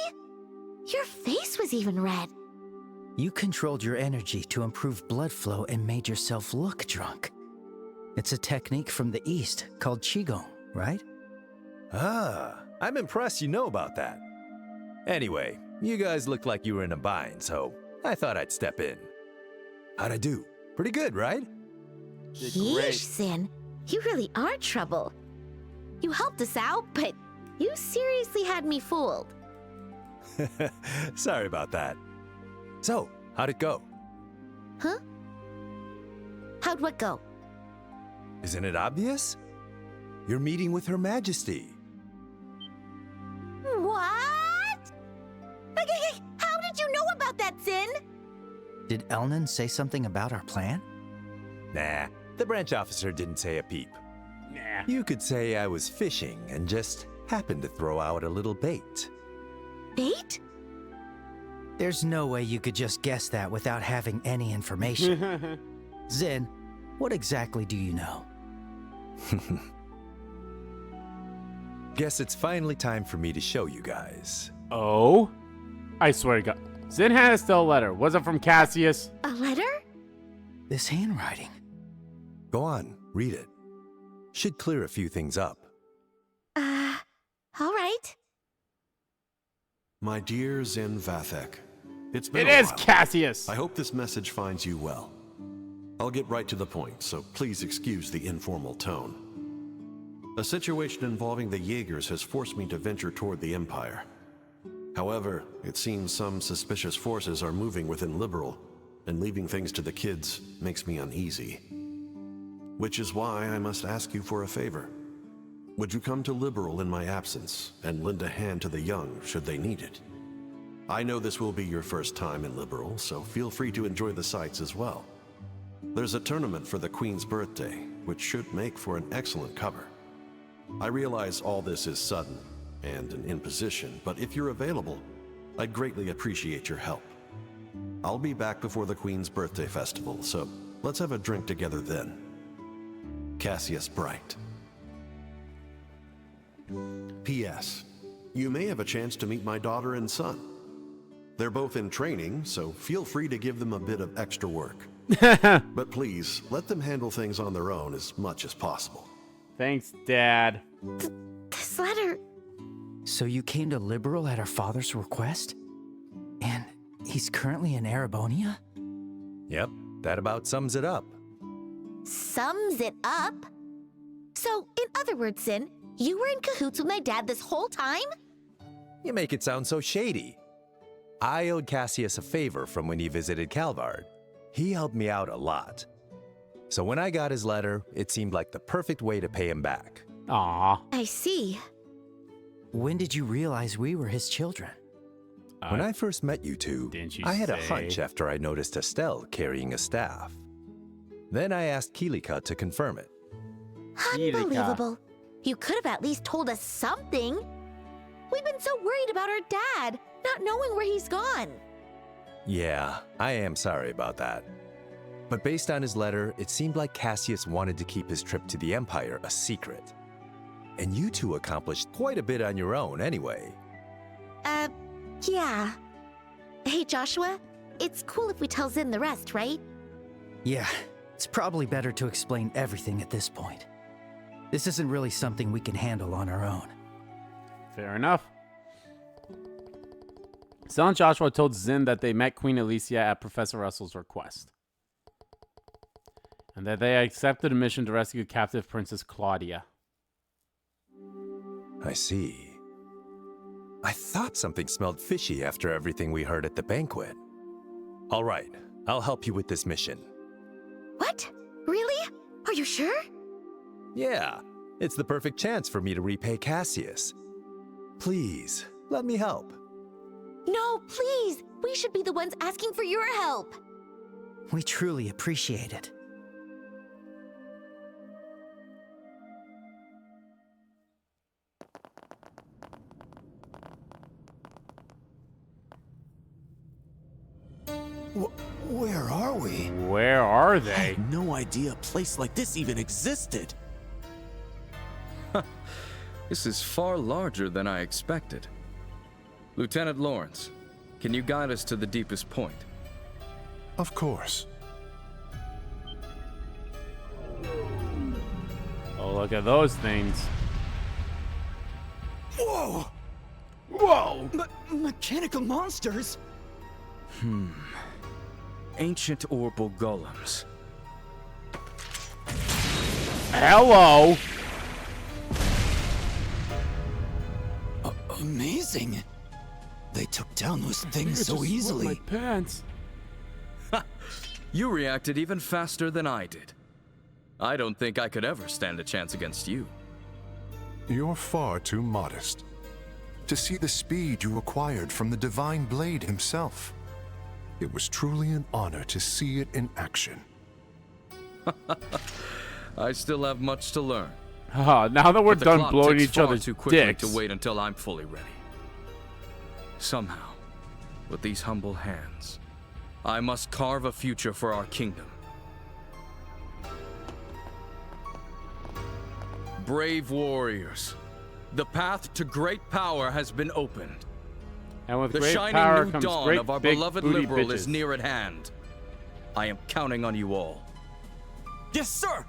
[SPEAKER 3] Your face was even red.
[SPEAKER 4] You controlled your energy to improve blood flow and made yourself look drunk. It's a technique from the East called Qigong, right?
[SPEAKER 7] Ah, I'm impressed you know about that. Anyway, you guys looked like you were in a bind, so I thought I'd step in. How'd I do? Pretty good, right?
[SPEAKER 3] Yeesh, Sin. You really are trouble. You helped us out, but you seriously had me fooled.
[SPEAKER 7] Sorry about that. So, how'd it go?
[SPEAKER 3] Huh? How'd what go?
[SPEAKER 7] Isn't it obvious? You're meeting with Her Majesty.
[SPEAKER 3] What? How did you know about that, Sin?
[SPEAKER 4] Did Elnan say something about our plan?
[SPEAKER 7] Nah, the branch officer didn't say a peep.
[SPEAKER 1] Nah.
[SPEAKER 7] You could say I was fishing and just happened to throw out a little bait.
[SPEAKER 3] Bait?
[SPEAKER 4] There's no way you could just guess that without having any information. Zin, what exactly do you know?
[SPEAKER 7] Guess it's finally time for me to show you guys.
[SPEAKER 15] Oh? I swear to God. Zin had Estelle a letter. Was it from Cassius?
[SPEAKER 3] A letter?
[SPEAKER 4] This handwriting.
[SPEAKER 7] Go on, read it. Should clear a few things up.
[SPEAKER 3] All right.
[SPEAKER 11] My dear Zin Vathek, it's been
[SPEAKER 15] It
[SPEAKER 11] a
[SPEAKER 15] is
[SPEAKER 11] while.
[SPEAKER 15] Cassius.
[SPEAKER 11] I hope this message finds you well. I'll get right to the point, so please excuse the informal tone.
[SPEAKER 21] A situation involving the Jaegers has forced me to venture toward the Empire. However, it seems some suspicious forces are moving within Liberl, and leaving things to the kids makes me uneasy. Which is why I must ask you for a favor. Would you come to Liberl in my absence, and lend a hand to the young should they need it? I know this will be your first time in Liberl, so feel free to enjoy the sights as well. There's a tournament for the Queen's birthday, which should make for an excellent cover. I realize all this is sudden and an imposition, but if you're available, I'd greatly appreciate your help. I'll be back before the Queen's birthday festival, so let's have a drink together then. Cassius Bright. P.S. You may have a chance to meet my daughter and son. They're both in training, so feel free to give them a bit of extra work. But please, let them handle things on their own as much as possible.
[SPEAKER 1] Thanks, Dad.
[SPEAKER 3] This letter...
[SPEAKER 4] So you came to Liberl at our father's request? And he's currently in Erebonia?
[SPEAKER 7] Yep, that about sums it up.
[SPEAKER 3] Sums it up? So, in other words, Sin, you were in cahoots with my dad this whole time?
[SPEAKER 7] You make it sound so shady. I owed Cassius a favor from when he visited Calvard. He helped me out a lot. So when I got his letter, it seemed like the perfect way to pay him back.
[SPEAKER 1] Aww.
[SPEAKER 3] I see.
[SPEAKER 4] When did you realize we were his children?
[SPEAKER 7] When I first met you two, I had a hunch
[SPEAKER 1] say?
[SPEAKER 7] after I noticed Estelle carrying a staff. Then I asked Kilika to confirm it.
[SPEAKER 3] Unbelievable. You could have at least told us something. We've been so worried about our dad, not knowing where he's gone.
[SPEAKER 7] Yeah, I am sorry about that. But based on his letter, it seemed like Cassius wanted to keep his trip to the Empire a secret. And you two accomplished quite a bit on your own anyway.
[SPEAKER 3] Yeah. Hey, Joshua, it's cool if we tell Zin the rest, right?
[SPEAKER 4] Yeah, it's probably better to explain everything at this point. This isn't really something we can handle on our own.
[SPEAKER 1] Fair enough. Sel and Joshua told Zin that they met Queen Alicia at Professor Russell's request, and that they accepted a mission to rescue captive Princess Claudia.
[SPEAKER 7] I see. I thought something smelled fishy after everything we heard at the banquet. All right, I'll help you with this mission.
[SPEAKER 3] What? Really? Are you sure?
[SPEAKER 7] Yeah, it's the perfect chance for me to repay Cassius. Please, let me help.
[SPEAKER 3] No, please! We should be the ones asking for your help!
[SPEAKER 4] We truly appreciate it.
[SPEAKER 22] Where are we?
[SPEAKER 1] Where are they?
[SPEAKER 22] I had no idea a place like this even existed.
[SPEAKER 18] This is far larger than I expected. Lieutenant Lawrence, can you guide us to the deepest point?
[SPEAKER 11] Of course.
[SPEAKER 1] Oh, look at those things.
[SPEAKER 22] Whoa!
[SPEAKER 1] Whoa!
[SPEAKER 22] Mechanical monsters?
[SPEAKER 18] Ancient orbital golems.
[SPEAKER 1] Hello!
[SPEAKER 22] Amazing. They took down those things so easily.
[SPEAKER 1] My pants.
[SPEAKER 18] You reacted even faster than I did. I don't think I could ever stand a chance against you.
[SPEAKER 11] You're far too modest. To see the speed you acquired from the Divine Blade himself. It was truly an honor to see it in action.
[SPEAKER 18] I still have much to learn.
[SPEAKER 1] Now that we're
[SPEAKER 18] But the
[SPEAKER 1] done
[SPEAKER 18] clock
[SPEAKER 1] blowing
[SPEAKER 18] ticks
[SPEAKER 1] each
[SPEAKER 18] far
[SPEAKER 1] other's
[SPEAKER 18] too quickly
[SPEAKER 1] dicks.
[SPEAKER 18] to wait until I'm fully ready. Somehow, with these humble hands, I must carve a future for our kingdom. Brave warriors, the path to great power has been opened.
[SPEAKER 1] And with
[SPEAKER 18] The
[SPEAKER 1] great
[SPEAKER 18] shining
[SPEAKER 1] power
[SPEAKER 18] new
[SPEAKER 1] comes
[SPEAKER 18] dawn
[SPEAKER 1] great
[SPEAKER 18] of our
[SPEAKER 1] big
[SPEAKER 18] beloved
[SPEAKER 1] booty
[SPEAKER 18] Liberl
[SPEAKER 1] bitches.
[SPEAKER 18] is near at hand. I am counting on you all.
[SPEAKER 6] Yes, sir!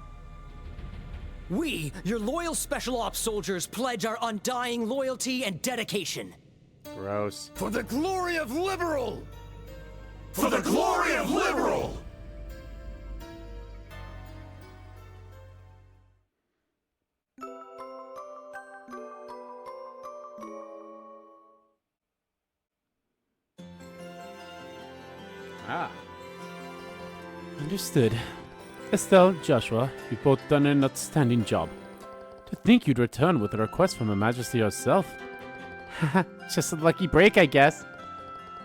[SPEAKER 6] We, your loyal Special Ops soldiers, pledge our undying loyalty and dedication.
[SPEAKER 1] Gross.
[SPEAKER 22] For the glory of Liberl! For the glory of Liberl!
[SPEAKER 1] Ah. Understood. Estelle, Joshua, you've both done an outstanding job. To think you'd return with a request from Her Majesty herself. Haha, just a lucky break, I guess.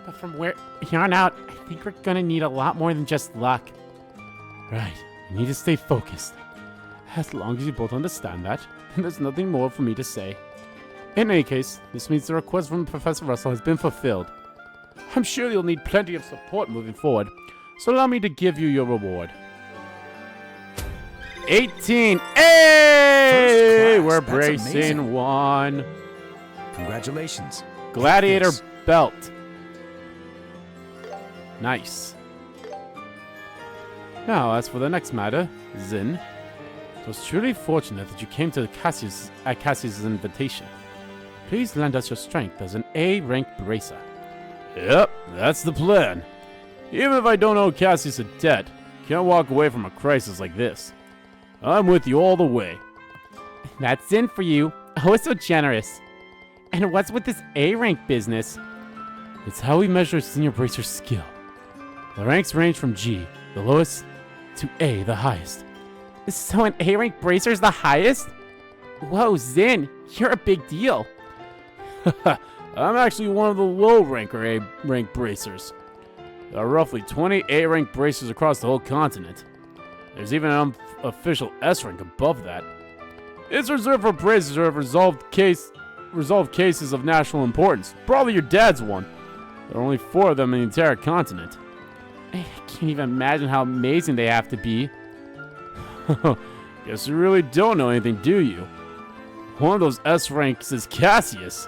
[SPEAKER 1] But from here on out, I think we're gonna need a lot more than just luck. Right, you need to stay focused. As long as you both understand that, then there's nothing more for me to say. In any case, this means the request from Professor Russell has been fulfilled. I'm sure you'll need plenty of support moving forward, so allow me to give you your reward. 18! Hey! We're bracing one.
[SPEAKER 4] Congratulations.
[SPEAKER 1] Gladiator belt. Nice. Now, as for the next matter, Zin, it was truly fortunate that you came to Cassius's invitation. Please lend us your strength as an A-rank bracer. Yep, that's the plan. Even if I don't owe Cassius a debt, can't walk away from a crisis like this. I'm with you all the way. That's in for you. Oh, so generous. And what's with this A-rank business? It's how we measure senior bracer skill. The ranks range from G, the lowest, to A, the highest. So an A-rank bracer's the highest? Whoa, Zin, you're a big deal.
[SPEAKER 2] I'm actually one of the low-ranker A-rank bracers. There are roughly 20 A-rank bracers across the whole continent. There's even an official S-rank above that. It's reserved for bracers who have resolved cases of national importance. Probably your dad's one. There are only 4 of them in the entire continent.
[SPEAKER 1] I can't even imagine how amazing they have to be.
[SPEAKER 2] Guess you really don't know anything, do you? One of those S ranks is Cassius.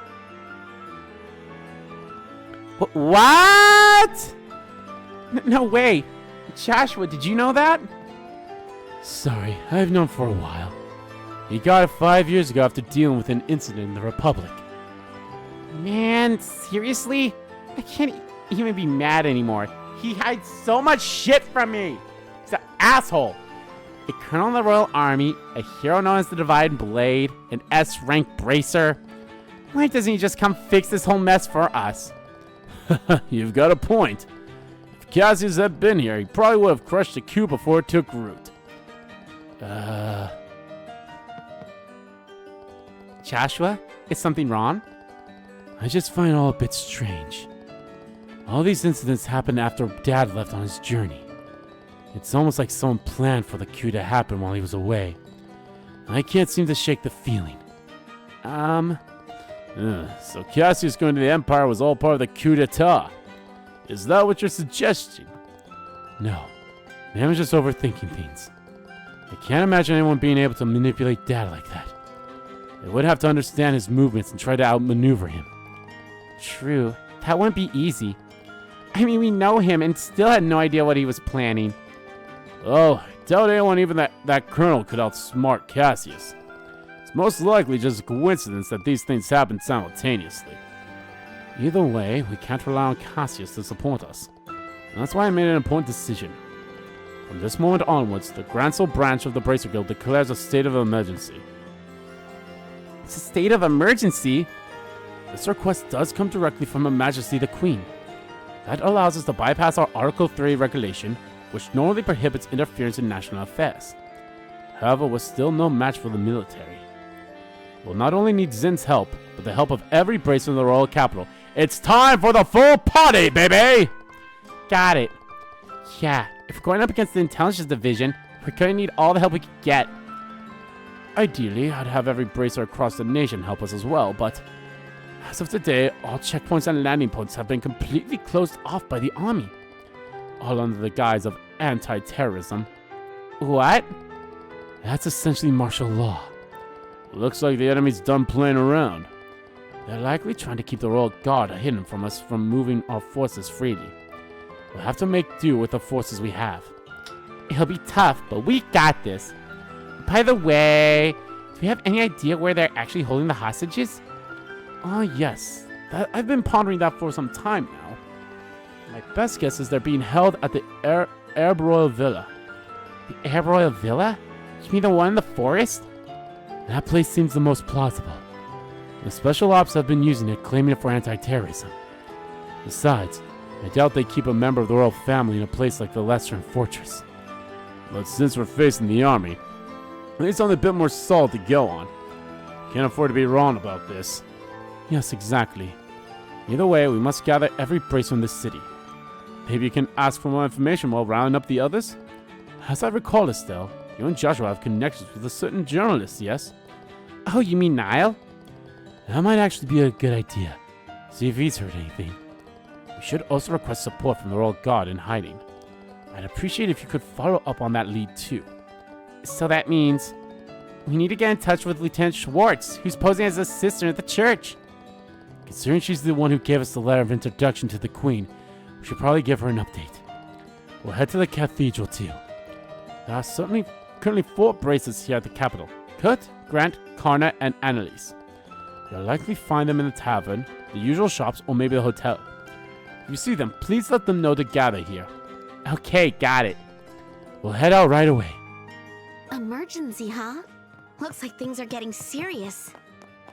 [SPEAKER 1] What? No way. Joshua, did you know that?
[SPEAKER 2] Sorry, I've known for a while. He got it 5 years ago after dealing with an incident in the Republic.
[SPEAKER 1] Man, seriously? I can't even be mad anymore. He hides so much shit from me. He's an asshole. A colonel in the Royal Army, a hero known as the Divine Blade, an S-rank bracer. Why doesn't he just come fix this whole mess for us?
[SPEAKER 2] You've got a point. If Cassius had been here, he probably would have crushed the coup before it took root.
[SPEAKER 1] Joshua, is something wrong?
[SPEAKER 2] I just find it all a bit strange. All these incidents happened after Dad left on his journey. It's almost like someone planned for the coup to happen while he was away. I can't seem to shake the feeling. So Cassius going to the Empire was all part of the coup d'etat. Is that what you're suggesting? No. Maybe I'm just overthinking things. I can't imagine anyone being able to manipulate Dad like that. They would have to understand his movements and try to outmaneuver him.
[SPEAKER 1] True. That wouldn't be easy. I mean, we know him and still had no idea what he was planning.
[SPEAKER 2] Oh, I doubt anyone, even that colonel, could outsmart Cassius. It's most likely just a coincidence that these things happen simultaneously.
[SPEAKER 1] Either way, we can't rely on Cassius to support us. And that's why I made an important decision. From this moment onwards, the Grand Soul branch of the Bracer Guild declares a state of emergency. It's a state of emergency?
[SPEAKER 2] This request does come directly from Her Majesty the Queen. That allows us to bypass our Article 3 regulation, which normally prohibits interference in national affairs. However, we're still no match for the military. We'll not only need Zin's help, but the help of every bracer in the royal capital. It's time for the full party, baby!
[SPEAKER 1] Got it. Yeah, if we're going up against the intelligence division, we're going to need all the help we can get.
[SPEAKER 2] Ideally, I'd have every bracer across the nation help us as well, but as of today, all checkpoints and landing points have been completely closed off by the army. All under the guise of anti-terrorism.
[SPEAKER 1] What?
[SPEAKER 2] That's essentially martial law. Looks like the enemy's done playing around. They're likely trying to keep the Royal Guard hidden from us from moving our forces freely. We'll have to make do with the forces we have.
[SPEAKER 1] It'll be tough, but we got this. By the way, do we have any idea where they're actually holding the hostages?
[SPEAKER 2] Oh, yes. I've been pondering that for some time now. My best guess is they're being held at the Liberl Villa.
[SPEAKER 1] The Liberl Villa? You mean the one in the forest?
[SPEAKER 2] That place seems the most plausible. The Special Ops have been using it, claiming it for anti-terrorism. Besides, I doubt they keep a member of the royal family in a place like the Western Fortress. But since we're facing the army, at least something a bit more solid to go on. Can't afford to be wrong about this. Yes, exactly. Either way, we must gather every bracer in the city. Maybe you can ask for more information while rounding up the others? As I recall, Estelle, you and Joshua have connections with a certain journalist, yes? Oh, you mean Niall? That might actually be a good idea. See if he's heard anything. We should also request support from the Royal Guard in hiding. I'd appreciate if you could follow up on that lead too. So that means we need to get in touch with Lieutenant Schwartz, who's posing as a sister at the church. Considering she's the one who gave us the letter of introduction to the Queen, we should probably give her an update. We'll head to the cathedral too. There are currently 4 bracelets here at the capital. Kurt, Grant, Karna, and Annalise. You'll likely find them in the tavern, the usual shops, or maybe the hotel. If you see them, please let them know to gather here. Okay, got it. We'll head out right away.
[SPEAKER 3] Emergency, huh? Looks like things are getting serious.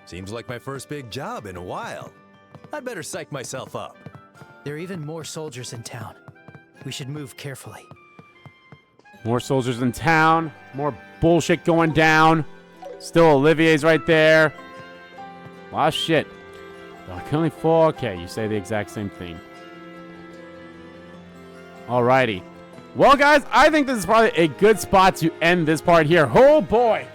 [SPEAKER 7] Seems like my first big job in a while. I'd better psych myself up.
[SPEAKER 4] There are even more soldiers in town. We should move carefully.
[SPEAKER 2] More soldiers in town. More bullshit going down. Still Olivier's right there. A lot of shit. Currently 4. Okay, you say the exact same thing. Alrighty. Well, guys, I think this is probably a good spot to end this part here. Oh, boy.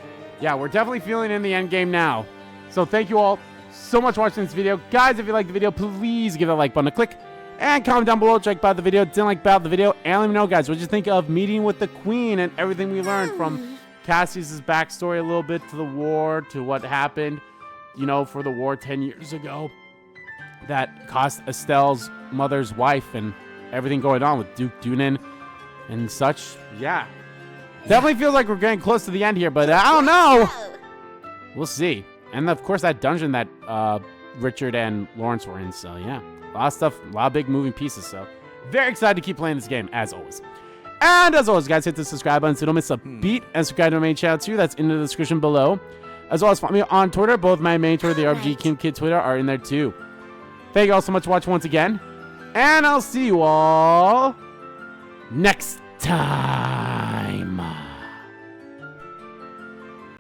[SPEAKER 2] Yeah, we're definitely feeling in the end game now. So thank you all so much for watching this video. Guys, if you liked the video, please give that like button a click. And comment down below, check about the video, didn't like about the video. And let me know, guys, what you think of meeting with the Queen and everything we learned from Cassius's backstory a little bit to the war, to what happened, you know, for the war 10 years ago. That cost Estelle's mother's wife and everything going on with Duke Dunan and such. Yeah. Definitely feels like we're getting close to the end here, but I don't know. We'll see. And of course that dungeon that Richard and Lawrence were in, so yeah. A lot of stuff, a lot of big moving pieces, so very excited to keep playing this game, as always. And as always, guys, hit the subscribe button so you don't miss a beat, and subscribe to my main channel too. That's in the description below. As well as follow me on Twitter. Both my main Twitter, the RPG Kim Kid Twitter, are in there too. Thank you all so much for watching once again, and I'll see you all next time.